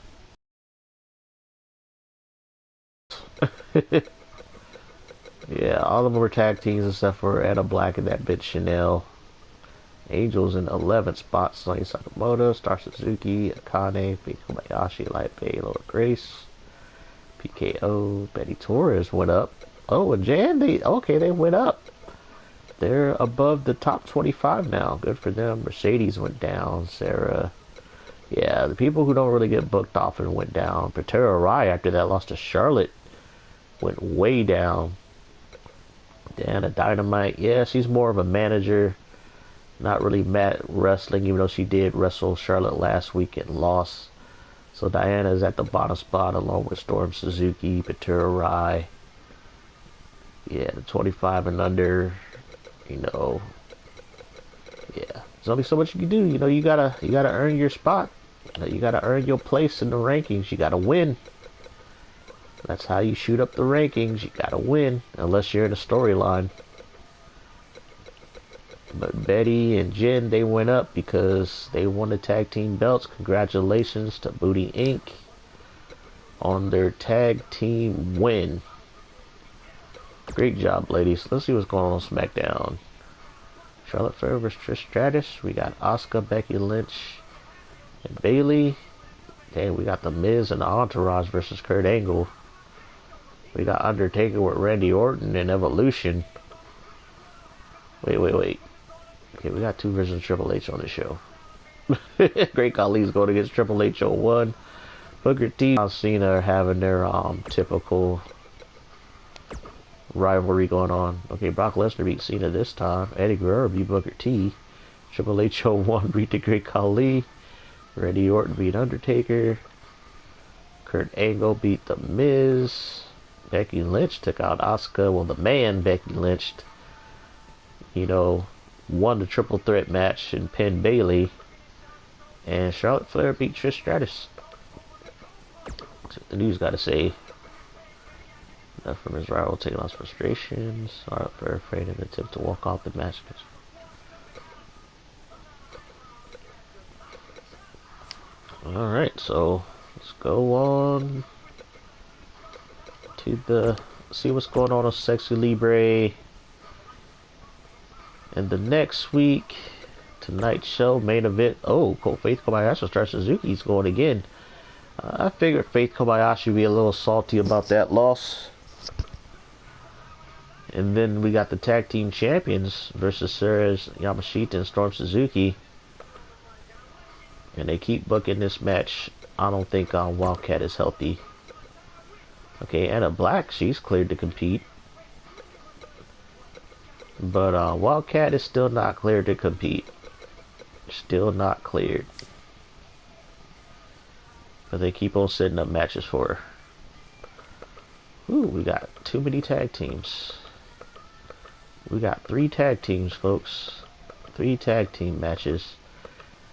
Yeah, all of them were tag teams except for Anna Black and that bitch Chanel. Angel's in 11th spot. Sonny Sakamoto, Star Suzuki, Akane, Faith Kobayashi, Light Bay, Lola Grace, PKO, Betty Torres went up. Oh, and Jan, they went up. They're above the top 25 now. Good for them. Mercedes went down. Sarah. Yeah, the people who don't really get booked often went down. Patera Rai, after that, lost to Charlotte. Went way down. Diana Dynamite. Yeah, she's more of a manager. Not really wrestling, even though she did wrestle Charlotte last week and lost. So Diana's at the bottom spot along with Storm Suzuki, Patera Rai. Yeah, the 25 and under, you know. Yeah, there's only so much you can do. You know, you gotta earn your spot. You gotta earn your place in the rankings. You gotta win. That's how you shoot up the rankings. You gotta win, unless you're in a storyline. But Betty and Jen, they went up because they won the tag team belts. Congratulations to Booty Inc. on their tag team win. Great job, ladies. Let's see what's going on SmackDown. Charlotte Flair versus Trish Stratus. We got Asuka, Becky Lynch, and Bayley. Okay, we got The Miz and the Entourage versus Kurt Angle. We got Undertaker with Randy Orton and Evolution. Wait. Okay, we got 2 versions of Triple H on the show. Great Khali's going against Triple H on 1. Booker T and Cena are having their typical rivalry going on. Okay, Brock Lesnar beat Cena this time. Eddie Guerrero beat Booker T. Triple H on 1 beat the Great Khali. Randy Orton beat Undertaker. Kurt Angle beat The Miz. Becky Lynch took out Asuka. Well, the man Becky Lynch, you know, won the triple threat match and pinned Bayley. And Charlotte Flair beat Trish Stratus. That's what the news got to say. Enough from his rival taking off frustrations. Charlotte Flair afraid of an attempt to walk off the match. Alright, so let's go on to see what's going on Sexy Libre. And the next week, tonight's show, main event. Oh, Faith Kobayashi starts Suzuki's going again. I figured Faith Kobayashi would be a little salty about that loss. And then we got the tag team champions versus Sarah Yamashita and Storm Suzuki. And they keep booking this match. I don't think Wildcat is healthy. Okay, Anna Black, she's cleared to compete. But Wildcat is still not cleared to compete. Still not cleared. But they keep on setting up matches for her. Ooh, we got too many tag teams. We got 3 tag teams, folks. 3 tag team matches.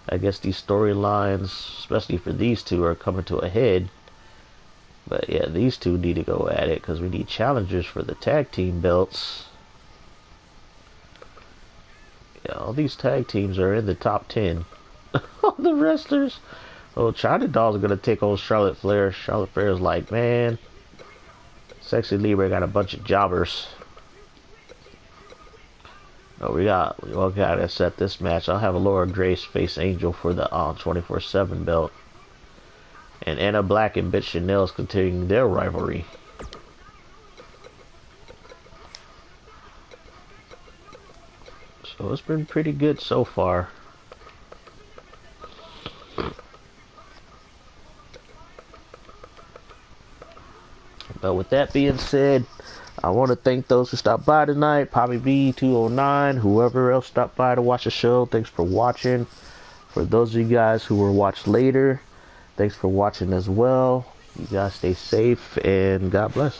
I guess these storylines, especially for these 2, are coming to a head. But yeah, these 2 need to go at it because we need challengers for the tag team belts. Yeah, all these tag teams are in the top 10. All the wrestlers. Oh, China Doll's going to take on Charlotte Flair. Charlotte Flair is like, man, Sexy Libre got a bunch of jobbers. Oh, we got to set this match. I'll have Laura Grace face Angel for the 24/7 belt. And Anna Black and Bitch Chanel is continuing their rivalry. So it's been pretty good so far. But with that being said, I want to thank those who stopped by tonight. Poppy B 209, whoever else stopped by to watch the show. Thanks for watching. For those of you guys who will watch later, thanks for watching as well. You guys stay safe and God bless.